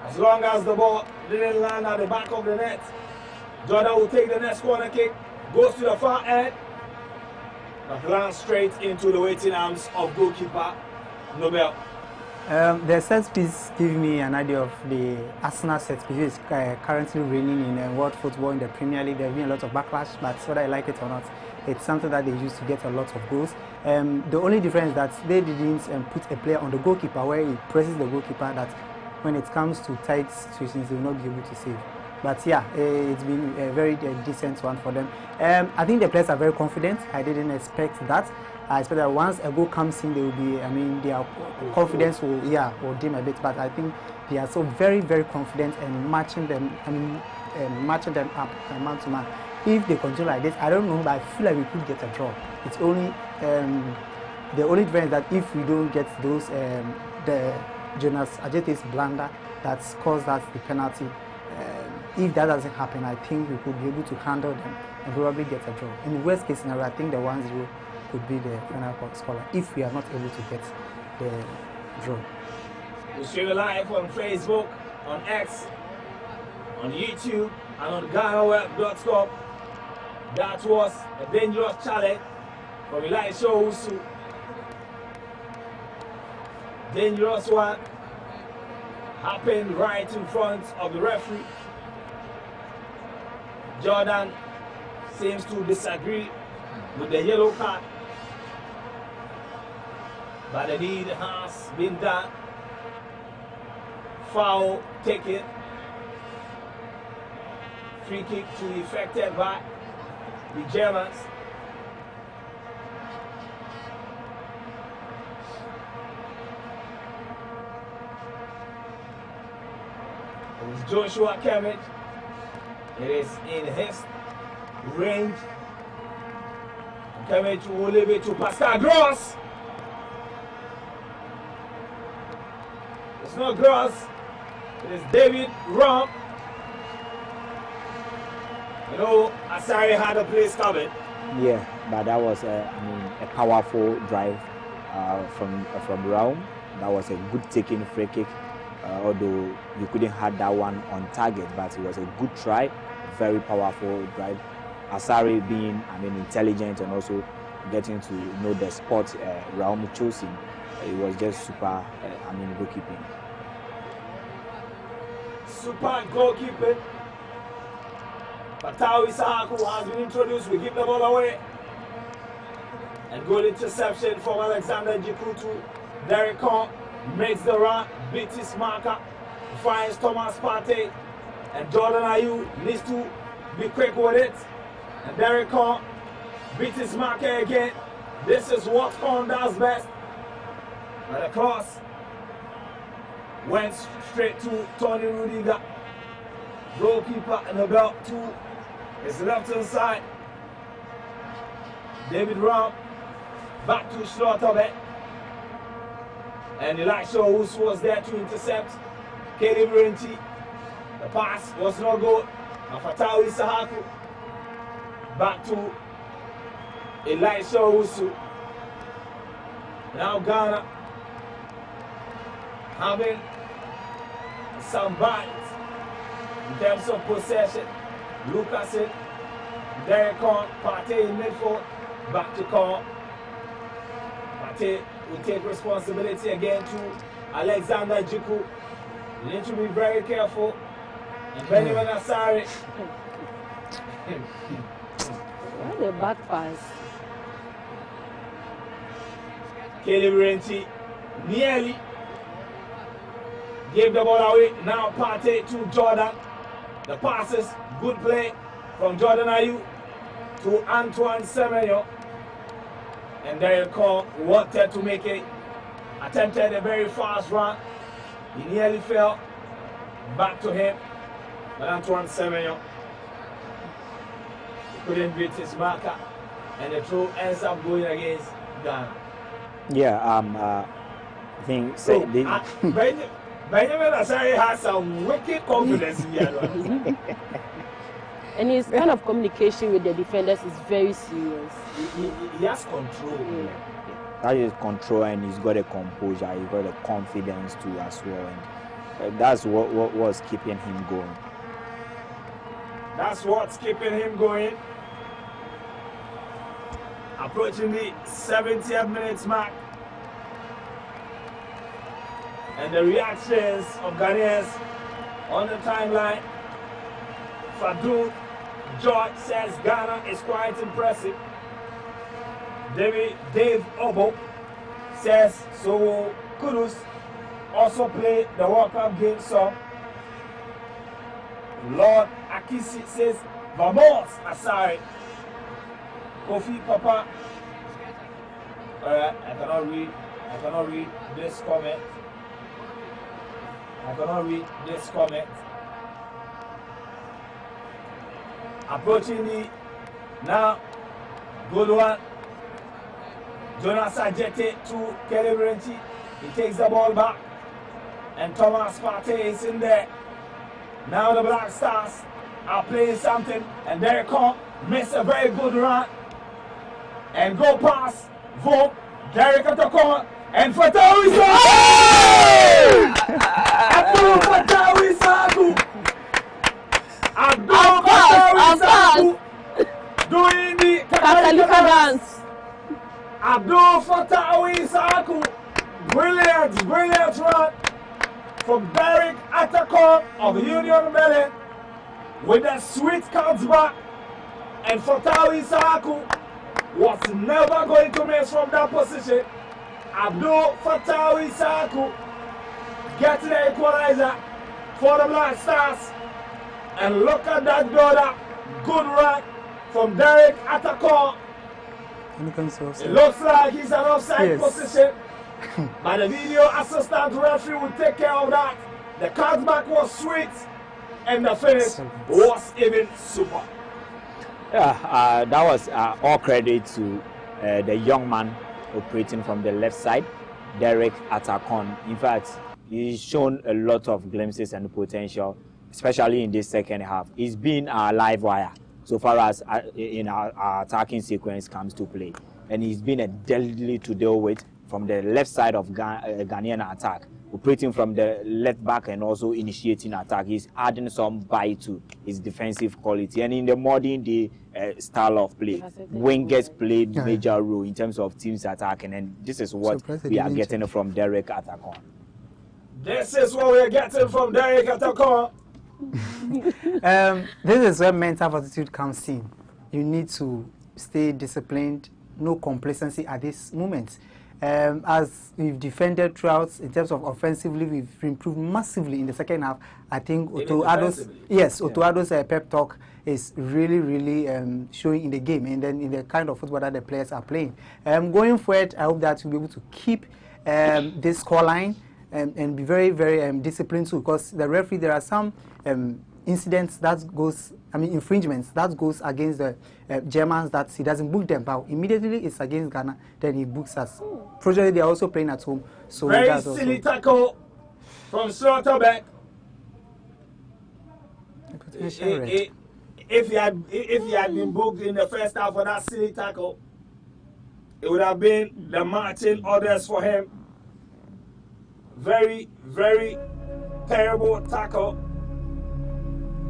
As long as the ball didn't land at the back of the net. Jordan will take the next corner kick, goes to the far end, but lands straight into the waiting arms of goalkeeper Nobel. The set piece gives me an idea of the Arsenal set piece, which is currently reigning in world football in the Premier League. There has been a lot of backlash, but whether I like it or not, it's something that they use to get a lot of goals. The only difference is that they didn't put a player on the goalkeeper where he presses the goalkeeper that when it comes to tight situations, they will not be able to save. But yeah, it's been a very decent one for them. I think the players are very confident. I didn't expect that. I expect that once a goal comes in, they will be, I mean, their confidence will dim a bit. But I think they are so very, very confident and matching them, matching them up man to man. If they continue like this, I don't know, but I feel like we could get a draw. It's only, the only difference that if we don't get those, the Jonas Ajete's blunder that's caused us the penalty, if that doesn't happen, I think we could be able to handle them and probably get a draw. In the worst case scenario, I think the 1-0 could be the final score if we are not able to get the draw. We stream live on Facebook, on X, on YouTube, and on GhanaWeb.com. That was a dangerous challenge from Elisha Owusu. Dangerous one happened right in front of the referee. Jordan seems to disagree with the yellow card, but the deed has been done. Foul taken. Free kick to be effected by the Germans. It's Joshua Kemet. It is in his range. Kemet will leave it to Pascal Gross. It's not Gross. It is David Rump. You know, Asari had a place coming. Yeah, but that was a powerful drive from Raum. That was a good taking free kick. Although you couldn't have that one on target, but it was a good try, very powerful drive. Asari being, intelligent and also getting to know the spot Raum chose him. It was just super, goalkeeping. Super goalkeeping. Fatawi Sahaku has been introduced. We give the ball away. And goal interception from Alexander Jikutu. Derek Kahn makes the run, beats his marker, finds Thomas Partey, and Jordan Ayew needs to be quick with it. And Derek Kahn beats his marker again. This is what Kahn does best. But the cross went straight to Tony Rudiger. Goalkeeper and the belt to his left hand side. David Ram back to Schlotterbeck. And Elisha Owusu was there to intercept Katie Murenti. The pass was not good. Fatawi Sahaku back to Elisha Owusu. Now Ghana having some balance in terms of possession. Lucasen, Derek Kahn, Partey in midfield, back to Kahn. Partey will take responsibility again to Alexander Jiku. You need to be very careful. And Benjamin Asari. What the back pass? Caleb Renti nearly gave the ball away. Now Partey to Jordan. The passes, good play from Jordan Ayew to Antoine Semenyo. And Derek Cole wanted to make it. Attempted a very fast run. He nearly fell. Back to him. But Antoine Semenyo couldn't beat his marker. And the throw ends up going against Ghana. Yeah, I think Benjamin Asari has some wicked confidence here. And his kind of communication with the defenders is very serious. He has control. Yeah. That is control, and he's got a composure, he's got a confidence too as well. And that's what was keeping him going. That's what's keeping him going. Approaching the 70th minutes mark. And the reactions of Ghanaians on the timeline. Fadu George says Ghana is quite impressive. Dave Obo says so Kudus also played the World Cup game song. Lord Akisi says Vamos Asari. Kofi Papa. Alright, I cannot read this comment. Approaching the now good one. Jonas Ajete to Caleb Renti. He takes the ball back. And Thomas Partey is in there. Now the Black Stars are playing something. And Derek Cole missed a very good run. And go past Vogue. Derek Atokon. And Fatawi Saku! Abdul Fatawi Saku! Abdul Fatawi Saku! Doing the Kakalika dance. Abdul Fatawi Saku! Brilliant run from Derek Atokon of Union Berlin with a sweet comes back. And Fatawi Saku was never going to miss from that position. Abdul Fatawi Saku getting the equalizer for the Black Stars. And look at that daughter. Good run from Derek Atokon. It looks like he's an offside position. But the video assistant referee will take care of that. The cutback was sweet. And the finish was even super. Yeah, that was all credit to the young man operating from the left side, Derek Atokon. In fact, he's shown a lot of glimpses and potential, especially in this second half. He's been our live wire so far as in our attacking sequence comes to play. And he's been a deadly to deal with from the left side of Ghanaian attack, operating from the left back and also initiating attack. He's adding some bite to his defensive quality. And in the modern day style of play, wingers played major role in terms of teams attacking, and this is what we are getting from Derek Atokon. This is what we're getting from Derek Atokon. This is where mental fortitude comes in. You need to stay disciplined, no complacency at this moment. As we've defended throughout, in terms of offensively, we've improved massively in the second half. I think Otto Addo's pep talk is really showing in the game, and then in the kind of football that the players are playing. Going forward, I hope that we'll be able to keep this scoreline and be very disciplined too, because the referee, there are some incidents that goes, infringements that goes against the Germans that he doesn't book them, but immediately it's against Ghana, then he books us. Fortunately, they are also playing at home, so very that's silly tackle from Slaughterback. If he had been booked in the first half for that silly tackle, it would have been the marching orders for him. Very terrible tackle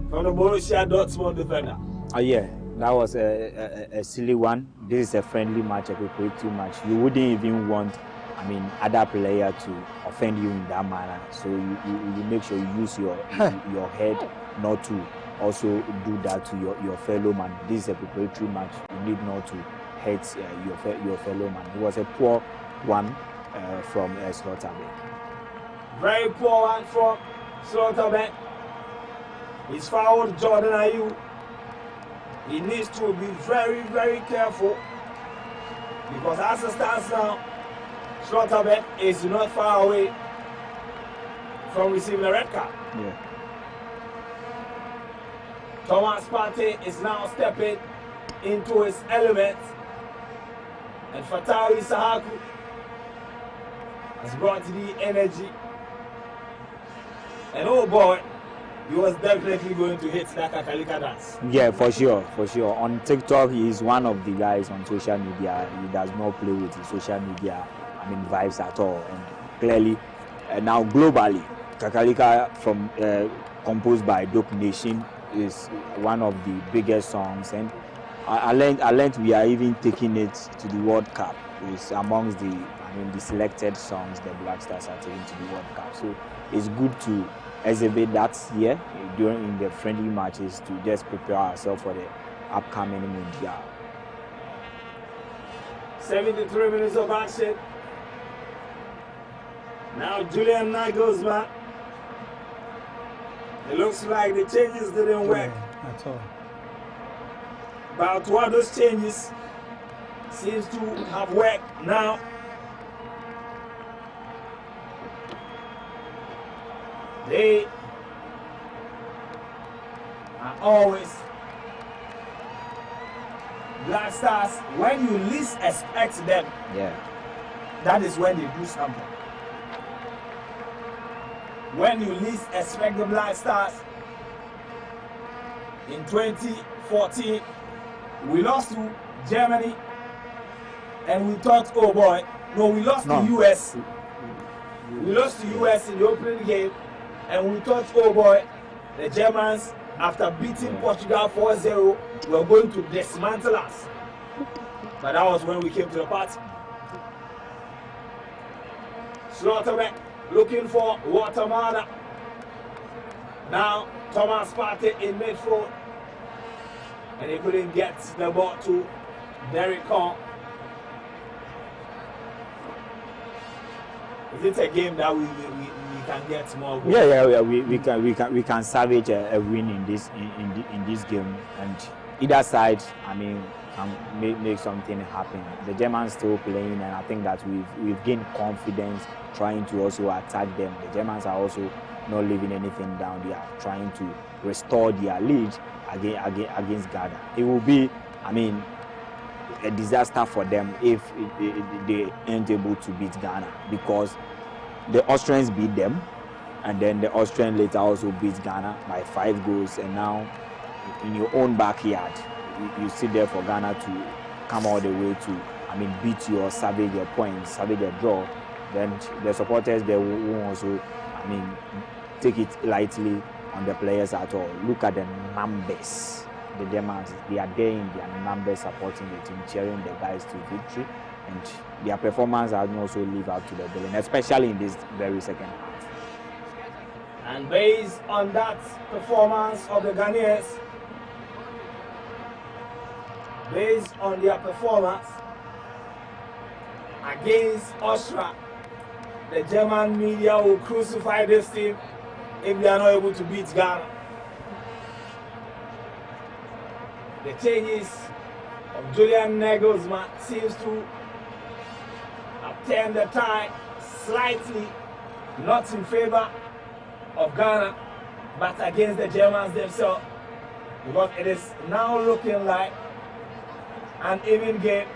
from the Borussia Dortmund defender. Oh yeah, that was a silly one. This is a friendly match, a preparatory match. You wouldn't even want other player to offend you in that manner. So you make sure you use your head not to also do that to your fellow man. This is a preparatory match. You need not to hurt your fellow man. It was a poor one from Slaughterbeck. Very poor one from Slaughterbeck. He's fouled Jordan Ayew. He needs to be very, very careful because as it stands now, Slaughterbeck is not far away from receiving a red card. Yeah. Thomas Partey is now stepping into his element, and Fatawi Sahaku has brought the energy. And oh boy, he was definitely going to hit that Kakalika dance. Yeah, for sure. On TikTok, he is one of the guys on social media. He does not play with his social media, vibes at all. And clearly, now globally, Kakalika from composed by Dope Nation is one of the biggest songs. And I learned we are even taking it to the World Cup. It's amongst the selected songs the Black Stars are taking to the World Cup. So it's good to exhibit that here during the friendly matches to just prepare ourselves for the upcoming Mundial. 73 minutes of action. Now Julian Nagelsmann. It looks like the changes didn't work at all. But one of those changes seems to have worked now. They are always Black Stars. When you least expect them, that is when they do something. When you least expect the Black Stars, in 2014, we lost to Germany, and we thought, oh boy, no, we lost to US. We lost to US in the opening game. And we thought, oh boy, the Germans, after beating Portugal 4-0, were going to dismantle us. But that was when we came to the party. Slaughterbeck looking for Watermana. Now, Thomas Partey in midfield. And he couldn't get the ball to Derek Kong. Is it a game that we can get more goals? Yeah, we can salvage a win in this game, and either side, can make something happen. The Germans still playing, and I think that we've gained confidence trying to also attack them. The Germans are also not leaving anything down. They are trying to restore their lead against Ghana. It will be, a disaster for them if they aren't able to beat Ghana, because the Austrians beat them, and then the Austrians later also beat Ghana by 5 goals, and now in your own backyard, you sit there for Ghana to come all the way to, beat you or salvage your points, salvage a draw. Then the supporters, they will also, take it lightly on the players at all. Look at the numbers. The Germans, they are there in their numbers supporting the team, cheering the guys to victory, and their performance has also lived up to the billing, especially in this very second half. And based on that performance of the Ghanaians, based on their performance against Austria, the German media will crucify this team if they are not able to beat Ghana. The changes of Julian Nagelsmann seems to have turned the tide slightly, not in favor of Ghana, but against the Germans themselves, because it is now looking like an even game.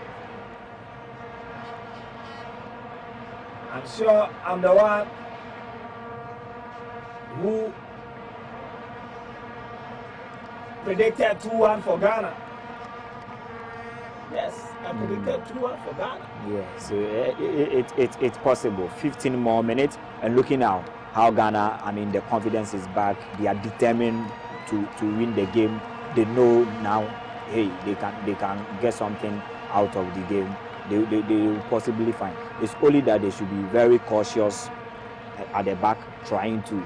I'm sure I'm the one who predicted 2-1 for Ghana. Yes, I predicted 2-1 for Ghana. Yeah, so it's possible. 15 more minutes, and looking now how Ghana, the confidence is back. They are determined to win the game. They know now, hey, they can get something out of the game. they will possibly find. It's only that they should be very cautious at the back, trying to,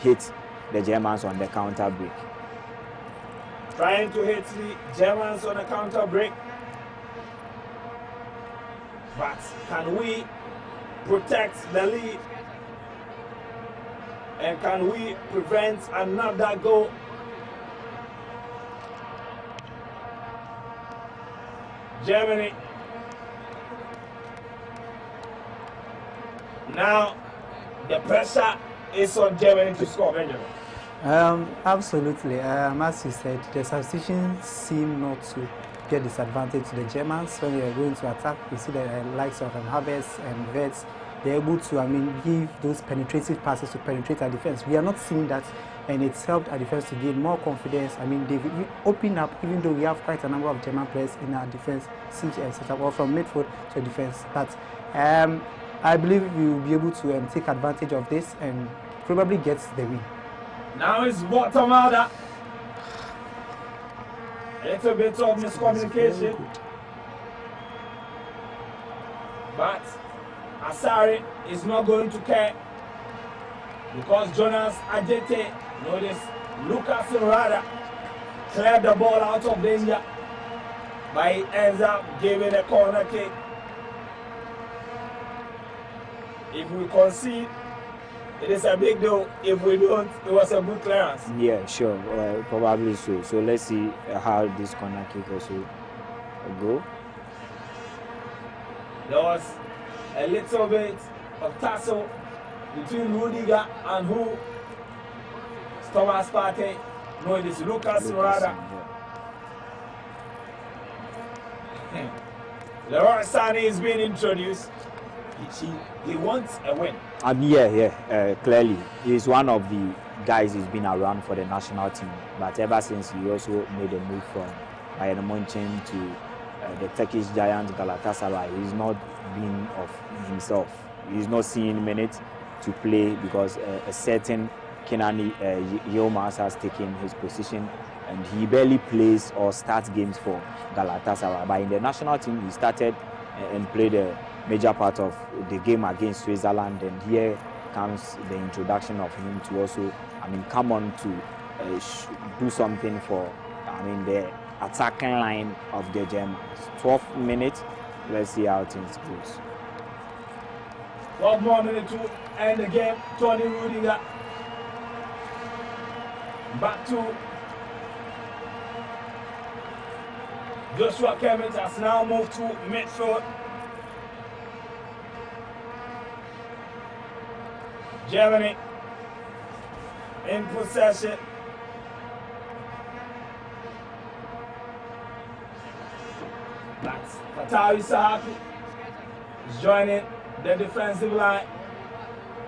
hit the Germans on the counter break. Trying to hit the Germans on the counter break. But can we protect the lead? And can we prevent another goal? Germany. Now, the pressure is on Germany to score, Benjamin. Absolutely. As you said, the substitutions seem not to get disadvantage to the Germans. When they are going to attack, we see the likes of Havertz and Wirtz, they're able to, give those penetrative passes to penetrate our defense. We are not seeing that, and it's helped our defense to gain more confidence. They've opened up, even though we have quite a number of German players in our defense, setup, or from midfield to defense. But I believe we will be able to take advantage of this and probably get the win. Now it's Guatemala. A little bit of miscommunication. But Asari is not going to care, because Jonas Ajete, notice Lucas Rada cleared the ball out of danger, but he ends up giving a corner kick. If we concede, it is a big deal. If we don't, it was a good clearance. Yeah, sure, probably so. So let's see how this corner kick also go. There was a little bit of tussle between Rudiger and who? Thomas Partey. No, it is Lucas Rada. Leroy Sané is being introduced. He wants a win. Clearly. He's one of the guys who's been around for the national team. But ever since he also made a move from Bayern Munich to the Turkish giant Galatasaray, he's not been of himself. He's not seeing minutes to play because a certain Kenan Yilmaz has taken his position, and he barely plays or starts games for Galatasaray. But in the national team, he started and played a major part of the game against Switzerland, and here comes the introduction of him to also, come on to do something for, the attacking line of the Germans. 12 minutes, let's see how things goes. 12 more minutes to end the game. Tony Rudiger back to Joshua Kimmich, has now moved to midfield. Germany in possession. That's Fatawi Sahaku is joining the defensive line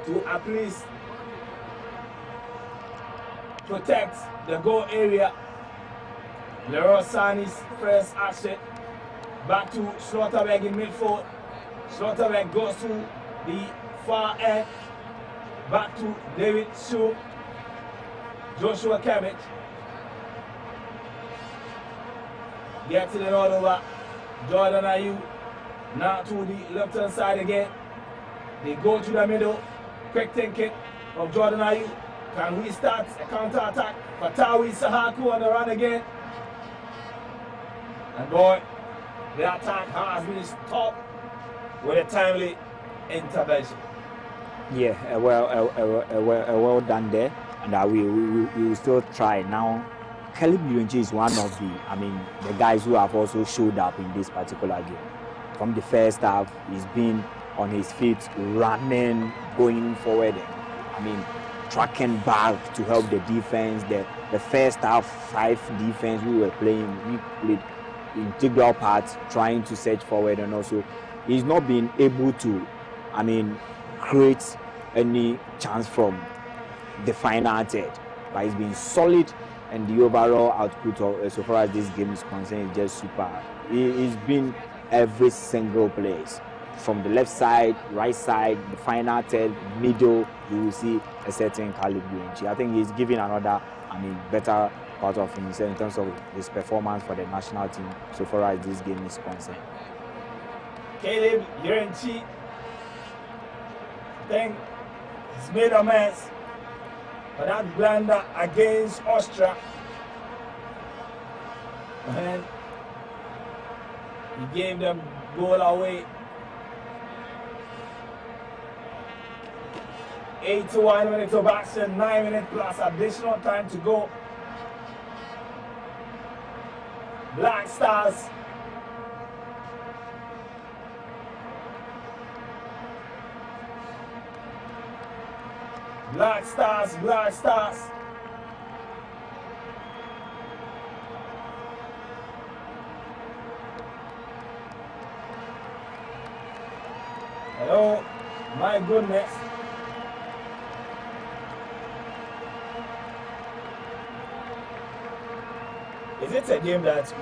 to at least protect the goal area. Leroy Sané's first action. Back to Schlotterbeck in midfield. Schlotterbeck goes to the far end. Back to David Schuh. Joshua Kimmich. Getting it all over. Jordan Ayew. Now to the left hand side again. They go to the middle. Quick thinking of Jordan Ayew. Can we start a counter-attack? Fatawi Sahaku on the run again. And boy, the attack has been stopped with a timely intervention. Yeah, well done there, and we will still try. Now, Caleb Lionji is one of the guys who have also showed up in this particular game. From the first half, he's been on his feet, running, going forward, tracking back to help the defense. The first half, 5 defense we were playing, we played integral part, trying to search forward, and also he's not been able to, create any chance from the final third, but he's been solid, and the overall output of, so far as this game is concerned, is just super. He's been every single place, from the left side, right side, the final third, middle. You will see a certain Caleb Lionji. I think he's giving another, better part of himself in terms of his performance for the national team so far as this game is concerned. Caleb Yerenchi, I think he's made a mess for that blunder against Austria. And he gave them goal away. 81 minutes of action, 9 minutes plus additional time to go. Black Stars Black Stars, Black Stars. Hello, my goodness. Is it a game that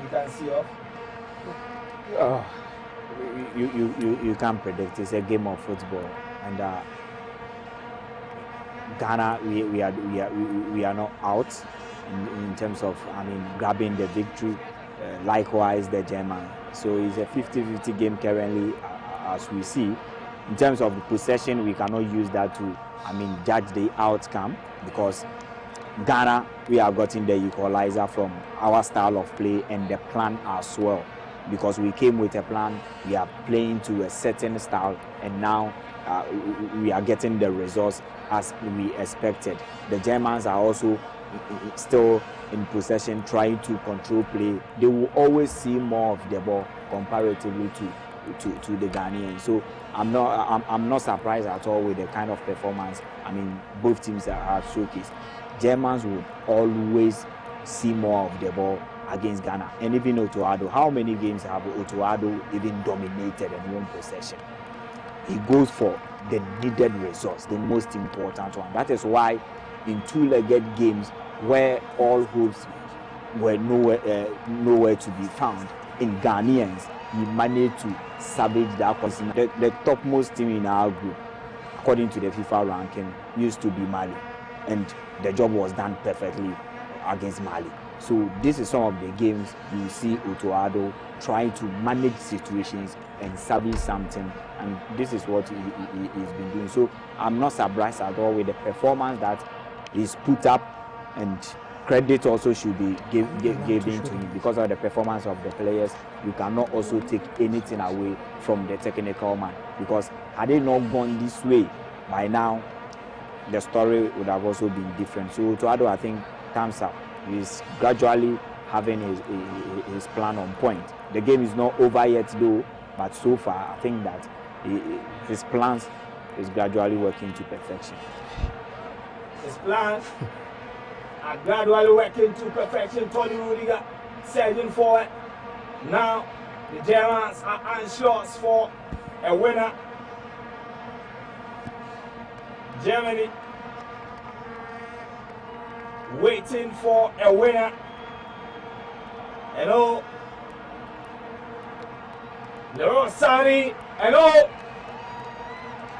we can see off? Oh, you can't predict. It's a game of football, and Ghana, we are not out in terms of, I mean, grabbing the victory. Likewise, the German. So it's a 50-50 game currently, as we see. In terms of the possession, we cannot use that to, I mean, judge the outcome, because Ghana, we have gotten the equalizer from our style of play and the plan as well. Because we came with a plan, we are playing to a certain style, and now we are getting the results as we expected. The Germans are also still in possession, trying to control play. They will always see more of the ball comparatively to the Ghanaians. So I'm not surprised at all with the kind of performance, I mean, both teams have showcased. Germans would always see more of the ball against Ghana. And even Otoado, how many games have Otoado even dominated in one possession? He goes for the needed results, the most important one. That is why in two-legged games where all hopes were nowhere to be found, in Ghanaians, he managed to salvage that position. The topmost team in our group, according to the FIFA ranking, used to be Mali. And the job was done perfectly against Mali. So this is some of the games you see Otoado trying to manage situations and salvage something, and this is what he's been doing. So I'm not surprised at all with the performance that he's put up, and credit also should be given to him because of the performance of the players. You cannot also take anything away from the technical man, because had they not gone this way, by now the story would have also been different. So Otoado, I think, thumbs up. He's gradually having his plan on point. The game is not over yet though, but so far I think that his plans is gradually working to perfection. His plans are gradually working to perfection. Tony Rudiger surging forward. Now the Germans are anxious for a winner. Germany waiting for a winner. Hello. Leroy Sani. Hello.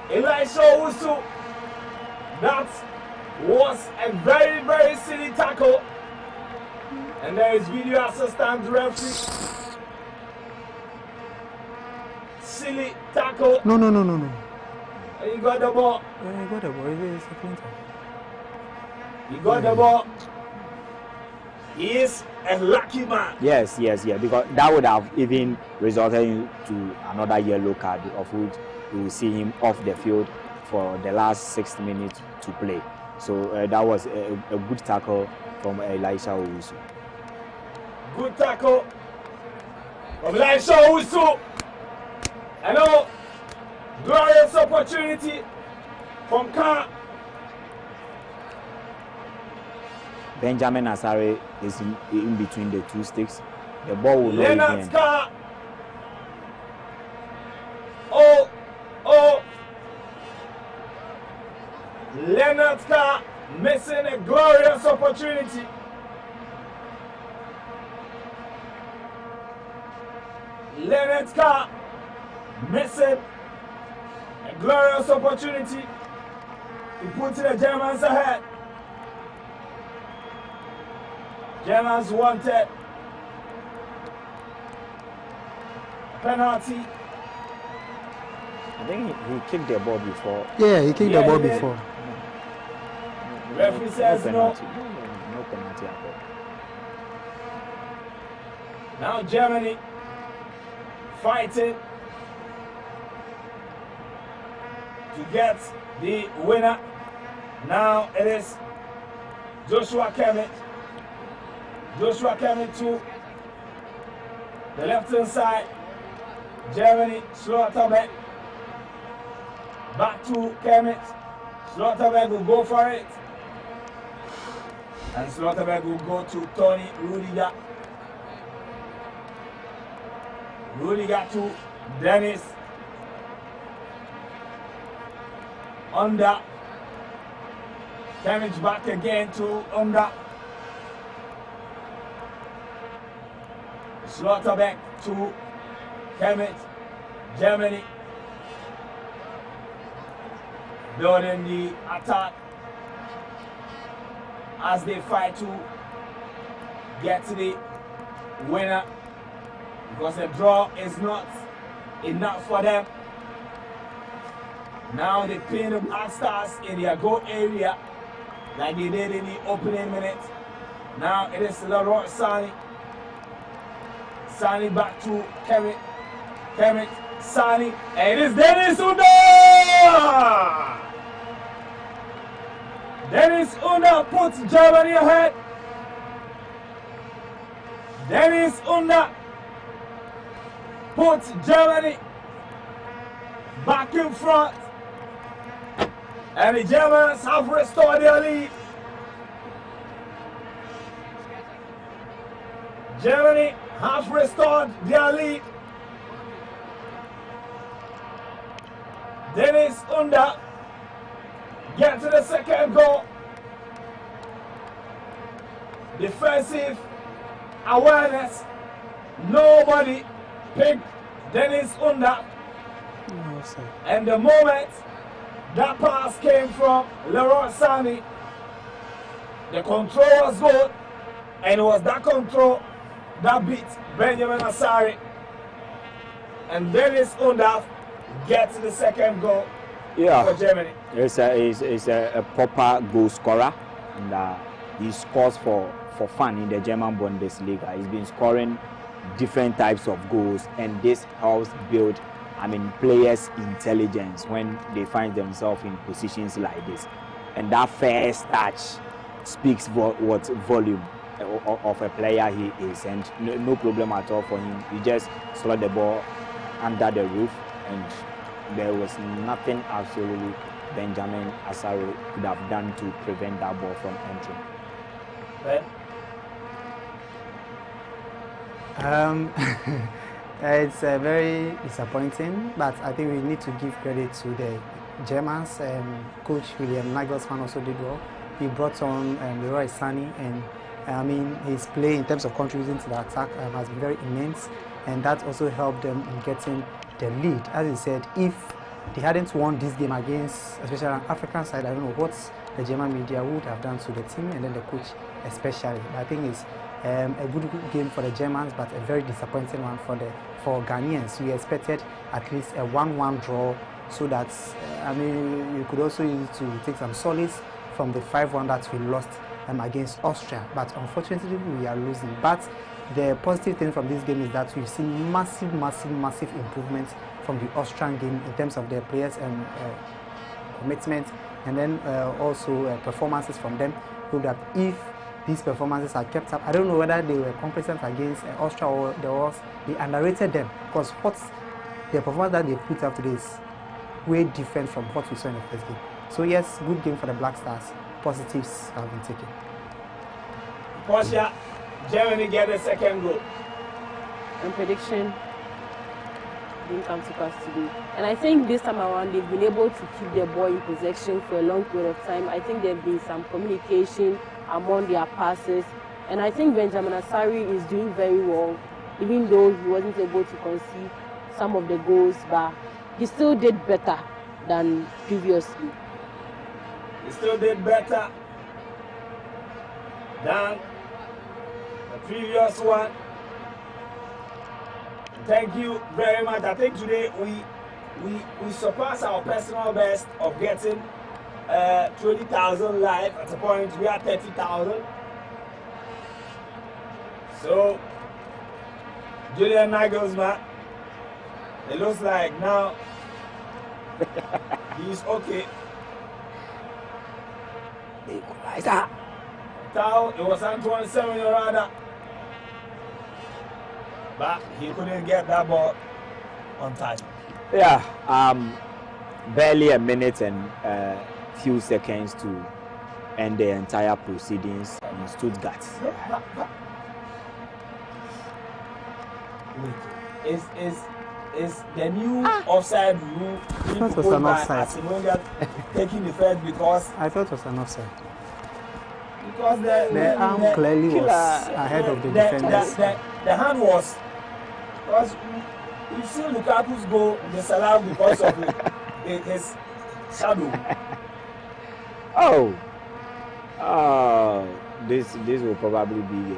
Elisha Owusu. That was a very, very silly tackle. And there is video assistant referee. Silly tackle. No. And you got the ball. Yeah, you got the ball. It's a clean tackle. You got the ball. He is a lucky man. Yes, because that would have even resulted into another yellow card, of which you will see him off the field for the last 6 minutes to play. So that was a good tackle from Elisha Owusu. Good tackle from Elisha Owusu. Hello. Glorious opportunity from Khan. Benjamin Asare is in between the two sticks. The ball will not Leonard even. Scar. Oh. Leonard Scar missing a glorious opportunity. Leonard Scar missing a glorious opportunity. He puts the Germans ahead. Germans wanted. penalty. I think he kicked the ball before. Yeah, he kicked the ball before. Referee says no. No penalty at all. Now Germany fighting to get the winner. Now it is Joshua Kemet. Joshua Kemet to the left hand side. Germany, Slaughterbeck. Back to Kemet. Slaughterbeck will go for it. And Slaughterbeck will go to Tony Rudiger. Rudiger to Dennis. Under. Kemet back again to Under. Slaughterbeck to Kemet. Germany. Building the attack as they fight to get to the winner, because a draw is not enough for them. Now they pin the Black Stars in their goal area like they did in the opening minute. Now it is Leroy Sani. Sani back to Kemet. Kemet, Sani, and it is Dennis Unda! Dennis Unda puts Germany ahead. Dennis Unda puts Germany back in front. And the Germans have restored their lead. Germany have restored their lead. Dennis Unda get to the second goal. Defensive awareness. Nobody picked Dennis Unda. No, and the moment that pass came from Leroy Sani, the control was good, and it was that control that beat Benjamin Asari. And Dennis Unda gets the second goal for Germany. He's a proper goal scorer, and he scores for fun in the German Bundesliga. He's been scoring different types of goals, and this helps build, players' intelligence when they find themselves in positions like this. And that first touch speaks what volume of a player he is, and no problem at all for him. He just slid the ball under the roof, and there was nothing absolutely Benjamin Asaro could have done to prevent that ball from entering. It's very disappointing, but I think we need to give credit to the Germans. Coach William Nagelsmann also did well. He brought on Leroy Sani, and his play in terms of contributing to the attack has been very immense, and that also helped them in getting the lead. As he said, if they hadn't won this game against, especially on African side, I don't know what the German media would have done to the team, and then the coach especially. But I think it's a good game for the Germans, but a very disappointing one for Ghanaians. We expected at least a 1-1 draw, so that you could also use it to take some solace from the 5-1 that we lost against Austria. But unfortunately, we are losing. But the positive thing from this game is that we've seen massive improvements from the Austrian game in terms of their players and commitment, and then also performances from them. So that if these performances are kept up, I don't know whether they were competent against Austria or they underrated them, because the performance that they put up today is way different from what we saw in the first game. So yes, good game for the Black Stars. Positives have been taken. Portia, Germany get the second goal. And prediction didn't come to pass today. And I think this time around they've been able to keep their ball in possession for a long period of time. I think there's been some communication among their passes. And I think Benjamin Asari is doing very well, even though he wasn't able to concede some of the goals, but he still did better than previously. He still did better than the previous one. Thank you very much. I think today we surpassed our personal best of getting 20,000 live. At a point we are 30,000. So Julian Nagelsmann, it looks like now he's okay. Equalizer. Tao, it was Antoine Semenyo rather, but he couldn't get that ball on time. Yeah, barely a minute and few seconds to end the entire proceedings in Stuttgart. Is the new offside rule being proposed by Arsene taking effect because I thought it was an offside. Because the arm clearly was ahead of the defenders. The hand was, because you see Lukaku's goal disallowed because of his shadow. This will probably be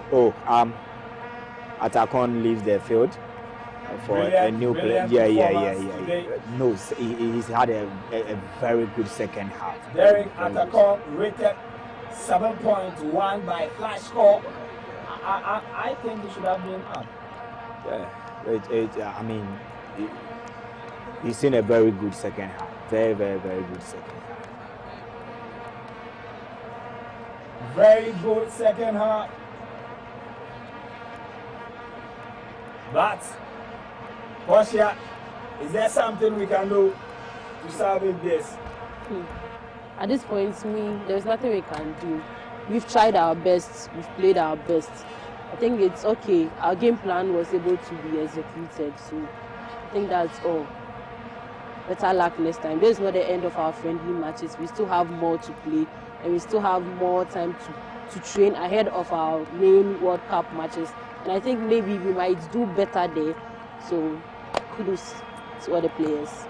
Atakon leaves the field for a new player. Yeah. No, he's had a very good second half. Derek Atakon rated 7.1 by flash score. I think he should have been up. Yeah, I mean, he's seen a very good second half. Very good second half. Very good second half. But, Portia, is there something we can do to salvage this? At this point, to me, there's nothing we can do. We've tried our best. We've played our best. I think it's okay. Our game plan was able to be executed. So I think that's all. Better luck next time. This is not the end of our friendly matches. We still have more to play. And we still have more time to train ahead of our main World Cup matches. And I think maybe we might do better there. So kudos to all the players.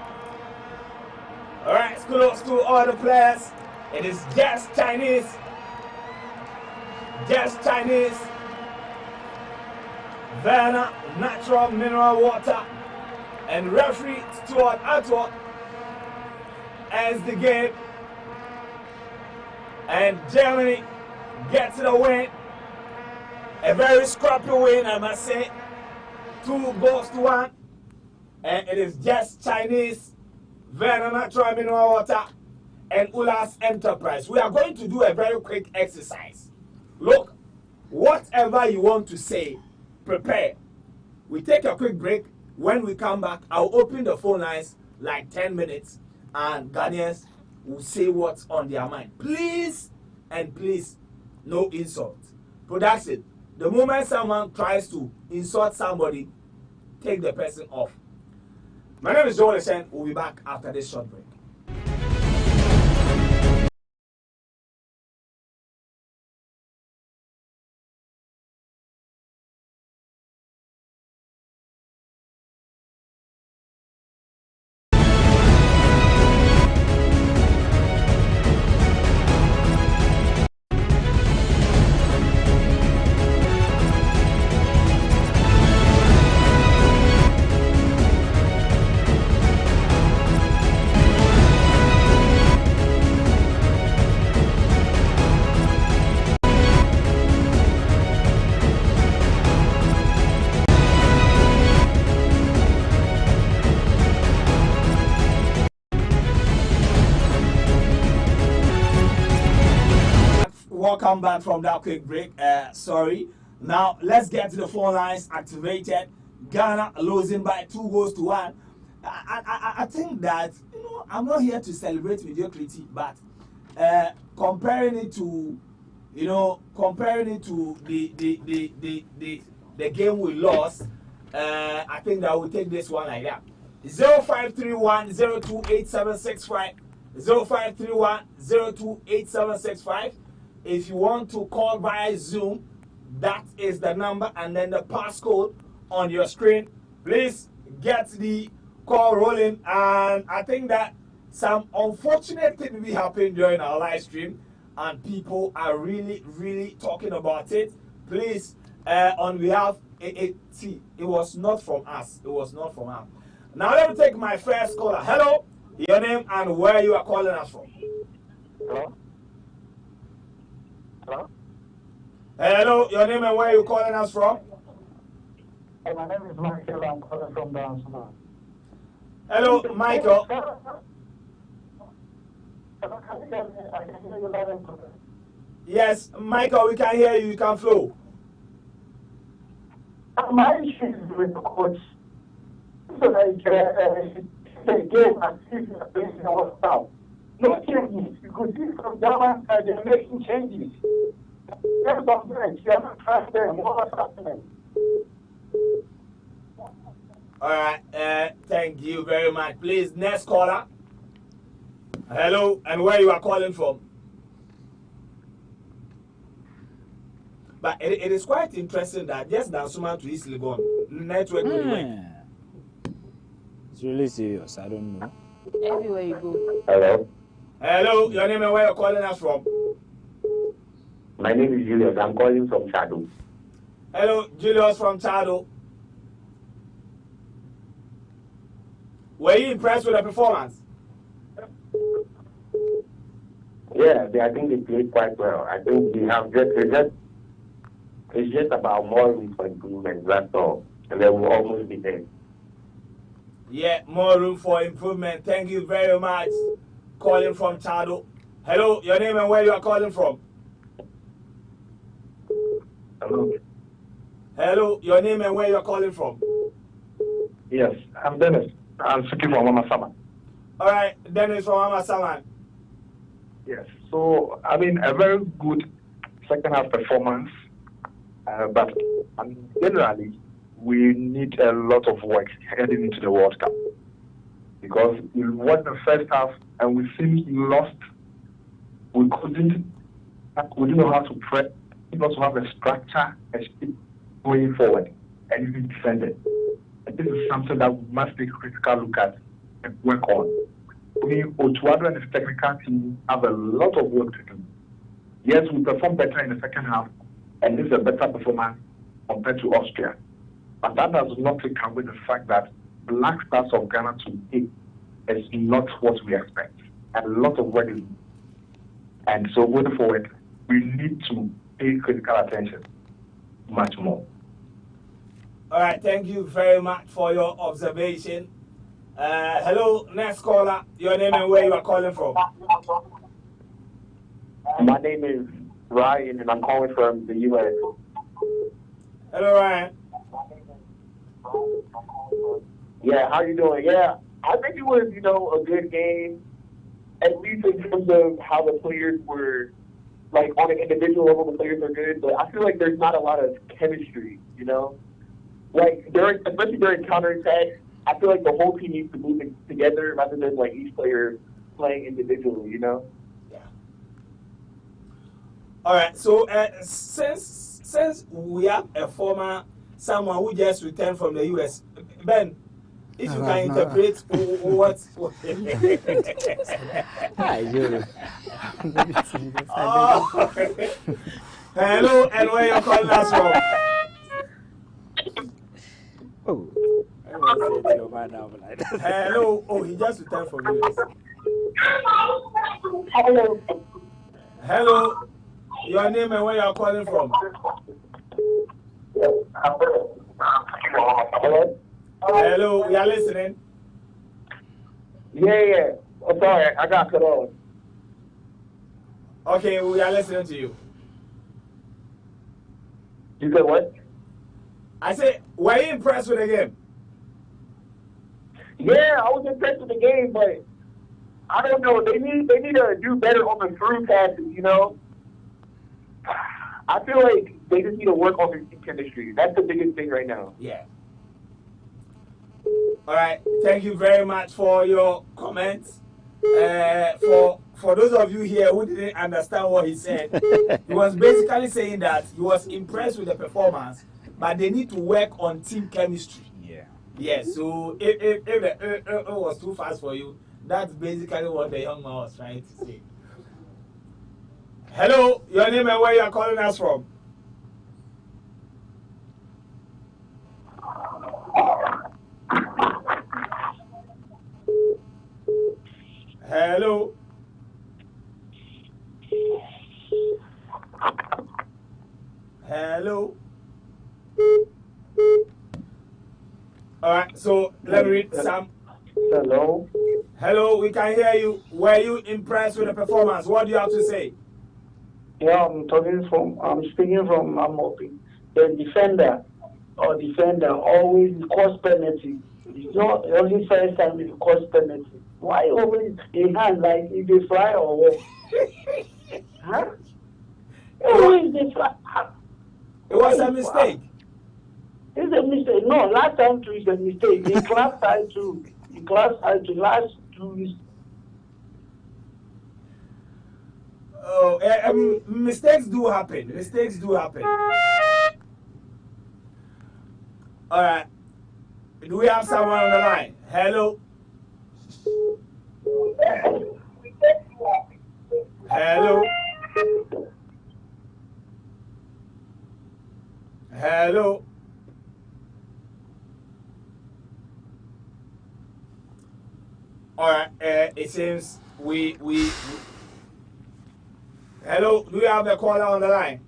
All right, kudos to all the players. It is just Chinese. Just Chinese. Werner, natural mineral water. And referee Stuart Atwood ends the game. And Germany gets the win. A very scrappy win, I must say. 2-1. And it is just Chinese, Werner natural mineral water, and Ula's Enterprise. We are going to do a very quick exercise. Look, whatever you want to say, prepare. We take a quick break. When we come back, I'll open the phone lines like 10 minutes, and Ghanaians will say what's on their mind. Please, and please, no insult. Production, the moment someone tries to insult somebody, take the person off. My name is Joel Eshen. We'll be back after this short break. Welcome back from that quick break. Sorry. Now let's get to the phone lines activated. Ghana losing by 2-1. I think that, you know, I'm not here to celebrate mediocrity, but comparing it to the game we lost, I think that we'll take this one like that. 0531-028765. 0531-028765. If you want to call via Zoom, that is the number and then the passcode on your screen. Please get the call rolling. And I think that some unfortunate thing will be happening during our live stream, and people are really talking about it. Please, on behalf see, it was not from us. It was not from us. Now let me take my first caller. Hello, your name and where you are calling us from. Hello? Hello? Hello, your name and where you calling us from? Hey, my name is Michael. I'm calling from downstairs. Hello, Michael. Yes, Michael, we can hear you. You can flow. My issue is with the coach. So like, the game and season are based on what's out. No changes. You could see from German side they're making changes. There's some bench. You haven't trust them. What's happening? All right. Thank you very much. Please, next caller. Hello, and where you are calling from? But it is quite interesting that just Dansuma to East Legon network will work. It's really serious. I don't know. Everywhere you go. Hello. Hello, your name and where you're calling us from? My name is Julius. I'm calling from Chado. Hello, Julius from Chado. Were you impressed with the performance? Yeah, I think they played quite well. I think they have it's just about more room for improvement, that's all. And then we'll almost be there. Yeah, more room for improvement. Thank you very much. Calling from Chado. Hello, your name and where you are calling from? Hello. Hello, your name and where you are calling from? Yes, I'm Dennis. I'm speaking from Mama Sama. All right, Dennis from Mama Sama. Yes. So, I mean, a very good second half performance. But generally, we need a lot of work heading into the World Cup. Because we won the first half and we seemed lost. We didn't know how to press, we didn't also have a structure, a speed going forward, and even defended. And this is something that we must take a critical look at and work on. Otuado and his technical team have a lot of work to do. Yes, we performed better in the second half, and this is a better performance compared to Austria. But that does not take away the fact that Black Stars of Ghana today is not what we expect. And a lot of work is done. And so going forward, we need to pay critical attention much more. All right, thank you very much for your observation. Hello, next caller. Your name and where you are calling from? My name is Ryan, and I'm calling from the U.S. Hello, Ryan. Yeah, how you doing? Yeah, I think it was, a good game, at least in terms of how the players were, like, on an individual level, the players are good, but I feel like there's not a lot of chemistry, Like, especially during counterattacks, I feel like the whole team needs to move together rather than, like, each player playing individually, Yeah. All right, so since we have someone who just returned from the US, Ben, if you can interpret what Hi, Julie. Hello, and where you're calling us from? Oh, I want to say to your man now, but like that. Hello, he just returned from US. Hello. Hello, your name and where you're calling from? Hello? Hello, we are listening. Yeah. I'm sorry, I got cut off. Okay, we are listening to you. You said what? I said, were you impressed with the game? Yeah, I was impressed with the game, but I don't know. They need to do better on the through passes, I feel like they just need to work on their team chemistry. That's the biggest thing right now. Yeah. All right. Thank you very much for your comments. For those of you here who didn't understand what he said, he was basically saying that he was impressed with the performance, but they need to work on team chemistry. Yeah. Yeah. So if the was too fast for you, that's basically what the young man was trying to say. Hello, your name and where you are calling us from? All right, so let me read some. Hello. Hello, we can hear you. Were you impressed with the performance? What do you have to say? Yeah, I'm speaking from Amopi. The defender always cause penalty. It's not the only first time it cause penalty. Why always in hand like if they fly or what? Huh? Always they fly. It was a mistake. It's a mistake. No, last time too is a mistake. In class side too. In class side too. Last 2 weeks. Oh, mistakes do happen. Mistakes do happen. All right. Do we have someone on the line? Hello. Hello. Hello. All right. It seems we. Hello. Do we have the caller on the line?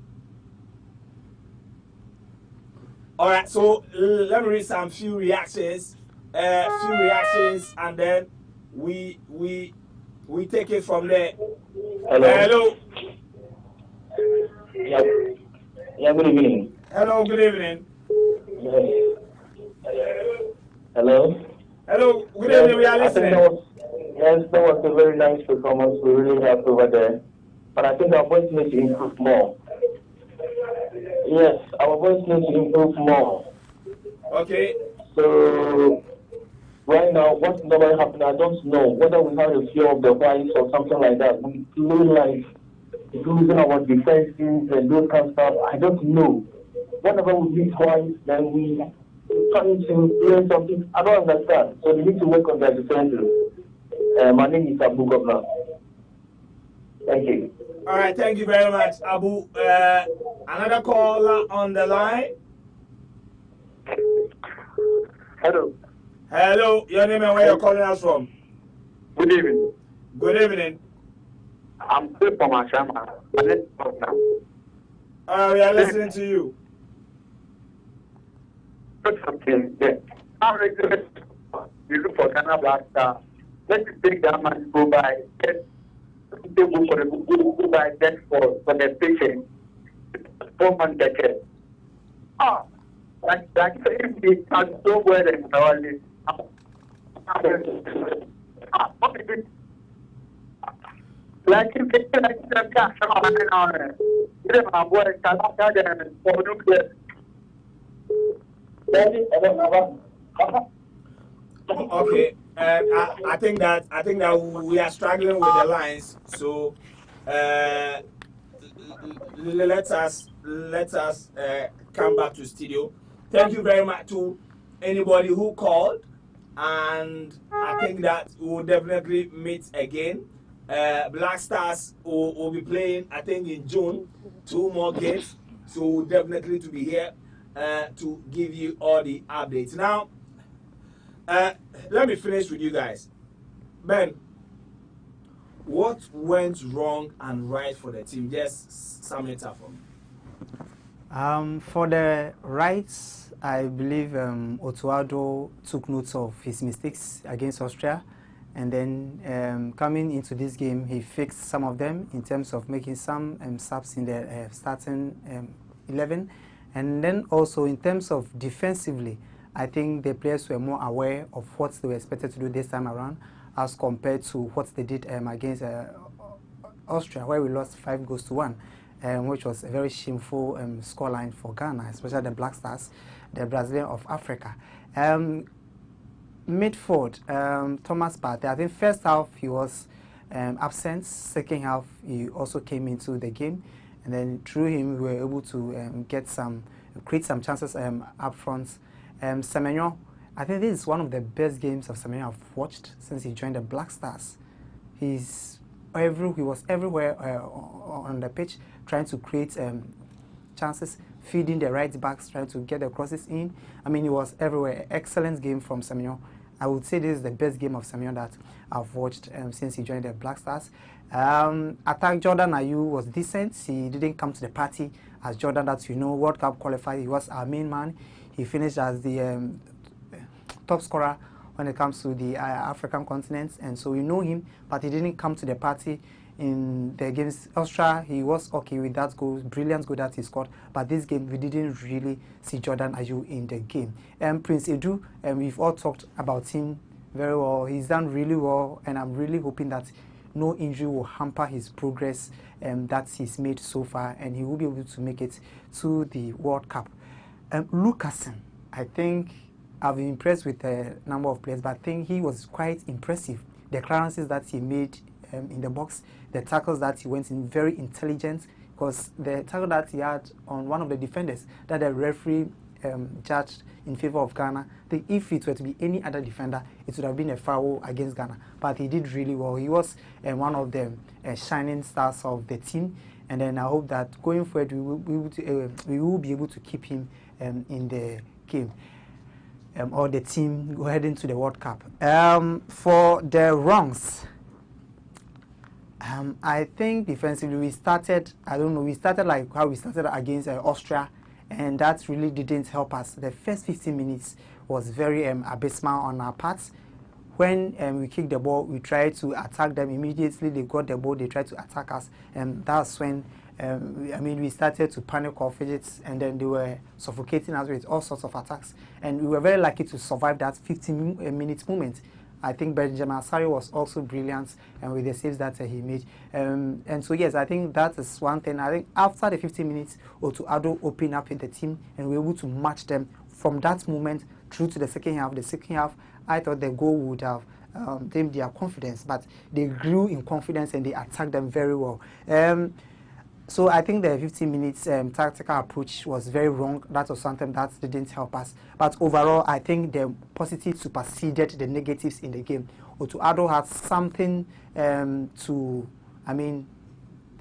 All right. So let me read some few reactions. And then we take it from there. Hello. Yeah, good evening. Hello, good evening. Hello. Hello, good evening. We are listening. That was a very nice performance. We really have over there. But I think our voice needs to improve more. Yes, our voice needs to improve more. Okay. So right now, what's normally happening, I don't know whether we have a fear of the whites or something like that. We feel like losing our defenses and those kind of stuff. I don't know. Whenever we meet whites, then we trying to learn something. I don't understand. So they need to work on their defenses. My name is Abu Governor. Thank you. All right, thank you very much, Abu. Another caller on the line. Hello. Hello, your name and where you're calling us from? Good evening. Good evening. I'm still from Ashama. My name is Governor. We are listening to you. Something there. You look for Ghana Black Star. Let's take that man go by. Go by that for the patient. 4 months decade. Like if we are so well in our list. Like if they like the cash on my boy, Okay, I think that we are struggling with the lines, so let us come back to studio. Thank you very much to anybody who called, and I think that we will definitely meet again. Black Stars will be playing, I think, in June, 2 more games, so definitely to be here to give you all the updates. Now, let me finish with you guys. Ben, what went wrong and right for the team? Just sum it up for me. For the rights, I believe Otuado took notes of his mistakes against Austria, and then coming into this game, he fixed some of them in terms of making some subs in the starting 11, and then also in terms of defensively, I think the players were more aware of what they were expected to do this time around as compared to what they did against Austria, where we lost 5-1, which was a very shameful scoreline for Ghana, especially the Black Stars, the Brazilian of Africa. Midfield, Thomas Partey, I think first half he was absent, second half he also came into the game, and then through him we were able to create some chances up front. Semenyo, I think this is one of the best games of Semenyo I've watched since he joined the Black Stars. He was everywhere on the pitch, trying to create chances, feeding the right backs, trying to get the crosses in. I mean, he was everywhere. Excellent game from Semenyo. I would say this is the best game of Semenyo that I've watched since he joined the Black Stars. Attack Jordan Ayew was decent. He didn't come to the party as Jordan that World Cup qualified. He was our main man. He finished as the top scorer when it comes to the African continent, and so we know him, but he didn't come to the party in the games. Austria, he was okay with that goal, brilliant goal that he scored, but this game we didn't really see Jordan Ayew in the game. Prince Edu, we've all talked about him very well. He's done really well, and I'm really hoping that no injury will hamper his progress that he's made so far, and he will be able to make it to the World Cup. Lucasen, I think I've been impressed with a number of players, but I think he was quite impressive. The clearances that he made in the box, the tackles that he went in, very intelligent, because the tackle that he had on one of the defenders that the referee judged in favor of Ghana, I think if it were to be any other defender, it would have been a foul against Ghana. But he did really well. He was one of the shining stars of the team, and then I hope that going forward we will be able to keep him in the game. Or the team heading to the World Cup. For the wrongs, I think defensively we started, we started like how we started against Austria, and that really didn't help us. The first 15 minutes was very abysmal on our parts. When we kicked the ball, we tried to attack them. Immediately they got the ball, they tried to attack us, and that's when we started to panic or fidgets, and then they were suffocating us with all sorts of attacks. And we were very lucky to survive that 15-minute moment. I think Benjamin Asare was also brilliant with the saves that he made. And so, yes, I think that is one thing. I think after the 15 minutes, Otuado opened up in the team, and we were able to match them from that moment through to the second half. The second half, I thought the goal would have dimmed their confidence, but they grew in confidence and they attacked them very well. So I think the 15 minutes tactical approach was very wrong. That was something that didn't help us. But overall, I think the positives superseded the negatives in the game. Otuado had something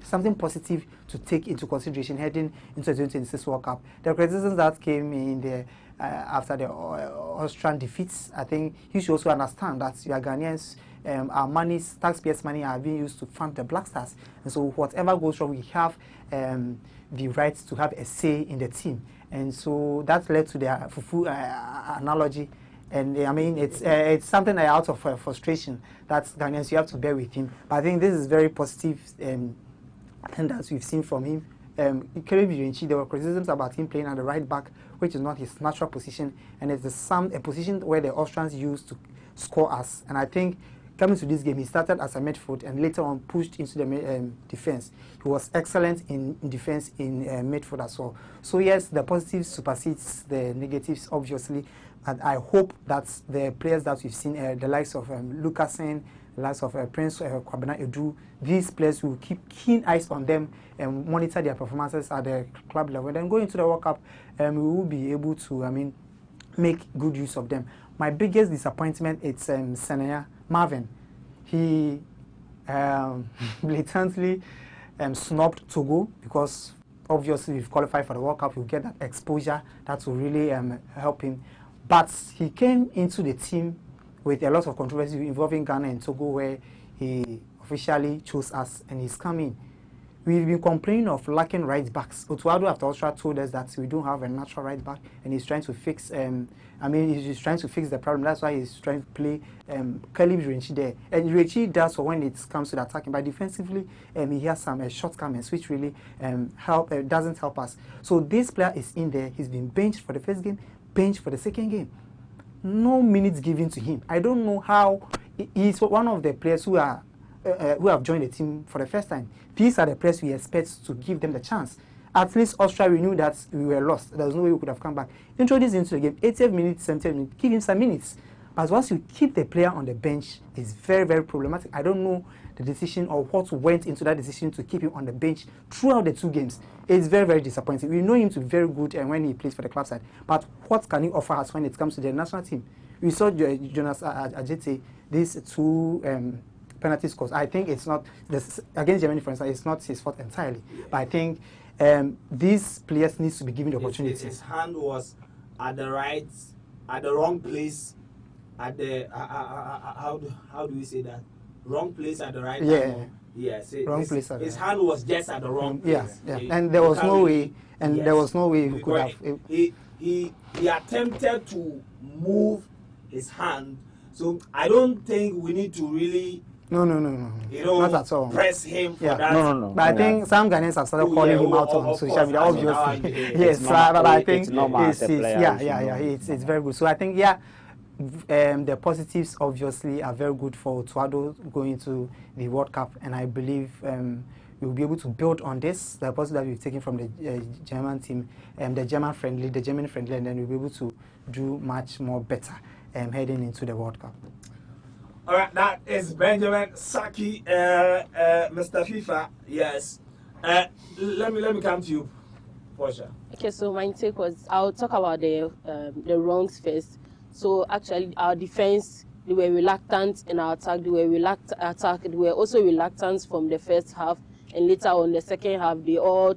something positive to take into consideration heading into the 2026 World Cup. The criticisms that came in the after the Austrian defeats, I think you should also understand that we are Ghanaians. Our money, taxpayers' money, are being used to fund the Black Stars, and so whatever goes wrong, we have the right to have a say in the team, and so that led to the fufu analogy. And it's something out of frustration that Ghanaians, you have to bear with him. But I think this is very positive, and as we've seen from him. There were criticisms about him playing at the right back, which is not his natural position, and it's a position where the Austrians used to score us. And I think coming to this game, he started as a midfield and later on pushed into the defense. He was excellent in defense in midfield as well. So yes, the positives supersedes the negatives, obviously. And I hope that the players that we've seen, the likes of Lucasen, the likes of Prince Kwabena Edu, these players will keep keen eyes on them and monitor their performances at the club level. And then going into the World Cup, we will be able to, make good use of them. My biggest disappointment is Senea Marvin. He blatantly snubbed Togo because obviously we've qualified for the World Cup. We'll get that exposure that will really help him. But he came into the team with a lot of controversy involving Ghana and Togo, where he officially chose us and he's coming. We've been complaining of lacking right backs. Otuado after Austria told us that we don't have a natural right back, and he's trying to fix. He's trying to fix the problem. That's why he's trying to play Caleb Irenchi there. And Irenchi does for when it comes to the attacking, but defensively, he has some shortcomings which really doesn't help us. So this player is in there. He's been benched for the first game, benched for the second game. No minutes given to him. I don't know how. He's one of the players who have joined the team for the first time. These are the players we expect to give them the chance. At least Austria, we knew that we were lost. There was no way we could have come back. Introduce him into the game, 80 minutes, 70 minutes, give him some minutes. But once you keep the player on the bench, it's very, very problematic. I don't know the decision or what went into that decision to keep him on the bench throughout the two games. It's very, very disappointing. We know him to be very good when he plays for the club side. But what can he offer us when it comes to the national team? We saw Jonas Ajete, these two penalty scores. I think it's not against Germany, for instance. It's not his fault entirely. But I think these players need to be given the opportunity. His hand was at the wrong place. At the how do we say that? Wrong place at the right time. Yes. Wrong place. His hand was just at the wrong place. Yeah. And there was no way. And there was no way he could have. He attempted to move his hand. So I don't think we need to really No. you know, not at all. Press him for yeah. that. No. But I think some Ghanaians have started calling him out on social media, obviously. Yes, but I think it's very good. So I think, the positives obviously are very good for Otuado going to the World Cup, and I believe we'll be able to build on this, the positive that we've taken from the German team, the German friendly, and then we'll be able to do much more better heading into the World Cup. All right, that is Benjamin Saki, Mr. FIFA. Yes. Let me come to you, Portia. Okay, so my take was I'll talk about the wrongs first. So actually, our defense, they were reluctant in our attack. They were also reluctant from the first half, and later on the second half, they all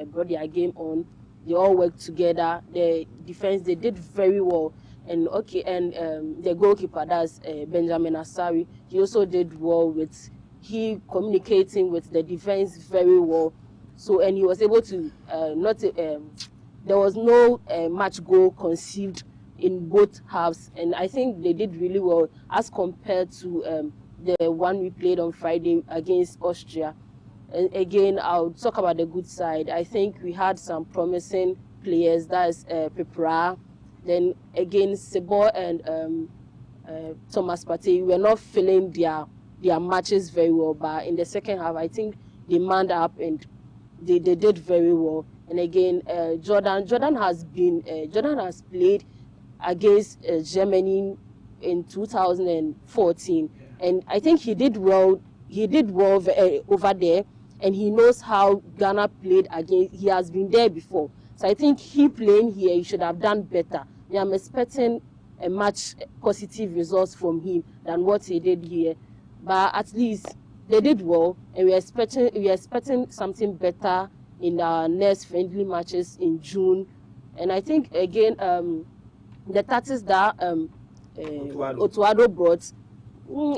brought their game on. They all worked together. The defense, they did very well. And the goalkeeper, that's Benjamin Asari, he also did well with communicating with the defense very well. So, and he was able to there was no match goal conceived in both halves, and I think they did really well as compared to the one we played on Friday against Austria. And again, I'll talk about the good side. I think we had some promising players. That's Pepra. Then again, Sebo and Thomas Partey were not filling their matches very well, but in the second half, I think they manned up and they did very well. And again, Jordan has played against Germany in 2014, and I think he did well. He did well over there, and he knows how Ghana played against. He has been there before, so I think he playing here, he should have done better. I'm expecting a much positive results from him than what he did here, but at least they did well, and we are expecting something better in our next friendly matches in June. And I think again, the tactics that Otuado brought,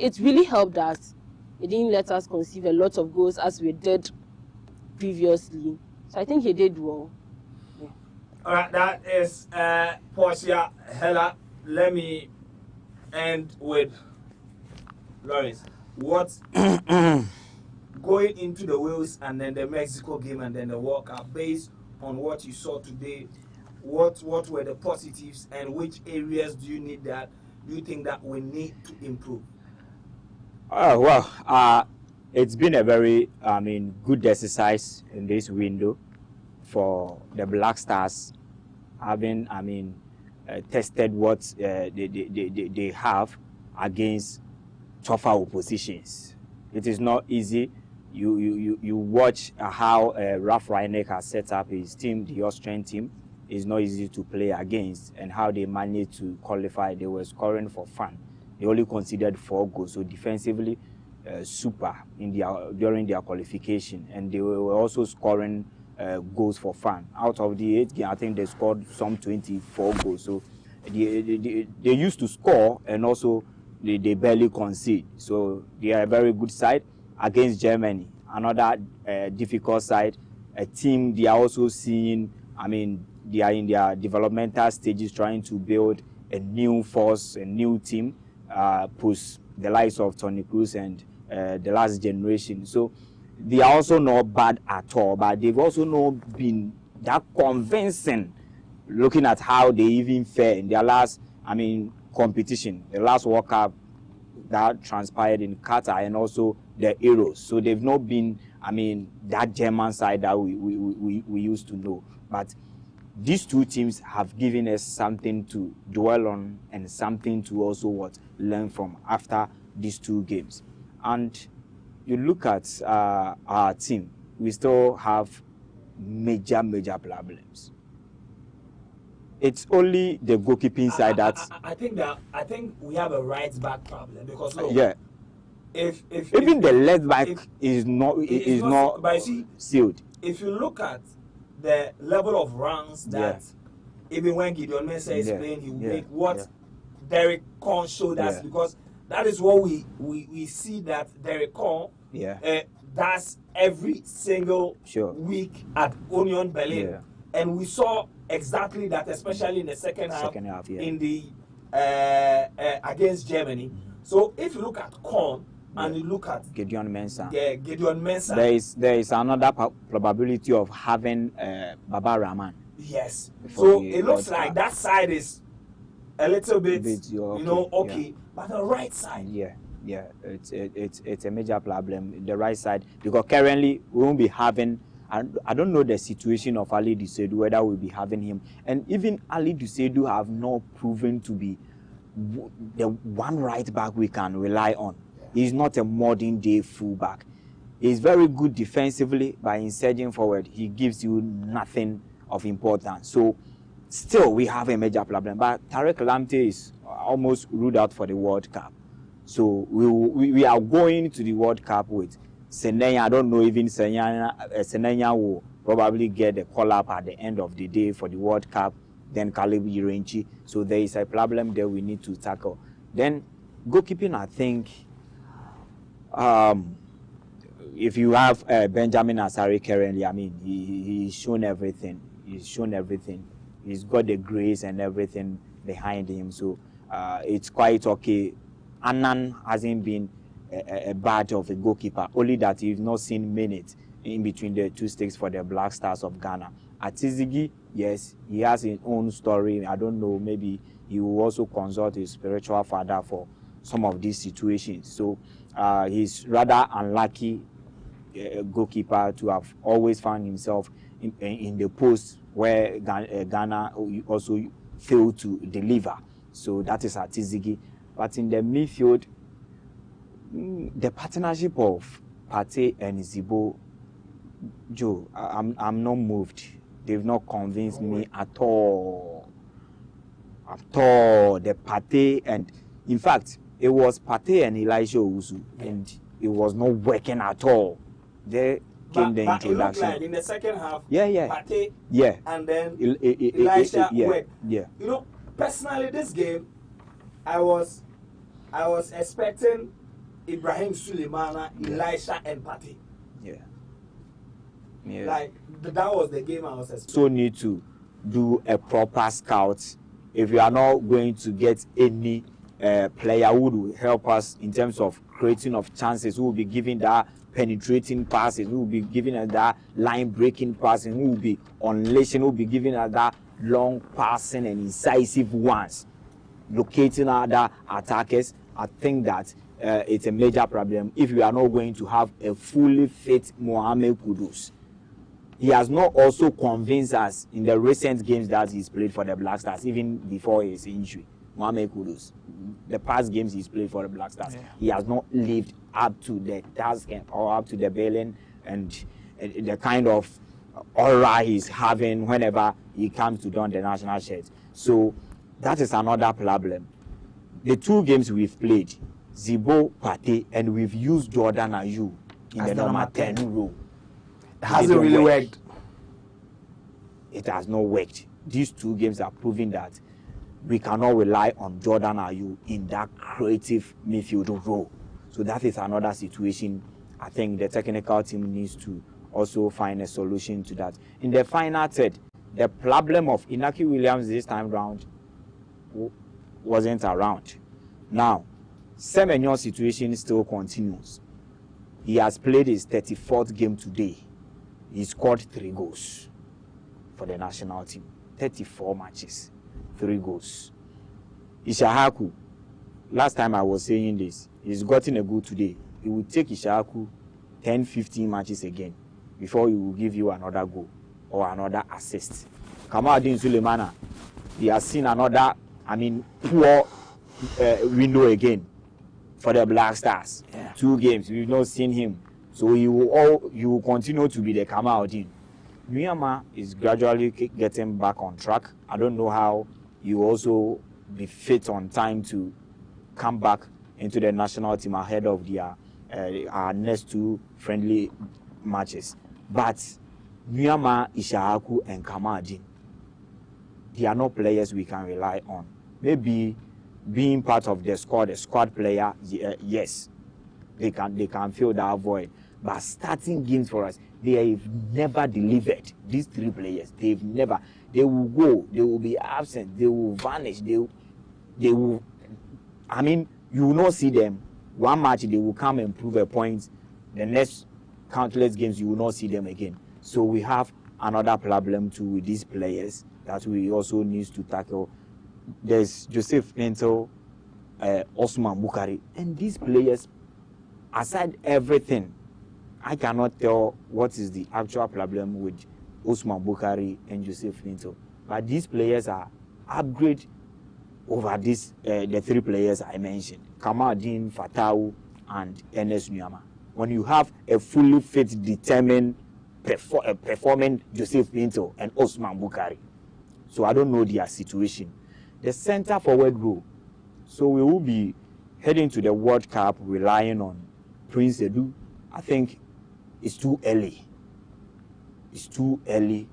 it really helped us. It didn't let us conceive a lot of goals as we did previously. So I think he did well. All right, that is Portia Hella. Let me end with Lawrence. What's going into the Wales and then the Mexico game and then the World Cup, based on what you saw today, what were the positives and which areas do you think that we need to improve? It's been a very good exercise in this window for the Black Stars, having tested what they have against tougher oppositions. It is not easy. You watch how Ralph Rangnick has set up his team, the Austrian team. It's not easy to play against, and how they managed to qualify. They were scoring for fun. They only conceded 4 goals, so defensively super during their qualification, and they were also scoring goals for fun. Out of the 8 games, I think they scored some 24 goals. So they used to score, and also they barely concede. So they are a very good side. Against Germany, another difficult side, a team they are also seeing, they are in their developmental stages trying to build a new force, a new team, post the likes of Toni Kroos and the last generation. So they are also not bad at all, but they've also not been that convincing looking at how they even fare in their last, competition, the last World Cup that transpired in Qatar, and also the Euros. So they've not been, that German side that we used to know. But these two teams have given us something to dwell on and something to also learn from after these 2 games. And you look at our team, we still have major problems. It's only the goalkeeping side that I think we have a right back problem, because look, if even the left back is not but you see, sealed. If you look at the level of runs that even when Gideon Mensah is playing, he will make what Derek Corn showed us, because that is what we see that Derek Corn does every single week at Union Berlin. And we saw exactly that, especially in the second half. In the against Germany. So if you look at Korn and you look at Gideon Mensah, Gideon Mensah, there is another probability of having Baba Rahman. Yes. So it looks like that side is a little bit, okay. Yeah. But the right side. Yeah, it's a major problem. The right side, because currently we won't be having. I don't know the situation of Ali Dusedu, whether we'll be having him, and even Ali Dusedu have not proven to be the one right back we can rely on. He's not a modern day fullback. He's very good defensively, by insurging forward, he gives you nothing of importance. So still we have a major problem. But Tarek Lamptey is almost ruled out for the World Cup. So we are going to the World Cup with Senenya. I don't know even Senenya will probably get the call up at the end of the day for the World Cup. Then Caleb Irenchi. So there is a problem there we need to tackle. Then goalkeeping, I think, if you have Benjamin Asari currently, I mean, he's shown everything. He's got the grace and everything behind him. So it's quite okay. Annan hasn't been a bad of a goalkeeper, only that you've not seen minutes in between the two sticks for the Black Stars of Ghana. Atizigi, yes, he has his own story. I don't know, maybe he will also consult his spiritual father for some of these situations. So he's rather unlucky goalkeeper to have always found himself in the post where Ghana also failed to deliver. So that is Atizigi. But in the midfield, the partnership of Partey and Zibo, Joe, I'm not moved. They've not convinced me at all. At all. The Partey, and in fact, it was Partey and Elijah Owusu, and it was not working at all. There came the introduction. It looked like in the second half, yeah. Partey, yeah, and then Elijah worked. Yeah. You know, personally, this game, I was expecting Ibrahim Suleimana, Elisha, and Partey. Yeah. Like that was the game I was expecting. So need to do a proper scout. If you are not going to get any player who will help us in terms of creating of chances, who will be giving that penetrating passes, who will be giving us that line breaking passing, who will be unleashing, who will be giving us that long passing and incisive ones, locating other attackers, I think that it's a major problem if we are not going to have a fully fit Mohamed Kudus. He has not also convinced us in the recent games that he's played for the Black Stars, even before his injury. Mohamed Kudus, the past games he's played for the Black Stars, he has not lived up to the task or up to the billing and the kind of aura he's having whenever he comes to don the national shirt. So that is another problem. The two games we've played, Zibo, Partey, and we've used Jordan Ayew in the number 10 role. It hasn't really worked. It has not worked. These two games are proving that we cannot rely on Jordan Ayew in that creative midfield role. So that is another situation. I think the technical team needs to also find a solution to that. In the final third, the problem of Inaki Williams this time round wasn't around. Now, Semenyo's situation still continues. He has played his 34th game today. He scored 3 goals for the national team. 34 matches, 3 goals. Ishahaku, last time I was saying this, he's gotten a goal today. He will take Ishahaku 10-15 matches again before he will give you another goal or another assist. Kamaldeen Sulemana, he has seen another, poor window again for the Black Stars. 2 games, we've not seen him. So he will continue to be the Kamaldeen. Nuyama is gradually getting back on track. I don't know how he will also be fit on time to come back into the national team ahead of their our next 2 friendly matches. But Nuyama, Ishahaku, and Kamaldeen, they are not players we can rely on. Maybe being part of the squad player, yes, they can fill that void. But starting games for us, they have never delivered. These 3 players, they will go, they will be absent, they will vanish. they will, I mean, you will not see them. One match, they will come and prove a point. The next countless games, you will not see them again. So we have another problem too with these players that we also need to tackle. There's Joseph Nento, Osman Bukari, and these players, aside everything, I cannot tell what is the actual problem with Osman Bukari and Joseph Nento. But these players are upgrade over this the three players I mentioned, Kamaldeen, Fatau, and Ernest Nuama. When you have a fully fit, determined, performing Joseph Pinto and Osman Bukari. So I don't know their situation. The center forward role. So we will be heading to the World Cup relying on Prince Edu. I think it's too early. It's too early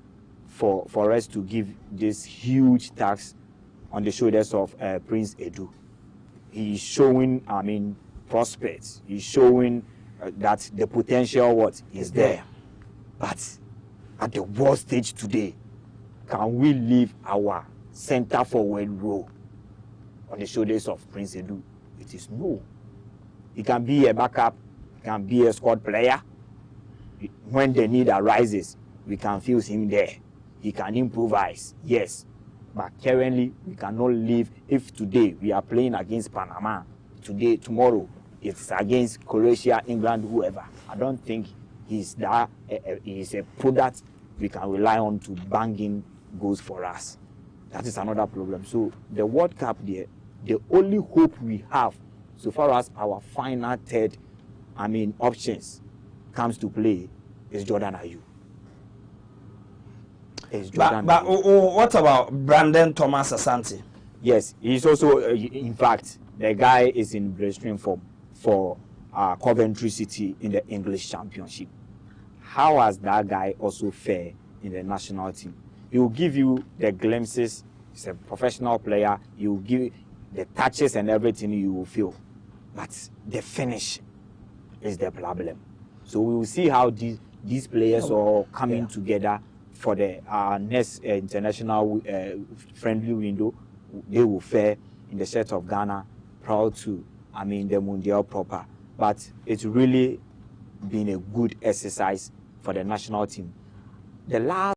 for us to give this huge task on the shoulders of Prince Edu. He's showing, I mean, prospects. He's showing that the potential is there. But at the world stage today, can we leave our center forward role on the shoulders of Prince Edu? It is no. He can be a backup, can be a squad player. When the need arises, we can fuse him there. He can improvise, yes. But currently, we cannot leave. If today we are playing against Panama, tomorrow it's against Croatia, England, whoever. I don't think he's a product we can rely on to bang in goals for us. That is another problem. So the World Cup there, the only hope we have, so far as our final third, options comes to play, is Jordan Ayew. But what about Brandon Thomas Asante? Yes, he's also, in fact, the guy is in blistering form for Coventry City in the English Championship. How has that guy also fared in the national team? He will give you the glimpses. He's a professional player. He will give the touches and everything you will feel. But the finish is the problem. So we will see how these players are coming together for the next international friendly window. They will fare in the set of Ghana, proud to, the Mundial proper. But it's really been a good exercise for the national team. The last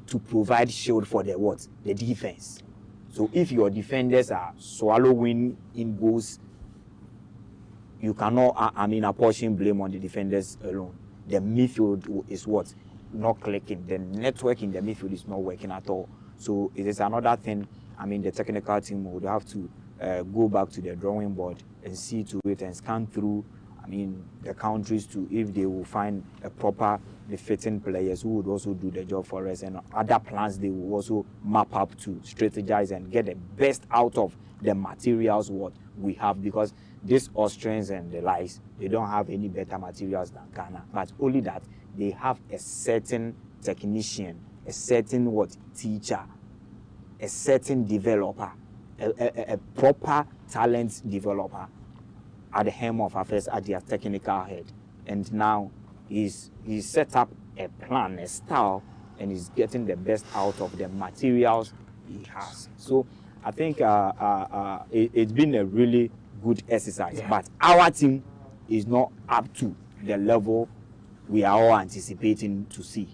to provide shield for the defense. So if your defenders are swallowing in goals, you cannot apportion blame on the defenders alone. The midfield is not clicking. The network in the midfield is not working at all. So it is another thing. The technical team would have to go back to the drawing board and see to it and scan through the countries to if they will find a proper befitting players who would also do the job for us, and other plans they will also map up to strategize and get the best out of the materials what we have, because these Austrians and the likes, they don't have any better materials than Ghana, but only that they have a certain technician, a certain teacher, a certain developer, a proper talent developer at the helm of affairs at their technical head. And now he's set up a plan, a style, and he's getting the best out of the materials he has. So I think it's been a really good exercise, but our team is not up to the level we are all anticipating to see.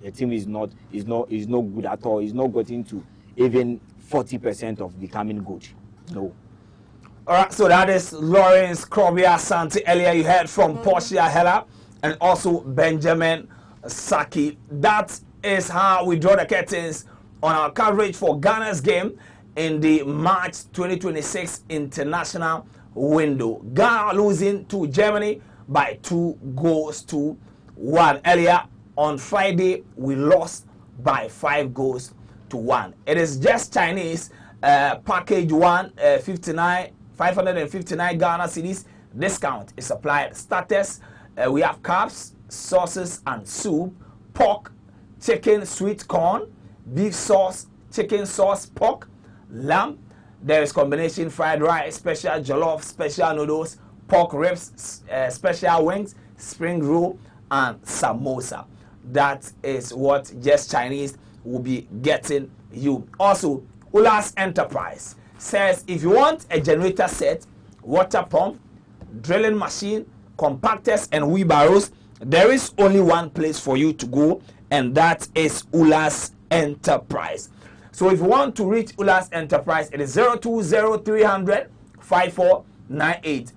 The team is not good at all. It's not getting to even 40% of becoming good. No. All right, so that is Lawrence Krobia Asante. Earlier you heard from Portia Hela and also Benjamin Saki. That is how we draw the curtains on our coverage for Ghana's game in the March 2026 International window. Ghana losing to Germany by 2-1. Earlier on Friday, we lost by 5-1. It is just Chinese. Package 1, 559 Ghana cedis. Discount is applied. Starters, we have carbs, sauces and soup, pork, chicken, sweet corn, beef sauce, chicken sauce, pork, lamb. There is combination fried rice, special jollof, special noodles, pork ribs, special wings, spring roll, and samosa. That is what Just Chinese will be getting you. Also, Ulas Enterprise says if you want a generator set, water pump, drilling machine, compactors, and wheelbarrows, there is only one place for you to go, and that is Ulas Enterprise. So if you want to reach Ulas Enterprise, it is 020-300-5498,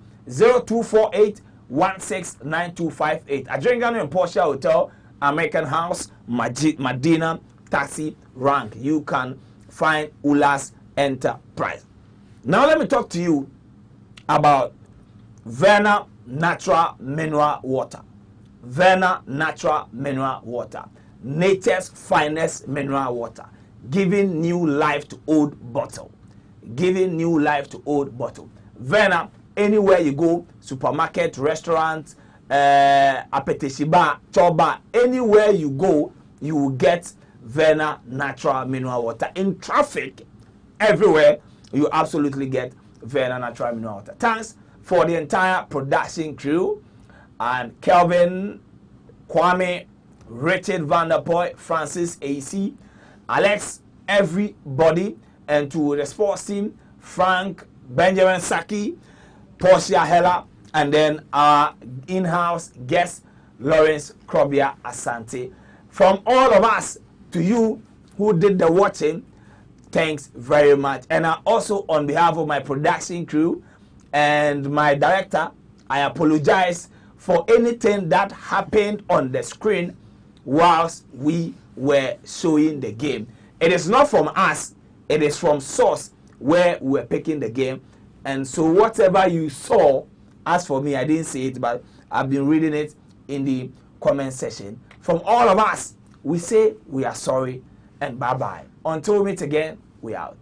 0248-169258. Adrian and Porsche Hotel, American House, Medina, Taxi Rank. You can find Ulas Enterprise. Now let me talk to you about Verna Natural Mineral Water. Verna Natural Mineral Water, nature's finest mineral water, giving new life to old bottle. Giving new life to old bottle. Verna, anywhere you go, supermarket, restaurant, appetition bar, choba, anywhere you go, you will get Verna Natural Mineral Water. In traffic, everywhere, you absolutely get Verna Natural Mineral Water. Thanks for the entire production crew, and Kelvin, Kwame, Richard Vanderpoy, Francis AC, Alex, everybody, and to the sports team, Frank, Benjamin Saki, Portia Hella, and then our in-house guest, Lawrence Krobia Asante. From all of us to you who did the watching, thanks very much. And also on behalf of my production crew and my director, I apologize for anything that happened on the screen whilst we were showing the game. It is not from us, it is from source where we were picking the game. And so whatever you saw, as for me, I didn't see it, but I've been reading it in the comment section. From all of us, we say we are sorry and bye-bye. Until we meet again, we out.